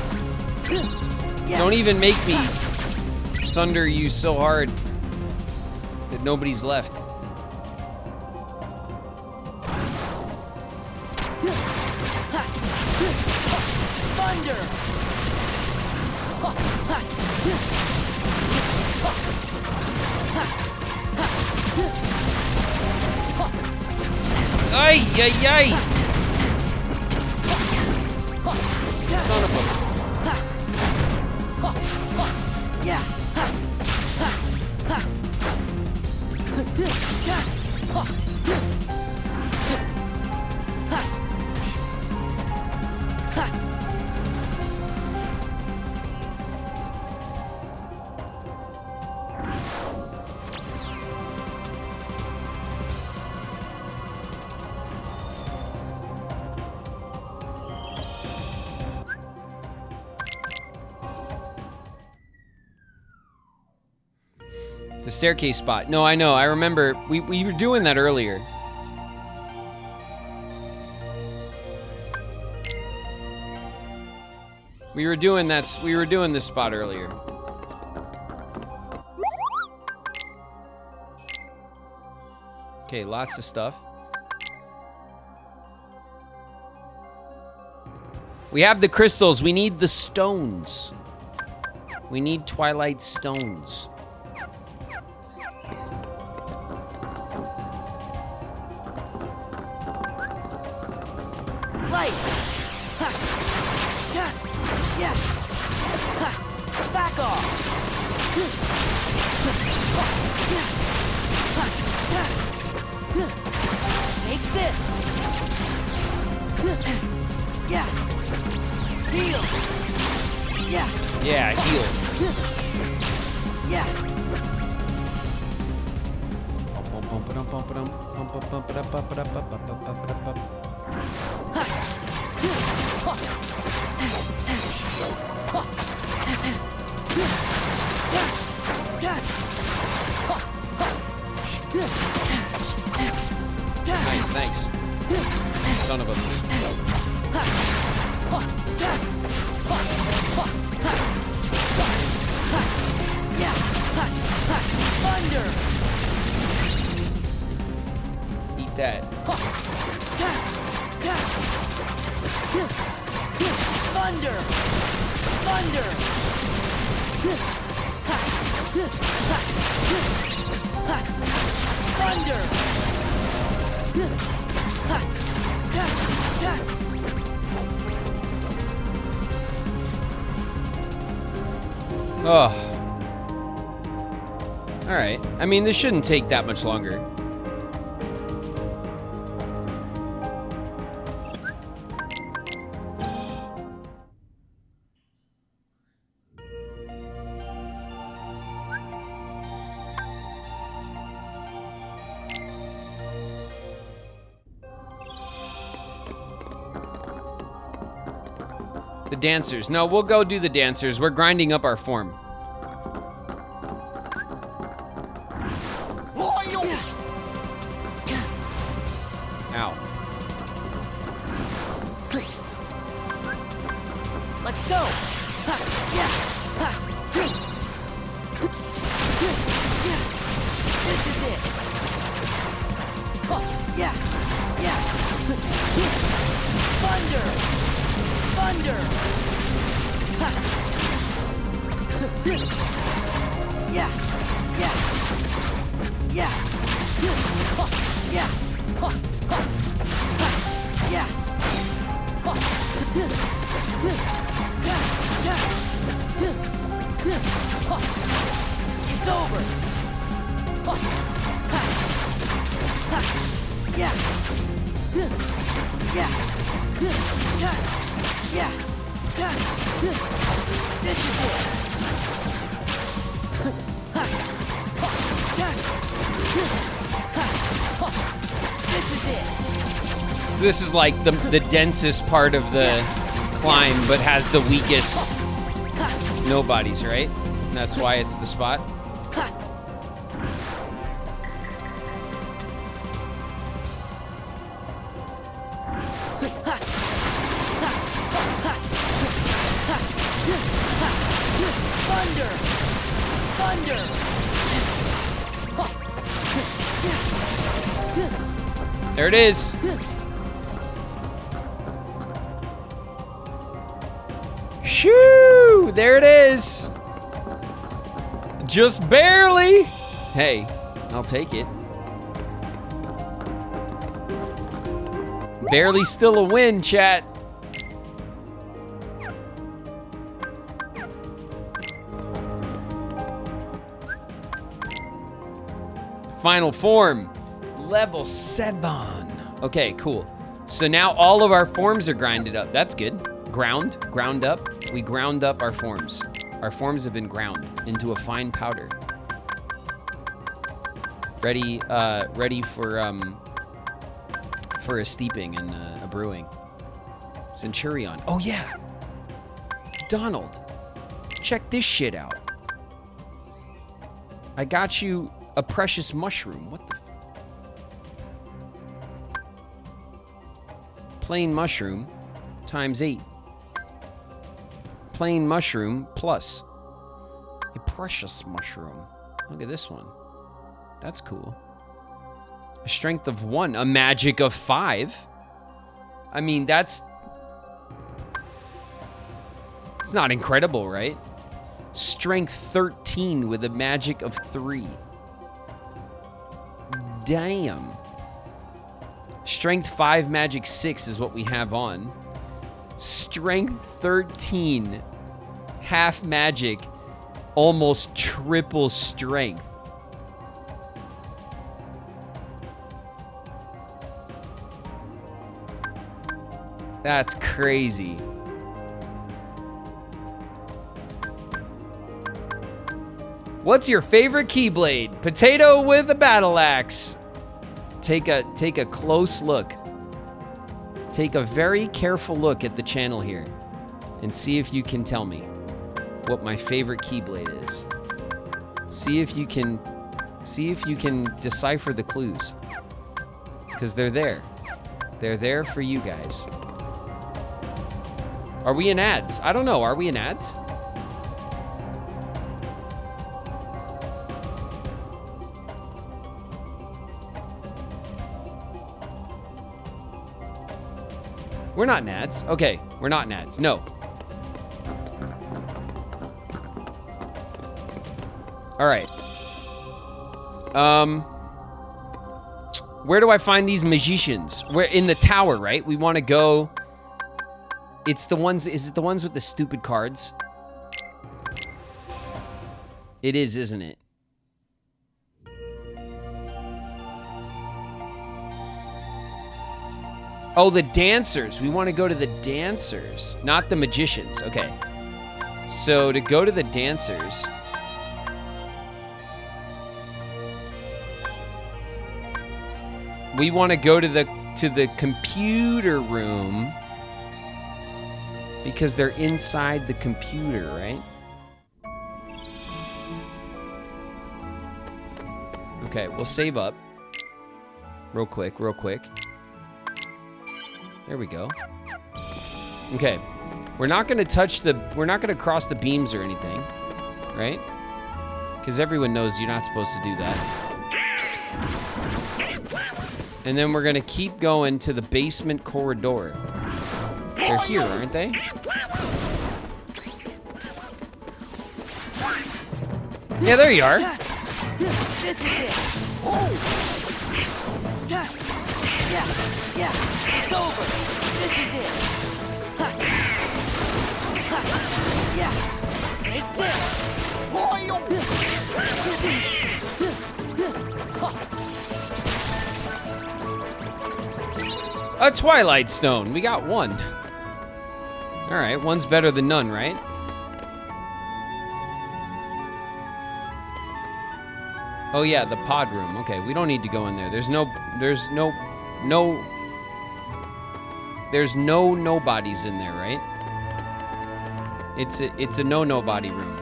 Yeah. Don't even make me thunder you so hard that nobody's left. Thunder! Ay, ay, ay! Son of a... Yeah! The staircase spot. No, I know. I remember. We were doing that earlier. We were doing that. We were doing this spot earlier. Okay, lots of stuff. We have the crystals. We need the stones. We need Twilight stones. Light! Ha! Yeah! Yeah! Ha! Back off! Take this! Yeah! Heal! Yeah! Yeah, heal. Yeah! Nice, thanks. Son of a... Thunder! Eat that. Thunder! Thunder! Thunder! Oh. All right. I mean, this shouldn't take that much longer. The dancers. No, we'll go do the dancers. We're grinding up our form. Ow. Let's go! Ha! Yeah! Ha! This is it! Oh, yeah! Yeah! Thunder! Thunder! Ha! Yeah! Yeah! Yeah! Oh, yeah! Oh, oh. Ha! Yeah! Oh. It's over. Yeah. Yeah. Yeah. This is it. This is it. This is like the densest part of the climb, but has the weakest nobodies, right? And that's why it's the spot. Thunder! Thunder! There it is. Shoo! There it is. Just barely. Hey, I'll take it. Barely still a win, chat. Final form, level 7. Okay, cool. So now all of our forms are grinded up. That's good. Ground up. We ground up our forms. Our forms have been ground into a fine powder. Ready for a steeping and a brewing. Centurion. Oh yeah. Donald, check this shit out. I got you a precious mushroom. What the? Plain mushroom times 8. Plain mushroom plus a precious mushroom. Look at this one. That's cool. A strength of 1, a magic of 5. I mean, it's not incredible, right? Strength 13 with a magic of 3. Damn. Strength 5, magic 6 is what we have on. Strength 13, half magic, almost triple strength. That's crazy. What's your favorite Keyblade? Potato with a battle axe. Take a close look. Take a very careful look at the channel here and see if you can tell me what my favorite Keyblade is. See if you can decipher the clues. Because they're there. They're there for you guys. Are we in ads? I don't know. Are we in ads? We're not in ads. Okay, we're not in ads. No. All right. Where do I find these magicians? We're in the tower, right? We want to go. It's the ones. Is it the ones with the stupid cards? It is, isn't it? Oh, the dancers. We want to go to the dancers, not the magicians. Okay. So to go to the dancers, we want to go to the computer room because they're inside the computer, right? Okay, we'll save up. Real quick. There we go. Okay. We're not going to cross the beams or anything, right? Because everyone knows you're not supposed to do that. And then we're going to keep going to the basement corridor. They're here, aren't they? Yeah, there you are. This is it. Yeah, it's over. This is it. Yeah, take this. A Twilight Stone. We got one. All right, one's better than none, right? Oh yeah, the pod room. Okay, we don't need to go in there. There's no nobodies in there, right? It's a nobody room.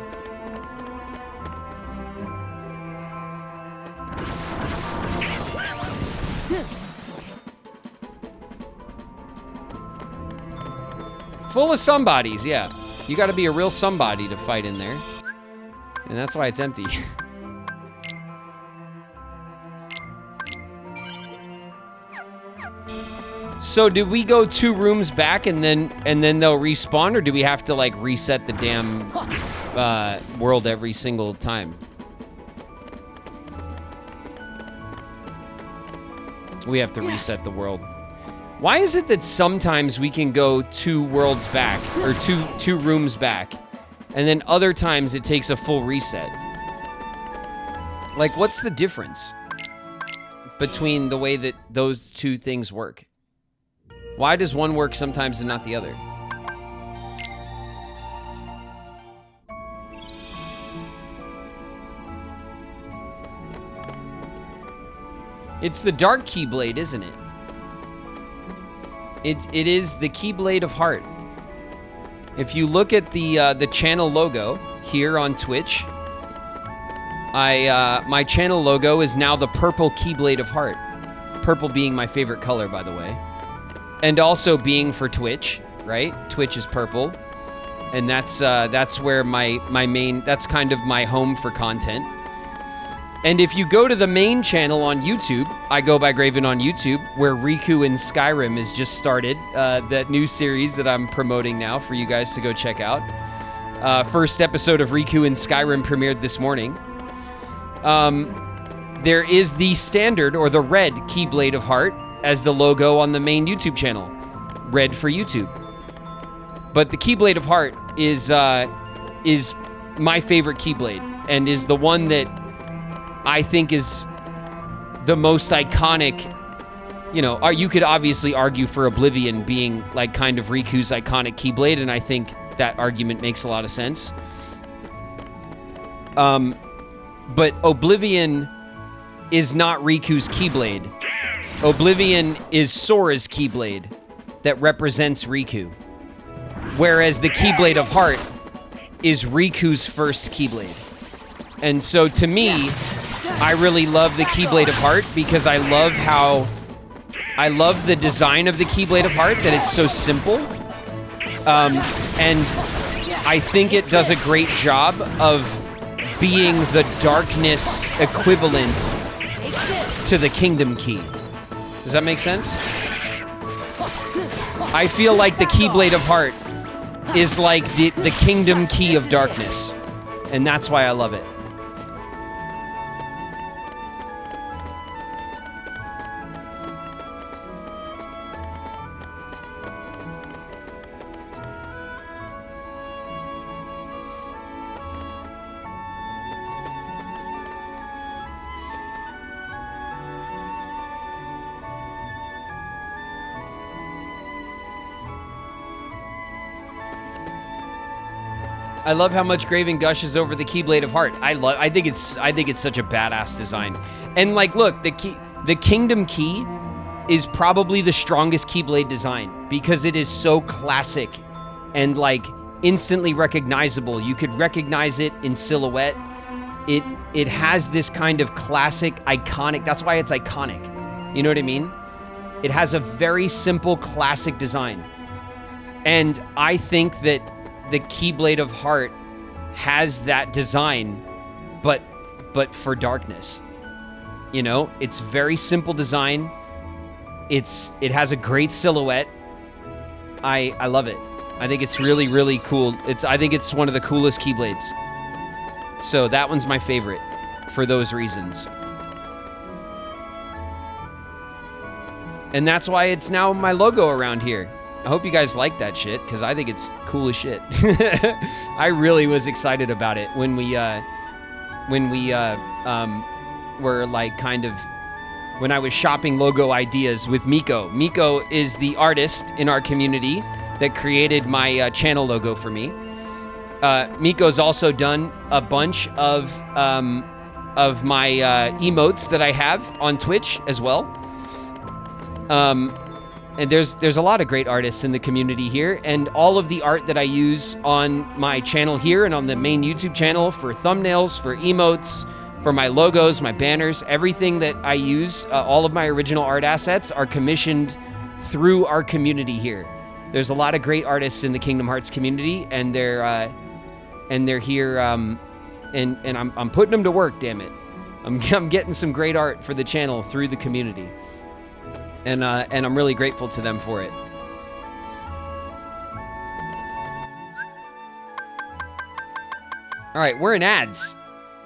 Full of somebodies, yeah. You got to be a real somebody to fight in there, and that's why it's empty. So did we go 2 rooms back and then they'll respawn, or do we have to like reset the damn world every single time? We have to reset the world. Why is it that sometimes we can go 2 worlds back, or two rooms back, and then other times it takes a full reset? Like, what's the difference between the way that those 2 things work? Why does one work sometimes and not the other? It's the Dark Keyblade, isn't it? It is the Keyblade of Heart. If you look at the channel logo here on Twitch, my channel logo is now the purple Keyblade of Heart. Purple being my favorite color, by the way. And also being for Twitch, right? Twitch is purple. And that's where my main, that's kind of my home for content. And if you go to the main channel on YouTube, igobyGRAVEN on YouTube, where Riku and Skyrim has just started, that new series that I'm promoting now for you guys to go check out. First episode of Riku and Skyrim premiered this morning. There is the standard, or the red Keyblade of Heart, as the logo on the main YouTube channel. Red for YouTube. But the Keyblade of Heart is my favorite Keyblade, and is the one that I think is the most iconic. You know, you could obviously argue for Oblivion being like kind of Riku's iconic Keyblade, and I think that argument makes a lot of sense. But Oblivion is not Riku's Keyblade. Oblivion is Sora's Keyblade that represents Riku. Whereas the Keyblade of Heart is Riku's first Keyblade. And so to me, I really love the Keyblade of Heart because I love the design of the Keyblade of Heart, that it's so simple. And I think it does a great job of being the darkness equivalent to the Kingdom Key. Does that make sense? I feel like the Keyblade of Heart is like the Kingdom Key of darkness. And that's why I love it. I love how much Graven gushes over the Keyblade of Heart. I think it's such a badass design. And like, look, the Kingdom Key is probably the strongest Keyblade design because it is so classic and like instantly recognizable. You could recognize it in silhouette. It has this kind of classic, iconic. That's why it's iconic. You know what I mean? It has a very simple, classic design. And I think that the Keyblade of Heart has that design, but for darkness. You know, it's very simple design. It has a great silhouette. I love it. I think it's really, really cool. I think it's one of the coolest Keyblades. So that one's my favorite for those reasons. And that's why it's now my logo around here. I hope you guys like that shit, because I think it's cool as shit. I really was excited about it when we were like kind of when I was shopping logo ideas with Miko. Miko is the artist in our community that created my channel logo for me. Miko's also done a bunch of my emotes that I have on Twitch as well. And there's a lot of great artists in the community here, and all of the art that I use on my channel here and on the main YouTube channel for thumbnails, for emotes, for my logos, my banners, everything that I use, all of my original art assets are commissioned through our community here. There's a lot of great artists in the Kingdom Hearts community, and they're here, and I'm putting them to work. Damn it, I'm getting some great art for the channel through the community. And I'm really grateful to them for it. All right, we're in ads,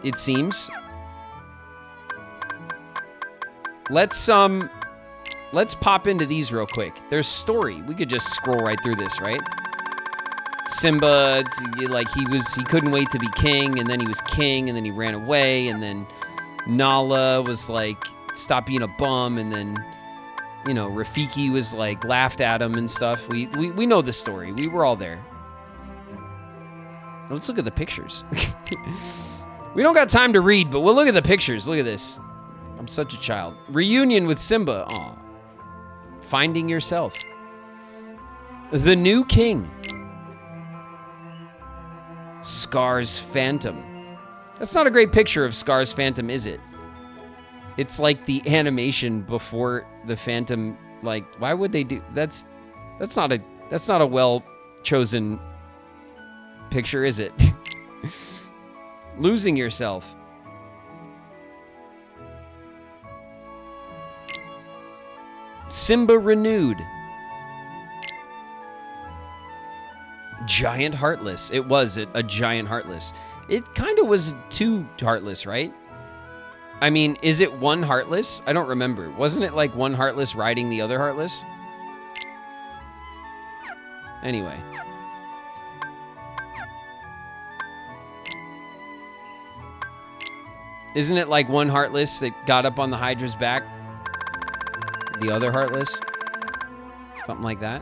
it seems. Let's pop into these real quick. There's story. We could just scroll right through this, right? Simba, like he couldn't wait to be king, and then he was king, and then he ran away, and then Nala was like, stop being a bum, and then, you know, Rafiki was like laughed at him and stuff. We know the story. We were all there. Let's look at the pictures. We don't got time to read, but we'll look at the pictures. Look at this. I'm such a child. Reunion with Simba. Aw. Finding yourself. The new king. Scar's Phantom. That's not a great picture of Scar's Phantom, is it? It's like the animation before the Phantom. Like, why would they do that's not a well chosen picture, is it? Losing yourself. Simba renewed. Giant Heartless. It was a giant Heartless. It kind of was two Heartless, right? I mean, is it one Heartless? I don't remember. Wasn't it like one Heartless riding the other Heartless? Anyway. Isn't it like one Heartless that got up on the Hydra's back? The other Heartless? Something like that.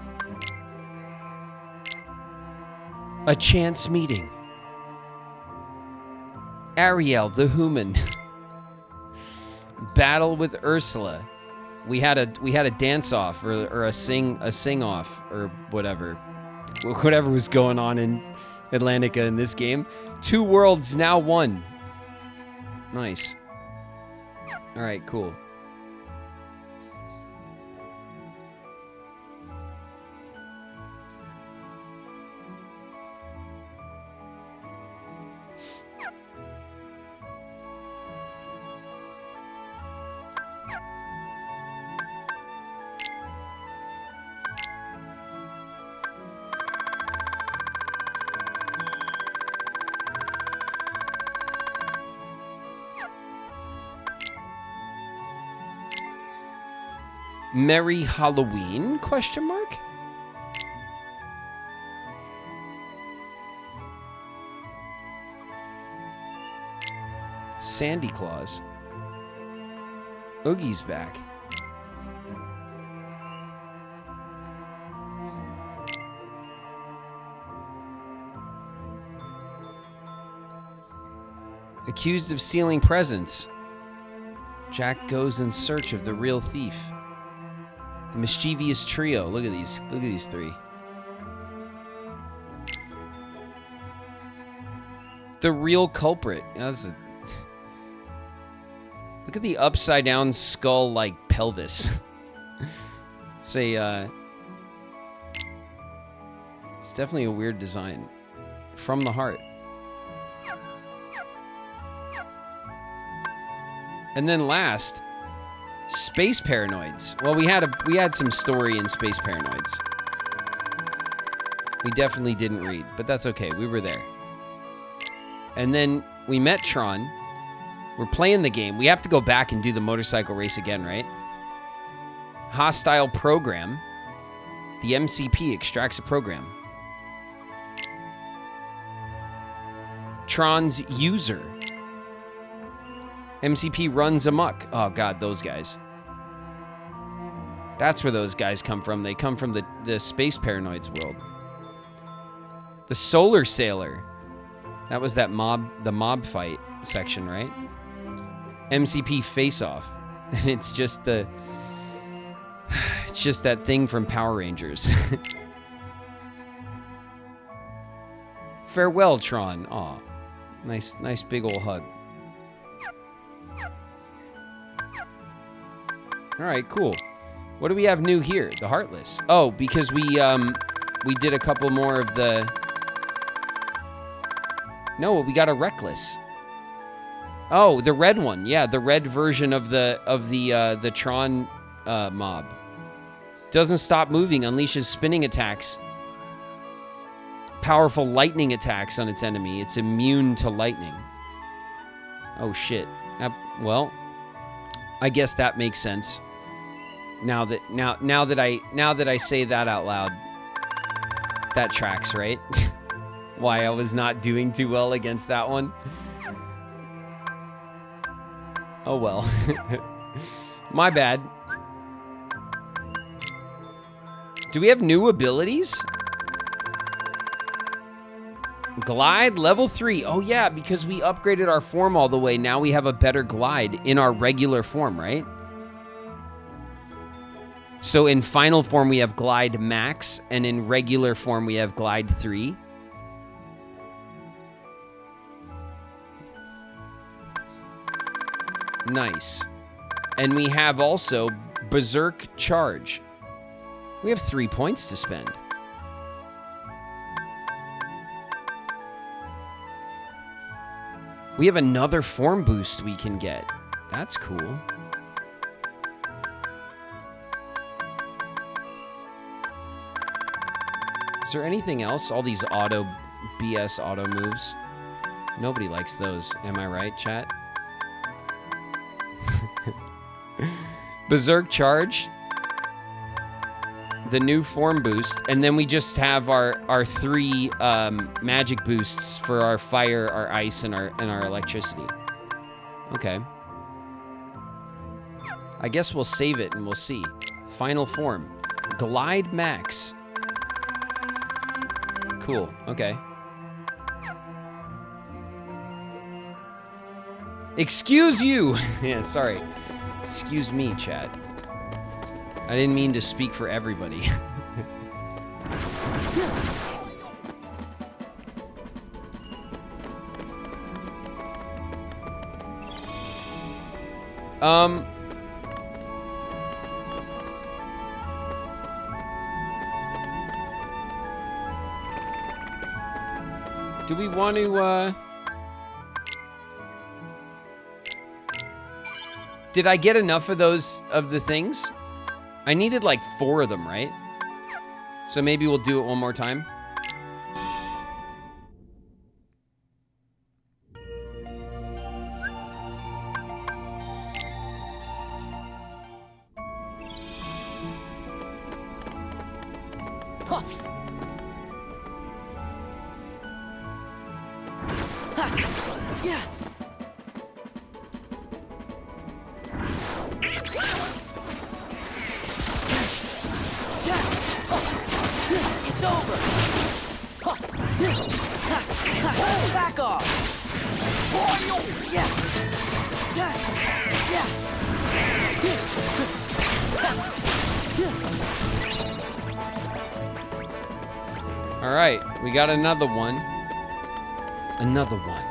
A chance meeting. Ariel the Human. Battle with Ursula. We had a dance off or a sing off or whatever was going on in Atlantica in this game. Two worlds, now one. Nice. All right, cool. Merry Halloween? Question mark? Sandy Claus. Oogie's back. Accused of stealing presents. Jack goes in search of the real thief. The mischievous trio. Look at these. Look at these three. The real culprit. Look at the upside down skull like pelvis. It's definitely a weird design. From the heart. And then last, Space Paranoids. Well, we had some story in Space Paranoids. We definitely didn't read, but that's okay. We were there. And then we met Tron. We're playing the game. We have to go back and do the motorcycle race again, right? Hostile program. The MCP extracts a program. Tron's user. MCP runs amok. Oh, God, those guys. That's where those guys come from. They come from the Space Paranoids world. The Solar Sailor. That was the mob fight section, right? MCP Face Off. And it's just that thing from Power Rangers. Farewell, Tron. Aw. Nice big old hug. All right, cool. What do we have new here? The Heartless. Oh, because we did a couple more of the... No, we got a Reckless. Oh, the red one. Yeah, the red version of the Tron mob. Doesn't stop moving, unleashes spinning attacks. Powerful lightning attacks on its enemy. It's immune to lightning. Oh shit. Well, I guess that makes sense. Now that I say that out loud, that tracks, right? Why I was not doing too well against that one. Oh well. My bad. Do we have new abilities? Glide level 3. Oh yeah, because we upgraded our form all the way. Now we have a better glide in our regular form, right? So in final form we have glide max, and in regular form we have glide 3. Nice. And we have also berserk charge. We have 3 points to spend. We have another form boost we can get. That's cool. Is there anything else? All these BS auto moves. Nobody likes those. Am I right, chat? Berserk charge. The new form boost. And then we just have our 3 magic boosts for our fire, our ice, and our electricity. Okay. I guess we'll save it and we'll see. Final form. Glide max. Cool. Okay. Excuse you! Yeah, sorry. Excuse me, chat. I didn't mean to speak for everybody. Do we want to, Did I get enough of those, of the things? I needed like 4 of them, right? So maybe we'll do it one more time. Got another one. Another one.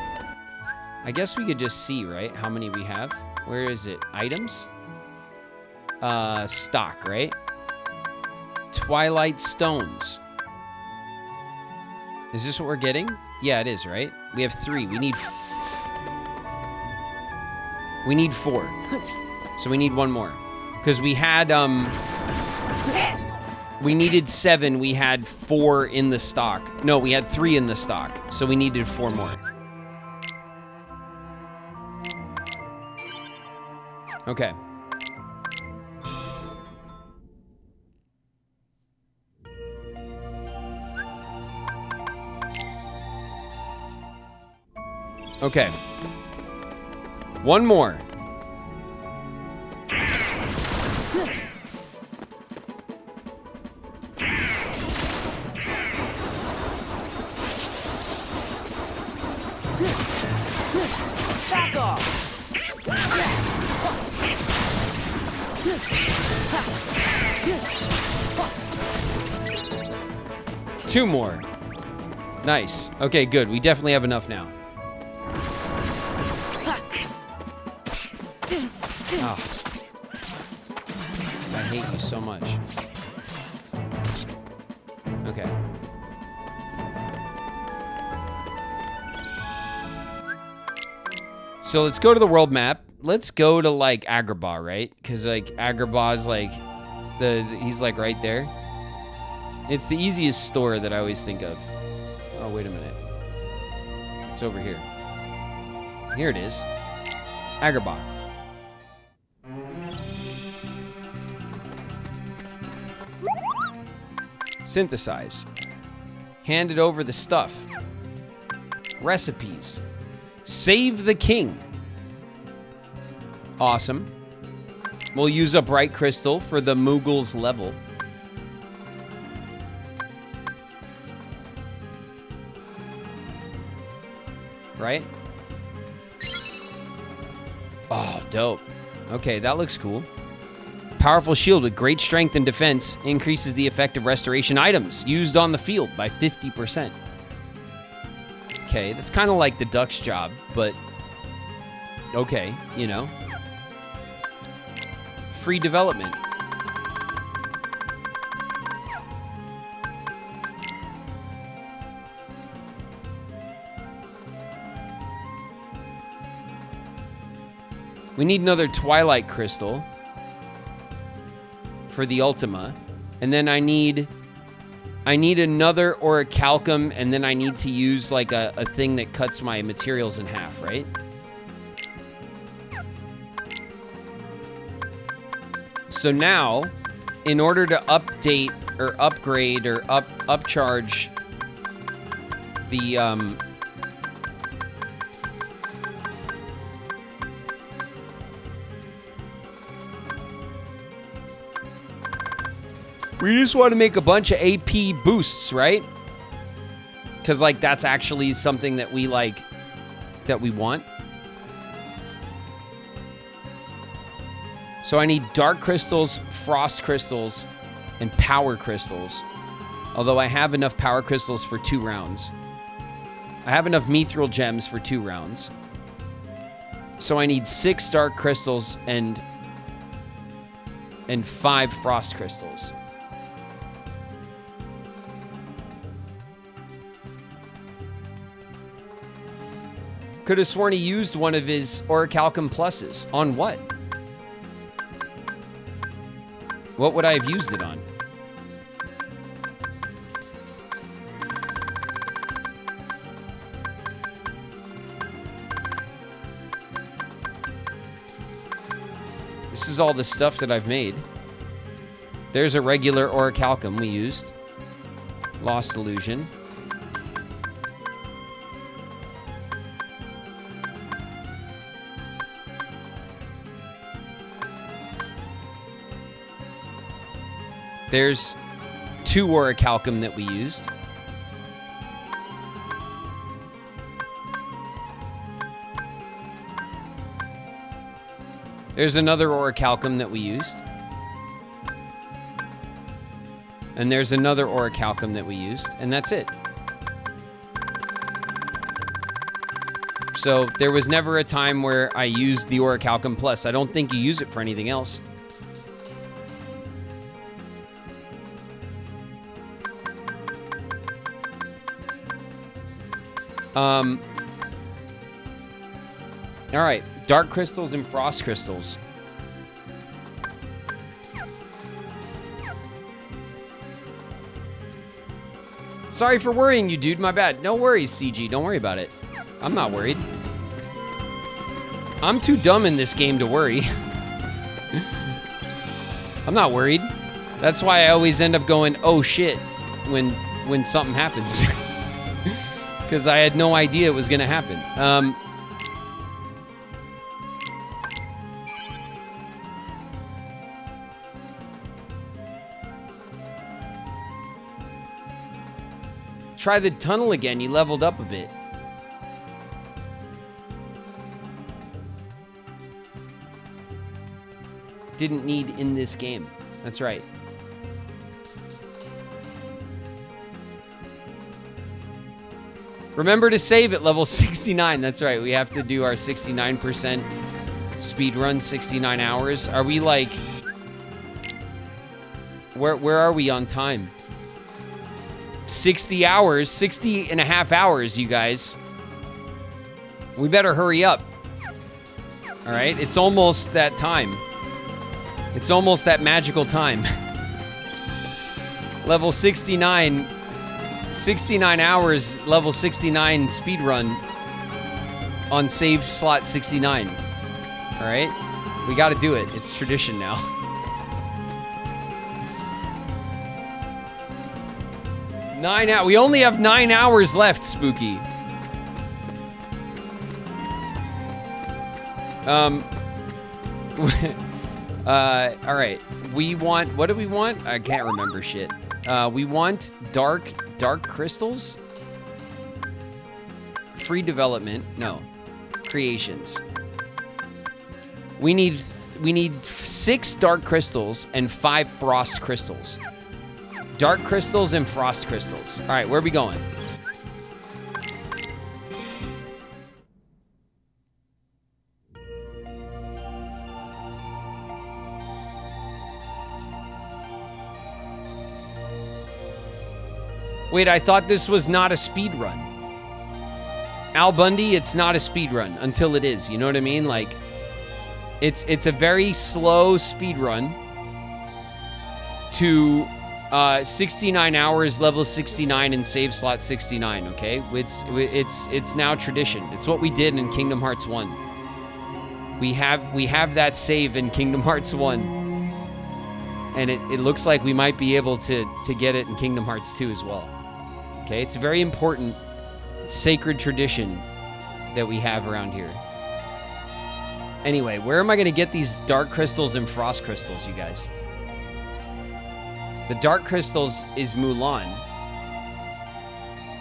I guess we could just see, right? How many we have. Where is it? Items? Stock, right? Twilight Stones. Is this what we're getting? Yeah, it is, right? We have 3. We need 4. So we need 1 more. Because we had, we needed 7. We had 4 in the stock. No, we had 3 in the stock. So we needed 4 more. Okay. Okay. 1 more. 2 more. Nice. Okay, good. We definitely have enough now. Oh. I hate you so much. Okay. So let's go to the world map. Let's go to like Agrabah, right? Because like Agrabah is like he's like right there. It's the easiest store that I always think of. Oh, wait a minute. It's over here. Here it is. Agrabah. Synthesize. Handed over the stuff. Recipes. Save the king. Awesome. We'll use a bright crystal for the Moogle's level. Right? Oh, dope. Okay, that looks cool. Powerful shield with great strength and defense increases the effect of restoration items used on the field by 50%. Okay, that's kind of like the duck's job, but okay, you know. Free development. We need another Twilight Crystal for the Ultima. And then I need another Orichalcum, and then I need to use like a thing that cuts my materials in half, right? So now, in order to update or upgrade or upcharge the we just want to make a bunch of AP boosts, right? Because, like, that's actually something that we, like, that we want. So I need dark crystals, frost crystals, and power crystals. Although I have enough power crystals for 2 rounds. I have enough mithril gems for 2 rounds. So I need 6 dark crystals and 5 frost crystals. Could have sworn he used one of his Orichalcum pluses. On what? What would I have used it on? This is all the stuff that I've made. There's a regular Orichalcum we used. Lost Illusion. There's 2 Orichalcum that we used. There's another Orichalcum that we used. And there's another Orichalcum that we used, and that's it. So there was never a time where I used the Orichalcum Plus. I don't think you use it for anything else. All right, dark crystals and frost crystals. Sorry for worrying you, dude. My bad. No worries, CG. Don't worry about it. I'm not worried. I'm too dumb in this game to worry. I'm not worried. That's why I always end up going, oh shit, when something happens. Because I had no idea it was going to happen. Try the tunnel again. You leveled up a bit. Didn't need in this game. That's right. Remember to save at level 69. That's right. We have to do our 69% speed run, 69 hours. Are we like... Where are we on time? 60 hours. 60 and a half hours, you guys. We better hurry up. All right? It's almost that time. It's almost that magical time. Level 69... 69 hours, level 69 speed run on save slot 69. All right? We got to do it. It's tradition now. We only have 9 hours left, Spooky. All right. We want, what do we want? I can't remember shit. We want dark crystals? Free development. No. Creations. We need 6 dark crystals and 5 frost crystals. Dark crystals and frost crystals. All right, where are we going? Wait, I thought this was not a speed run. Al Bundy, it's not a speed run until it is. You know what I mean? Like, it's a very slow speed run to 69 hours, level 69, and save slot 69. Okay, it's now tradition. It's what we did in Kingdom Hearts 1. We have that save in Kingdom Hearts 1, and it looks like we might be able to get it in Kingdom Hearts 2 as well. Okay, it's a very important, sacred tradition that we have around here. Anyway, where am I going to get these dark crystals and frost crystals, you guys? The dark crystals is Mulan,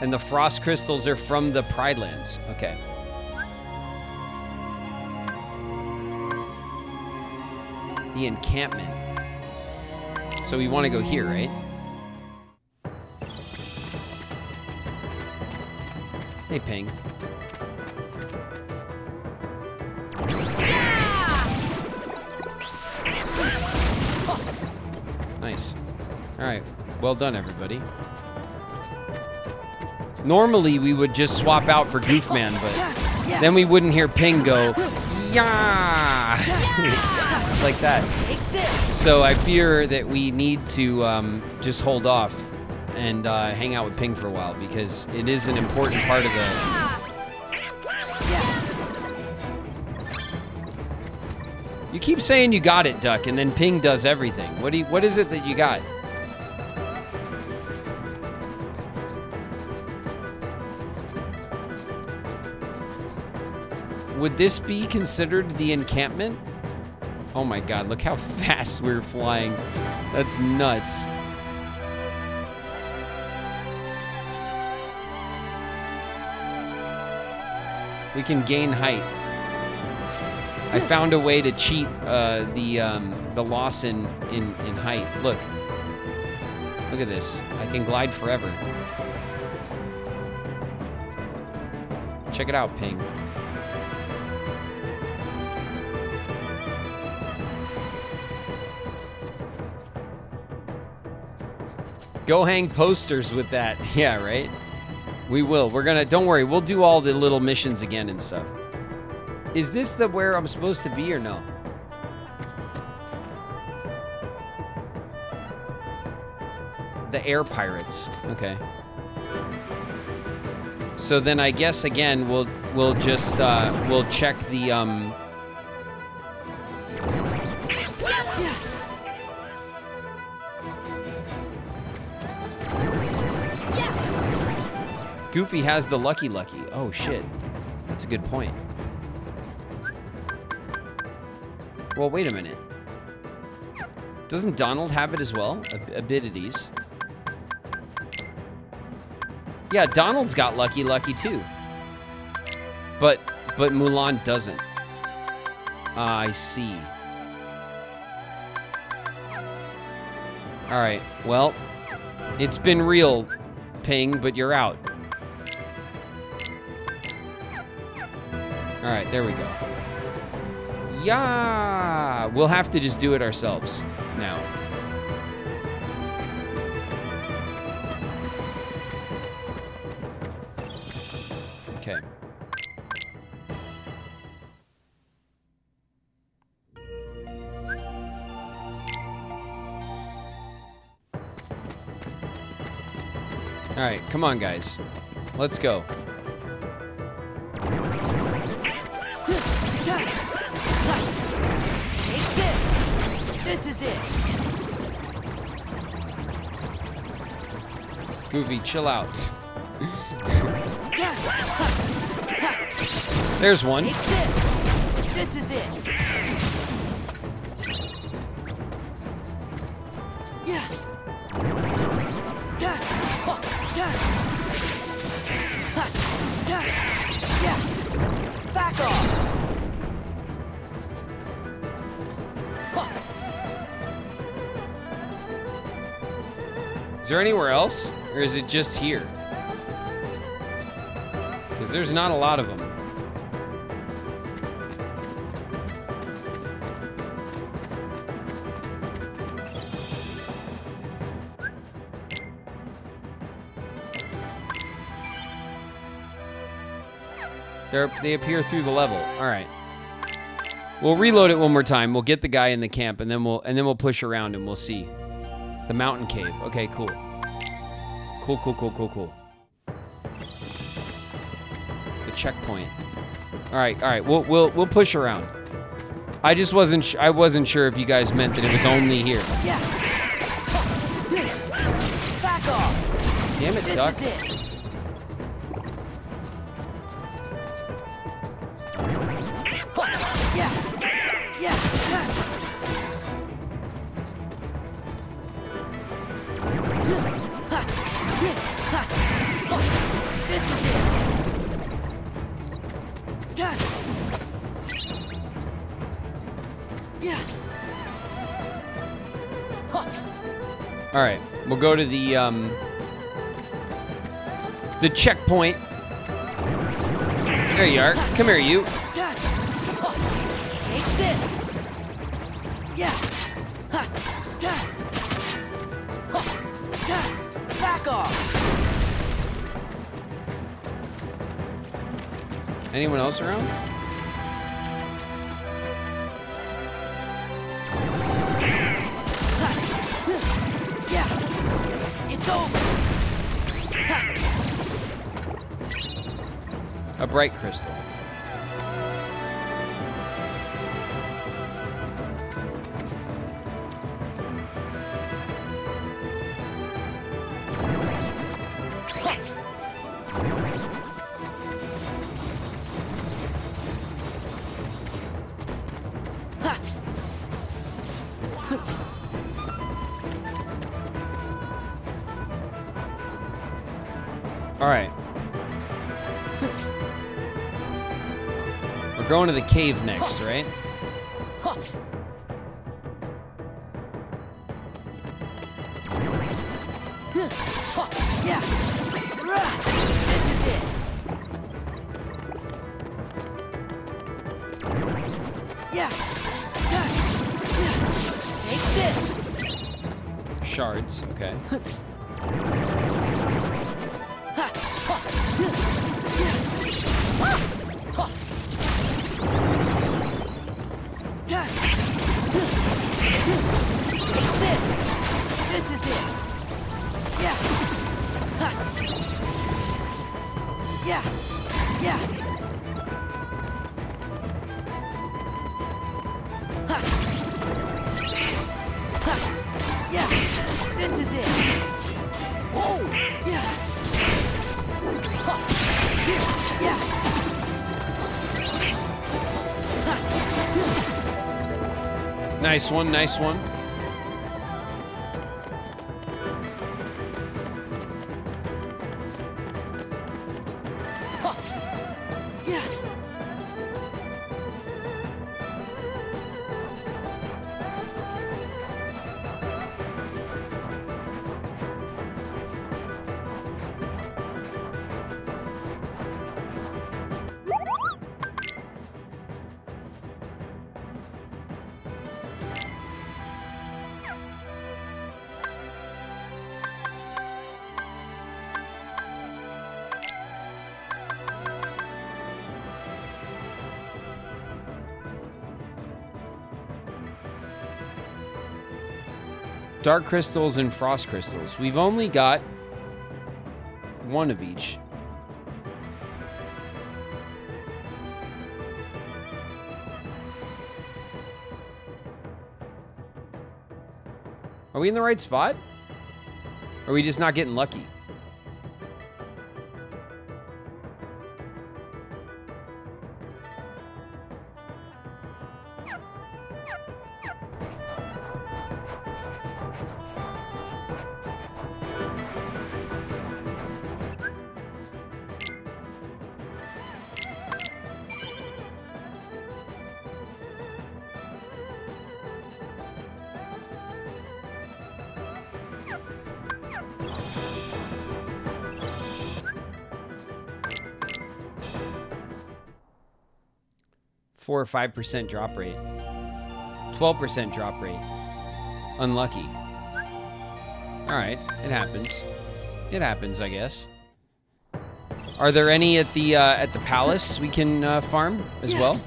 and the frost crystals are from the Pride Lands. Okay. The encampment. So we want to go here, right? Hey, Ping. Nice. All right. Well done, everybody. Normally, we would just swap out for Goofman, but then we wouldn't hear Ping go, yeah, like that. So I fear that we need to just hold off and hang out with Ping for a while, because it is an important part of the... You keep saying you got it, Duck, and then Ping does everything. What is it that you got? Would this be considered the encampment? Oh my god, look how fast we're flying. That's nuts. We can gain height. I found a way to cheat the loss in height. Look at this. I can glide forever. Check it out, Ping. Go hang posters with that. Yeah, right? We will. We're gonna, don't worry, we'll do all the little missions again and stuff. Is this the where I'm supposed to be or no? The air pirates. Okay. So then I guess again we'll just we'll check the Goofy has the lucky. Oh shit. That's a good point. Well, wait a minute. Doesn't Donald have it as well? Abilities. Yeah, Donald's got lucky too. But Mulan doesn't. I see. All right. Well, it's been real, Ping, but you're out. right, there we go. Yeah! We'll have to just do it ourselves now. Okay. All right, come on, guys. Let's go. Take this. This is it. Goofy, chill out. There's one. Take this. This is it. Yeah. Yeah. Back off. Is there anywhere else? Or is it just here? Because there's not a lot of them. They appear through the level. All right. We'll reload it one more time. We'll get the guy in the camp, and then we'll push around and we'll see. The mountain cave. Okay, cool. Cool. The checkpoint. All right. We'll push around. I just wasn't sure if you guys meant that it was only here. Yeah. Back off. Damn it, This duck. is it. Yeah. This is it. Yeah. All right, we'll go to the checkpoint. There you are. Come here, you. Take this. Yeah. Back off. Anyone else around? Yeah. It's over. A bright crystal. All right. We're going to the cave next, right? Yeah. This is it. Yeah. Take this. Shards, okay. This is it. Yeah. Yeah. Yeah. Yeah. This is it. Oh. Yeah. Yeah. Nice one, nice one. Yeah. Dark crystals and frost crystals. We've only got one of each. Are we in the right spot? Or are we just not getting lucky? Four or 5% drop rate. 12% drop rate. Unlucky. Alright, it happens. It happens, I guess. Are there any at the palace we can farm as well?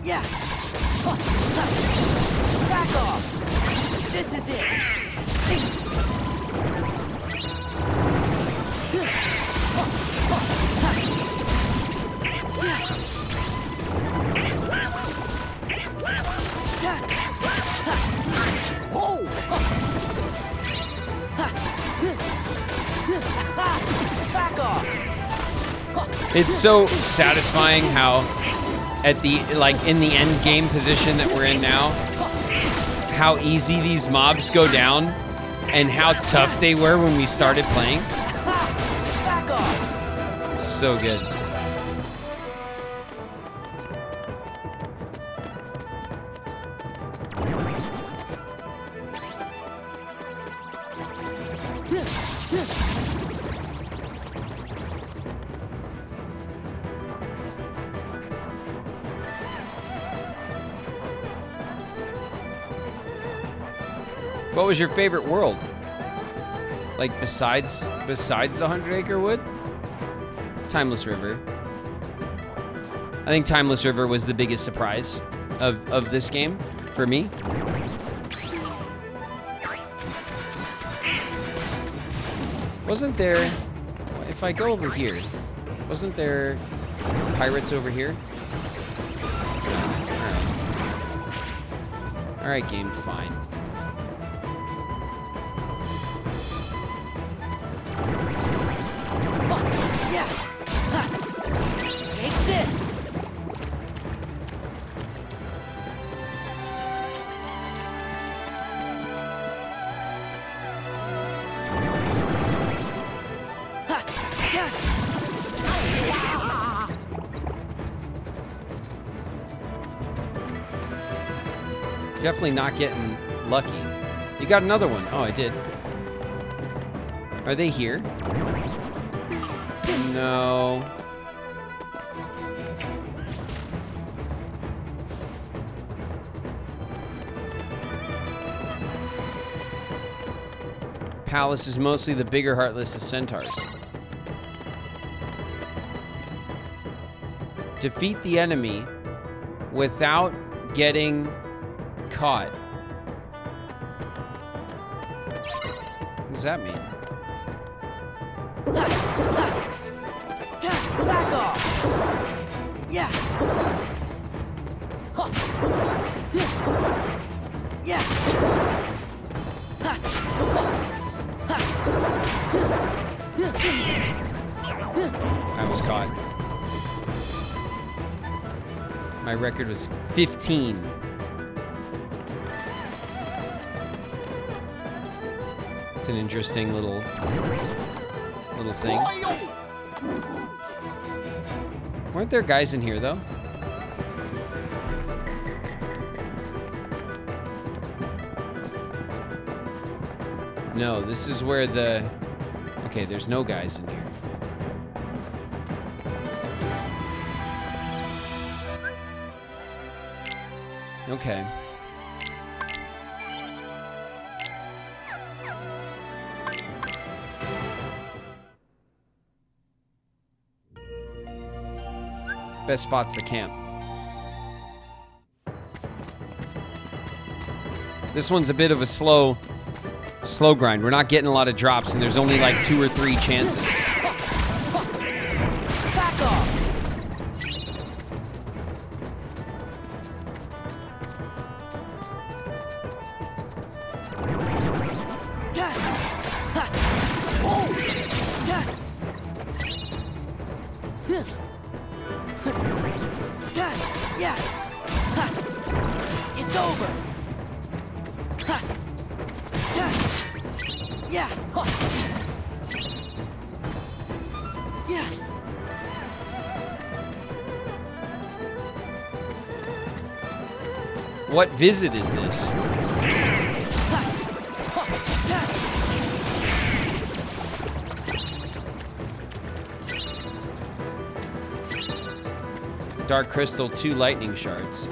Yeah. Back off. This is it. Back off. It's so satisfying how at the in the end game position that we're in now, how easy these mobs go down and how tough they were when we started playing. Back off. So good. What was your favorite world? Like besides the 100-acre wood? Timeless River. I think Timeless River was the biggest surprise of this game for me. Wasn't there, if I go over here, wasn't there pirates over here? All right, game, fine. Yeah. Take this. Definitely not getting lucky. You got another one. Oh, I did. Are they here? No. Palace is mostly the bigger heartless of centaurs. Defeat the enemy without getting caught. What does that mean? Back off. Yeah. Yeah. I was caught. My record was 15. It's an interesting little thing. Weren't there guys in here, though? No, this is where the... Okay, there's no guys in here. Okay. Best spots to camp. This one's a bit of a slow grind. We're not getting a lot of drops, and there's only like 2 or 3 chances. Back off. Yeah. It's over. Yeah. Yeah. What visit is this? Dark crystal, 2 lightning shards.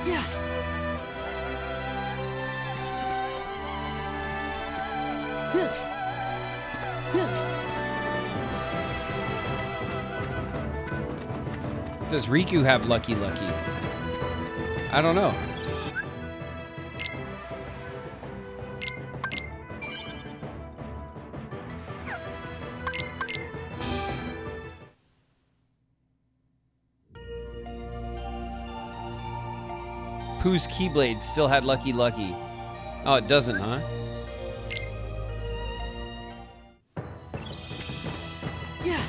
Yeah. Does Riku have Lucky Lucky? I don't know. Pooh's Keyblade still had Lucky Lucky. Oh, it doesn't, huh? Yeah.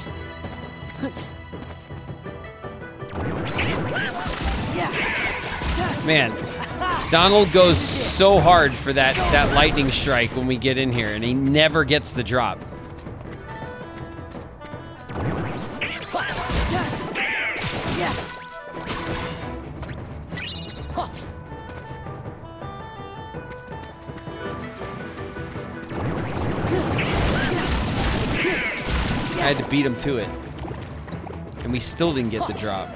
Yeah. Man, Donald goes so hard for that lightning strike when we get in here, and he never gets the drop. Yeah. I had to beat him to it. And we still didn't get the drop.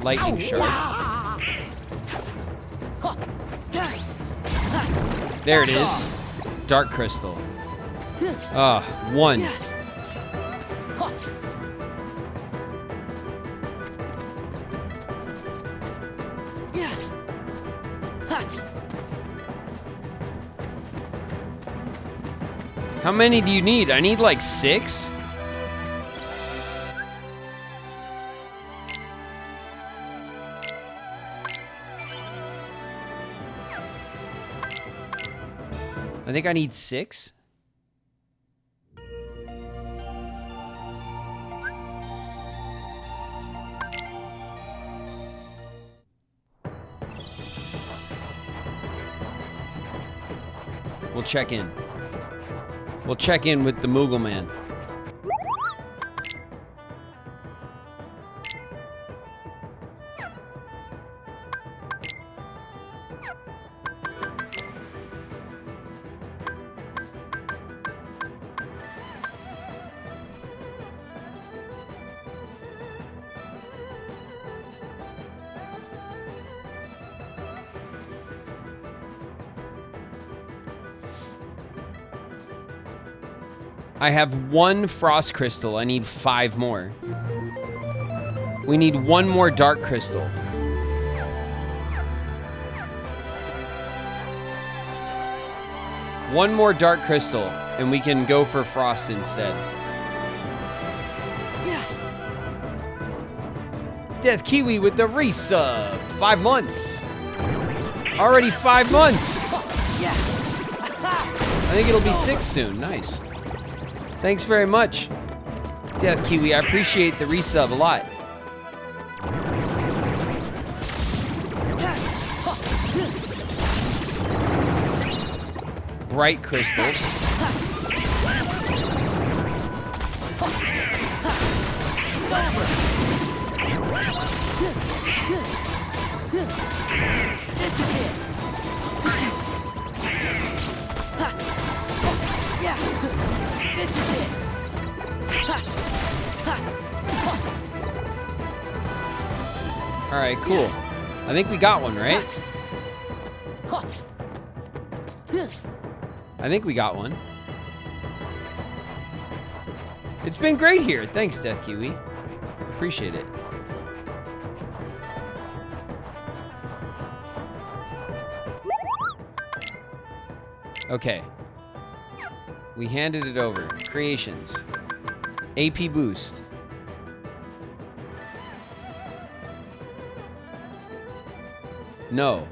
Lightning shard. There it is. Dark crystal. Ah, 1. Yeah. How many do you need? I need like 6. I think I need 6. We'll check in. We'll check in with the Moogle Man. I have 1 frost crystal. I need 5 more. We need 1 more dark crystal. One more dark crystal, and we can go for frost instead. Yeah. Death Kiwi with the resub. 5 months. Already 5 months. Yeah. I think it'll be 6 soon. Nice. Thanks very much, Death Kiwi. I appreciate the resub a lot. Bright crystals. This is it. Yeah. This is it. All right, cool. I think we got one, right? I think we got one. It's been great here. Thanks, Death Kiwi. Appreciate it. Okay. We handed it over. Creations. AP boost. No.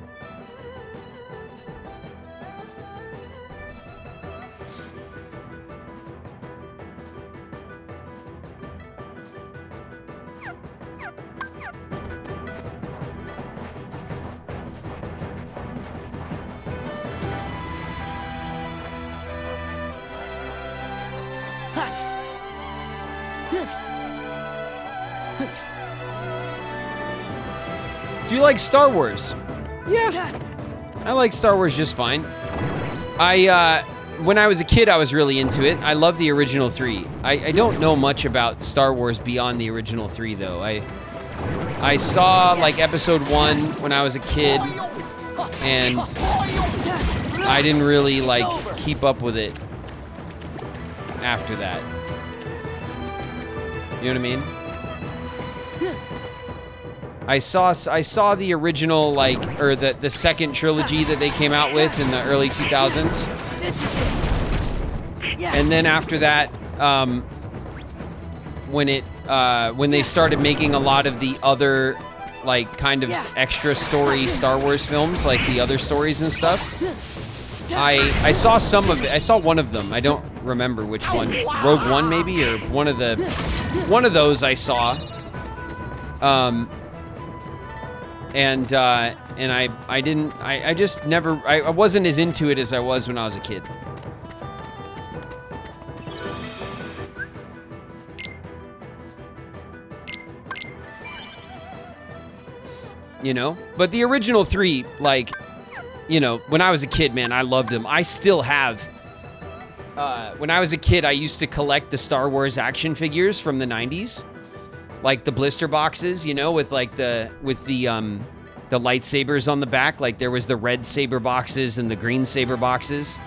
Do you like Star Wars? Yeah. I like Star Wars just fine. When I was a kid, I was really into it. I love the original 3. I don't know much about Star Wars beyond the original 3, though. I saw, like, Episode 1 when I was a kid, and I didn't really, like, keep up with it after that. You know what I mean? I saw the original, like, or the second trilogy that they came out with in the early 2000s. And then after that, when they started making a lot of the other, like, kind of extra story Star Wars films, like the other stories and stuff, I saw some of it. I saw one of them. I don't remember which one. Rogue One, maybe, or one of those I saw. And I just never, I wasn't as into it as I was when I was a kid. You know? But the original 3, like, you know, when I was a kid, man, I loved them. I still have. When I was a kid, I used to collect the Star Wars action figures from the 90s. Like the blister boxes, you know, with like the lightsabers on the back. Like there was the red saber boxes and the green saber boxes.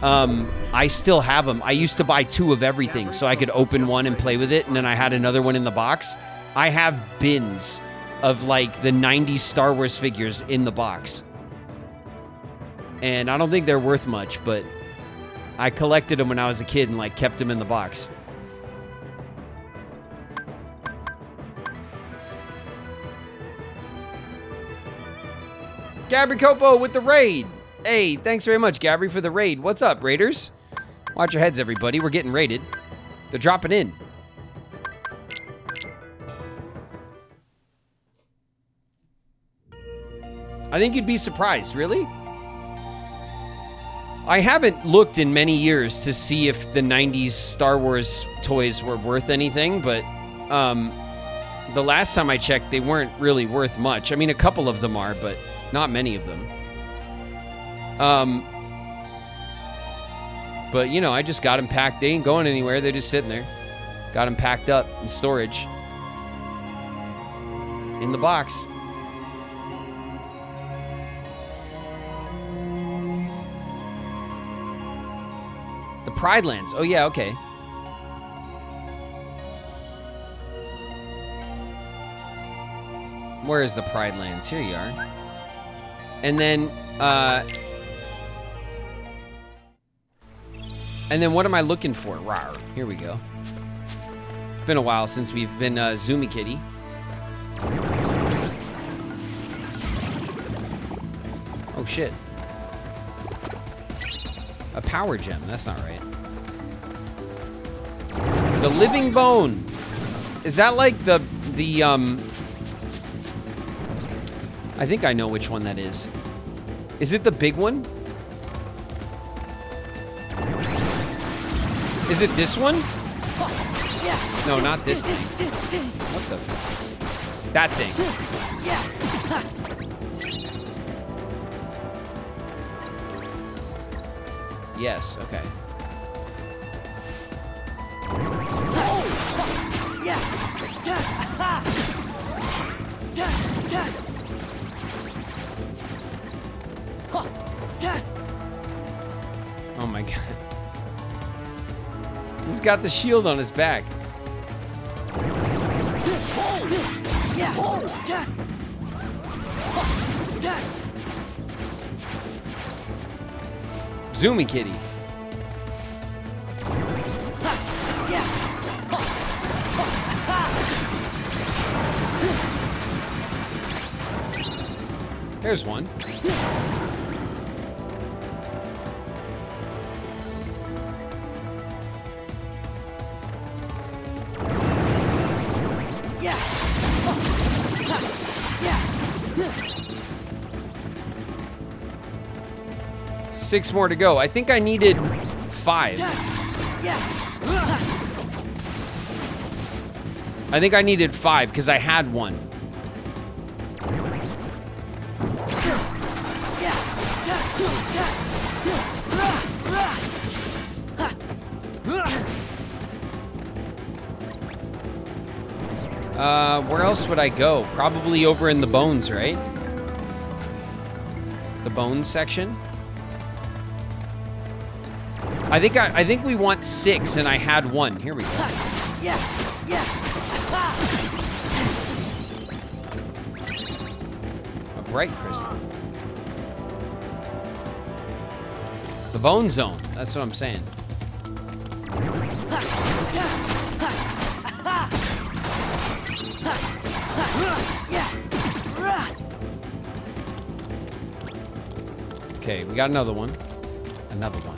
I still have them. I used to buy 2 of everything so I could open one and play with it, and then I had another one in the box. I have bins of like the 90s Star Wars figures in the box. And I don't think they're worth much, but I collected them when I was a kid and like kept them in the box. Gabri Copo with the raid. Hey, thanks very much, Gabri, for the raid. What's up, raiders? Watch your heads, everybody. We're getting raided. They're dropping in. I think you'd be surprised, really? I haven't looked in many years to see if the 90s Star Wars toys were worth anything, but the last time I checked, they weren't really worth much. I mean, a couple of them are, but not many of them. But, you know, I just got them packed. They ain't going anywhere. They're just sitting there. Got them packed up in storage. In the box. The Pride Lands. Oh, yeah, okay. Where is the Pride Lands? Here you are. And then what am I looking for? Rawr. Here we go. It's been a while since we've been Zoomy Kitty. Oh, shit. A power gem. That's not right. The Living Bone. Is that like the I think I know which one that is. Is it the big one? Is it this one? No, not this thing. What the? That thing. Yes, okay. Oh my god. He's got the shield on his back. Zoomy kitty. There's one. Six more to go. I think I needed 5. I think I needed 5 because I had one. Where else would I go? Probably over in the bones, right? The bones section. I think we want 6, and I had 1. Here we go. A bright crystal. The bone zone. That's what I'm saying. Okay, we got another one. Another one.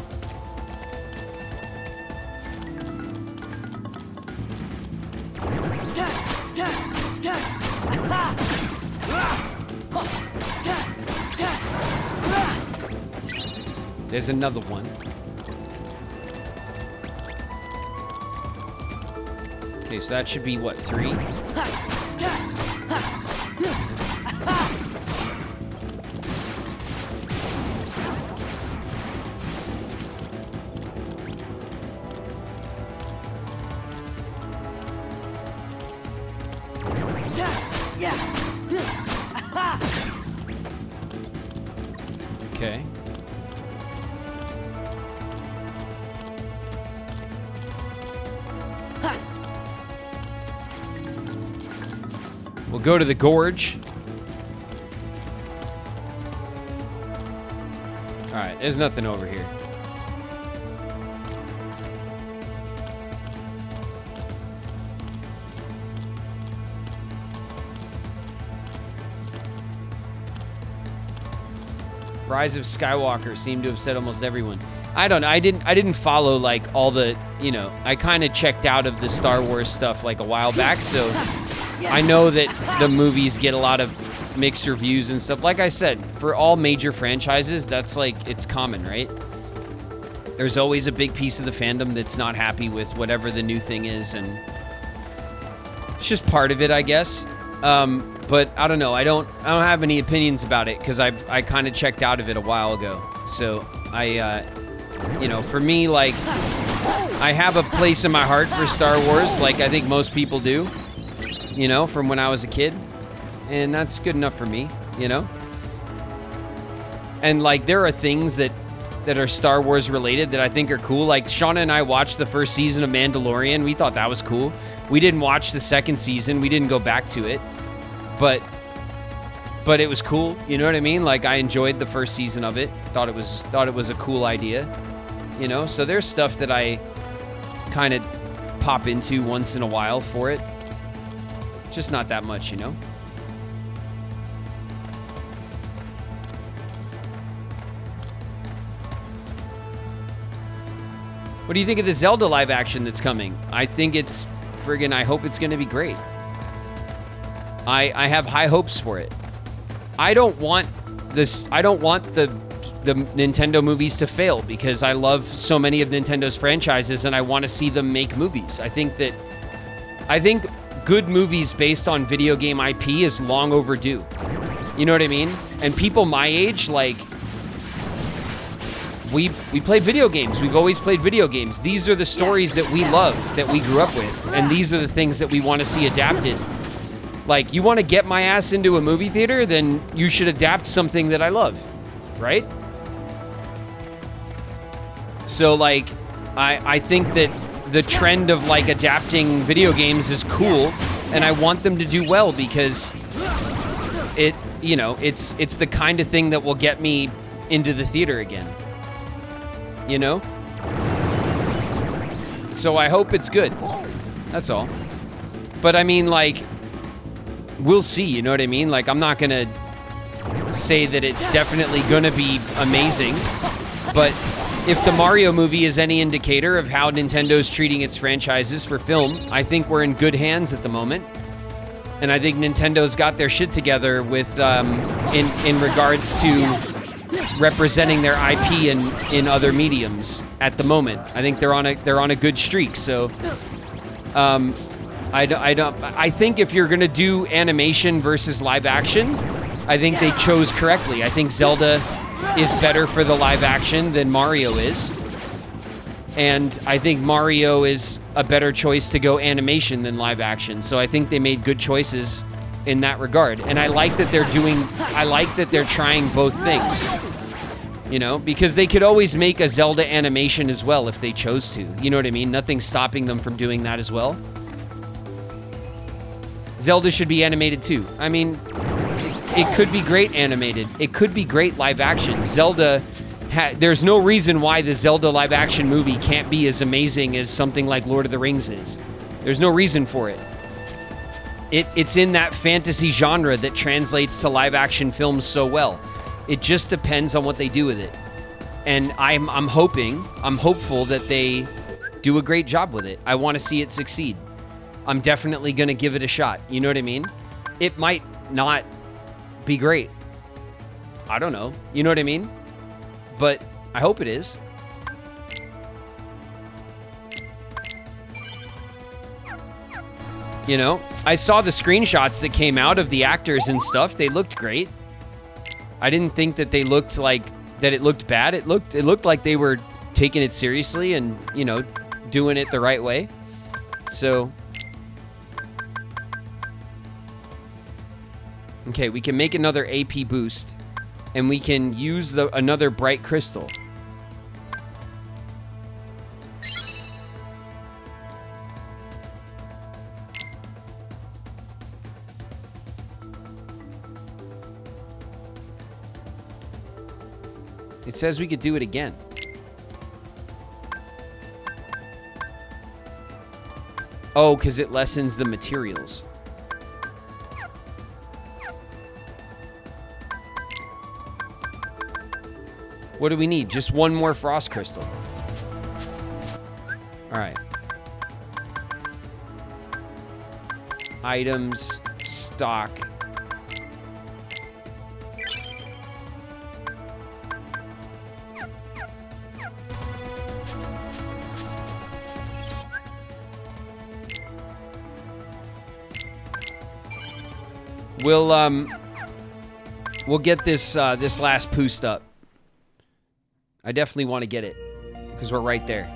There's another one. Okay, so that should be what, 3? Okay. We'll go to the gorge. All right, there's nothing over here. Rise of Skywalker seemed to upset almost everyone. I don't know. I didn't follow like all the, you know, I kind of checked out of the Star Wars stuff like a while back, so I know that the movies get a lot of mixed reviews and stuff. Like I said, for all major franchises, that's like, it's common, right? There's always a big piece of the fandom that's not happy with whatever the new thing is, and it's just part of it, I guess. But I don't know. I don't have any opinions about it because I kind of checked out of it a while ago. So you know, for me, like, I have a place in my heart for Star Wars, like I think most people do, you know, from when I was a kid, and that's good enough for me, you know. And like, there are things that are Star Wars related that I think are cool. Like, Shauna and I watched the first season of Mandalorian. We thought that was cool. We didn't watch the second season. We didn't go back to it. But it was cool, you know what I mean? Like, I enjoyed the first season of it. Thought it was a cool idea, you know? So there's stuff that I kind of pop into once in a while for it. Just not that much, you know? What do you think of the Zelda live action that's coming? I think it's friggin', I hope it's going to be great. I have high hopes for it. I don't want the Nintendo movies to fail because I love so many of Nintendo's franchises and I want to see them make movies. I think good movies based on video game IP is long overdue. You know what I mean? And people my age, like, we play video games. We've always played video games. These are the stories that we love, that we grew up with, and these are the things that we want to see adapted. Like, you want to get my ass into a movie theater, then you should adapt something that I love, right? So, like, I think that the trend of, like, adapting video games is cool, and I want them to do well because it, you know, it's the kind of thing that will get me into the theater again. You know? So I hope it's good. That's all. But I mean, like, we'll see, you know what I mean? Like, I'm not gonna say that it's definitely gonna be amazing, but if the Mario movie is any indicator of how Nintendo's treating its franchises for film, I think we're in good hands at the moment. And I think Nintendo's got their shit together with, in regards to representing their IP in other mediums at the moment. I think they're on a good streak. So, I think if you're gonna do animation versus live action, I think they chose correctly. I think Zelda is better for the live action than Mario is. And I think Mario is a better choice to go animation than live action. So I think they made good choices in that regard. And I like that they're trying both things. You know, because they could always make a Zelda animation as well if they chose to. You know what I mean? Nothing's stopping them from doing that as well. Zelda should be animated too. I mean, it could be great animated. It could be great live action. Zelda, there's no reason why the Zelda live action movie can't be as amazing as something like Lord of the Rings is. There's no reason for it. It's in that fantasy genre that translates to live action films so well. It just depends on what they do with it. And I'm hopeful that they do a great job with it. I want to see it succeed. I'm definitely going to give it a shot. You know what I mean? It might not be great. I don't know. You know what I mean? But I hope it is. You know, I saw the screenshots that came out of the actors and stuff. They looked great. I didn't think that they looked like that it looked bad. It looked like they were taking it seriously and, you know, doing it the right way. So okay, we can make another AP boost, and we can use another bright crystal. It says we could do it again. Oh, because it lessens the materials. What do we need? Just one more frost crystal. All right. Items, stock. We'll get this this last boost up. I definitely want to get it because we're right there.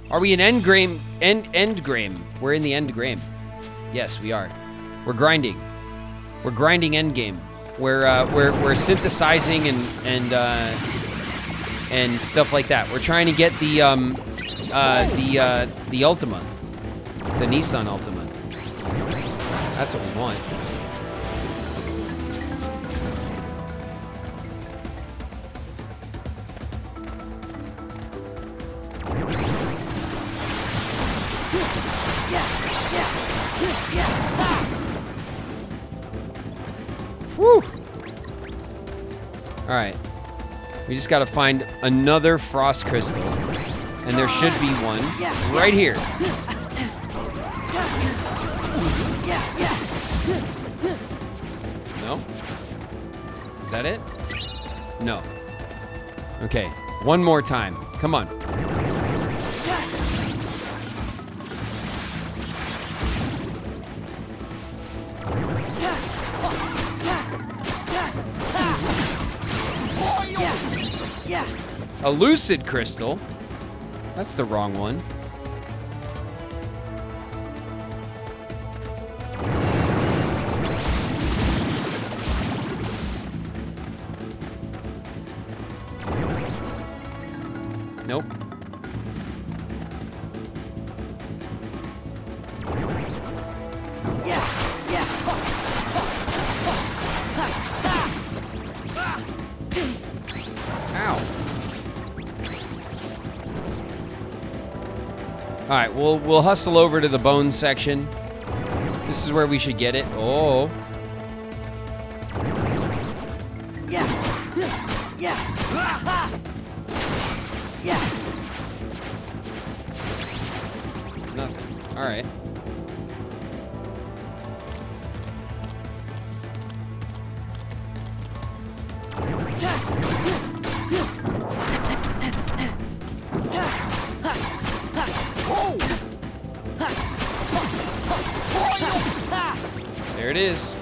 Are we in endgame? Endgame. We're in the endgame. Yes, we are. We're grinding. We're grinding endgame. We're synthesizing and stuff like that. We're trying to get the Ultima, the Nissan Ultima. That's what we want. Whew. All right. We just got to find another frost crystal, and there should be one right here. No? Is that it? No. Okay, one more time. Come on. A lucid crystal? That's the wrong one. Nope. Ow. All right, we'll hustle over to the bones section. This is where we should get it. Oh. Nothing. All right. There it is.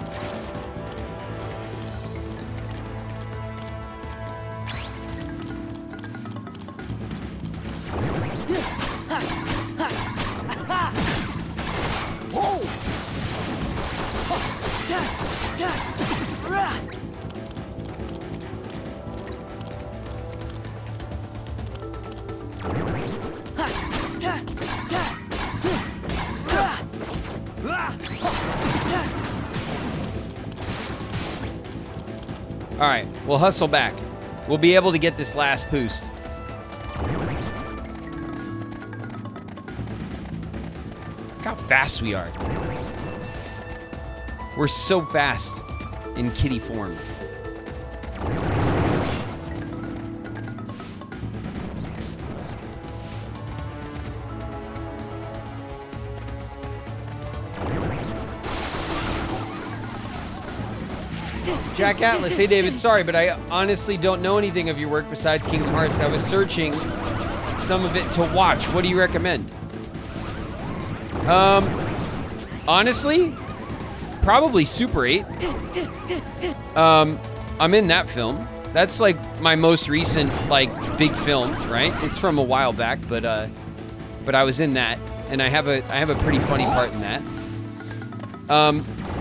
All right, we'll hustle back. We'll be able to get this last boost. Look how fast we are. We're so fast in kitty form. Jack Atlas, hey David, sorry, but I honestly don't know anything of your work besides Kingdom Hearts. I was searching some of it to watch. What do you recommend? Honestly, probably Super 8. I'm in that film. That's like my most recent like big film, right? It's from a while back, but I was in that, and I have a pretty funny part in that.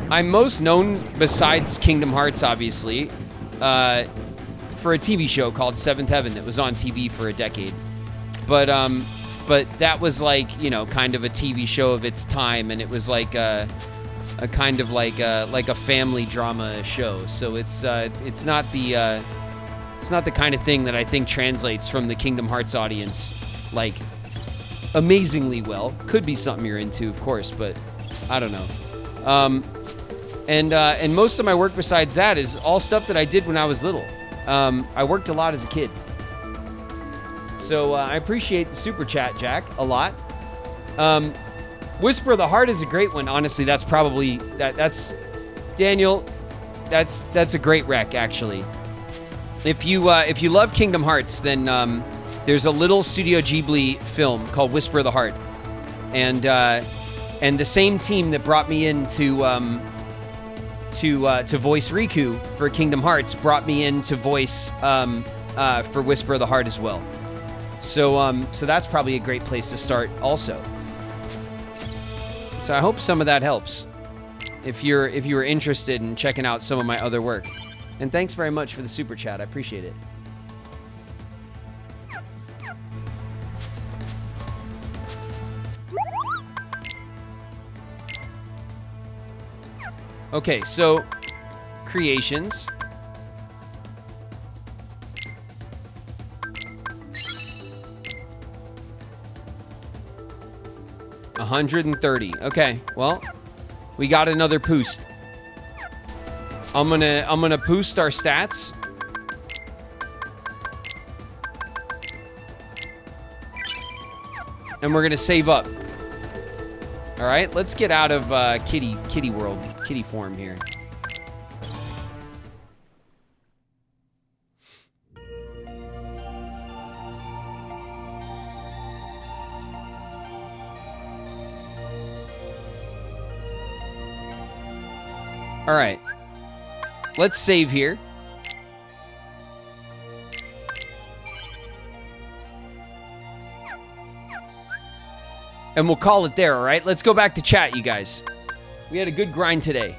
I'm most known, besides Kingdom Hearts, obviously, for a TV show called Seventh Heaven that was on TV for a decade. But that was like, you know, kind of a TV show of its time, and it was like a kind of like a family drama show. So it's not the kind of thing that I think translates from the Kingdom Hearts audience like amazingly well. Could be something you're into, of course, but I don't know. And most of my work besides that is all stuff that I did when I was little. I worked a lot as a kid. So I appreciate the super chat, Jack, a lot. Whisper of the Heart is a great one. Honestly, that's probably that's Daniel. That's a great rec, actually. If you love Kingdom Hearts, then there's a little Studio Ghibli film called Whisper of the Heart, and the same team that brought me in to voice Riku for Kingdom Hearts brought me in to voice for Whisper of the Heart as well. So that's probably a great place to start also. So I hope some of that helps if you were interested in checking out some of my other work. And thanks very much for the super chat. I appreciate it. Okay, so creations. $130. Okay, well, we got another boost. I'm gonna boost our stats. And we're gonna save up. All right, let's get out of kitty world, kitty form here. All right, let's save here. And we'll call it there, all right? Let's go back to chat, you guys. We had a good grind today.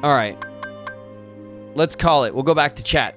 All right. Let's call it. We'll go back to chat.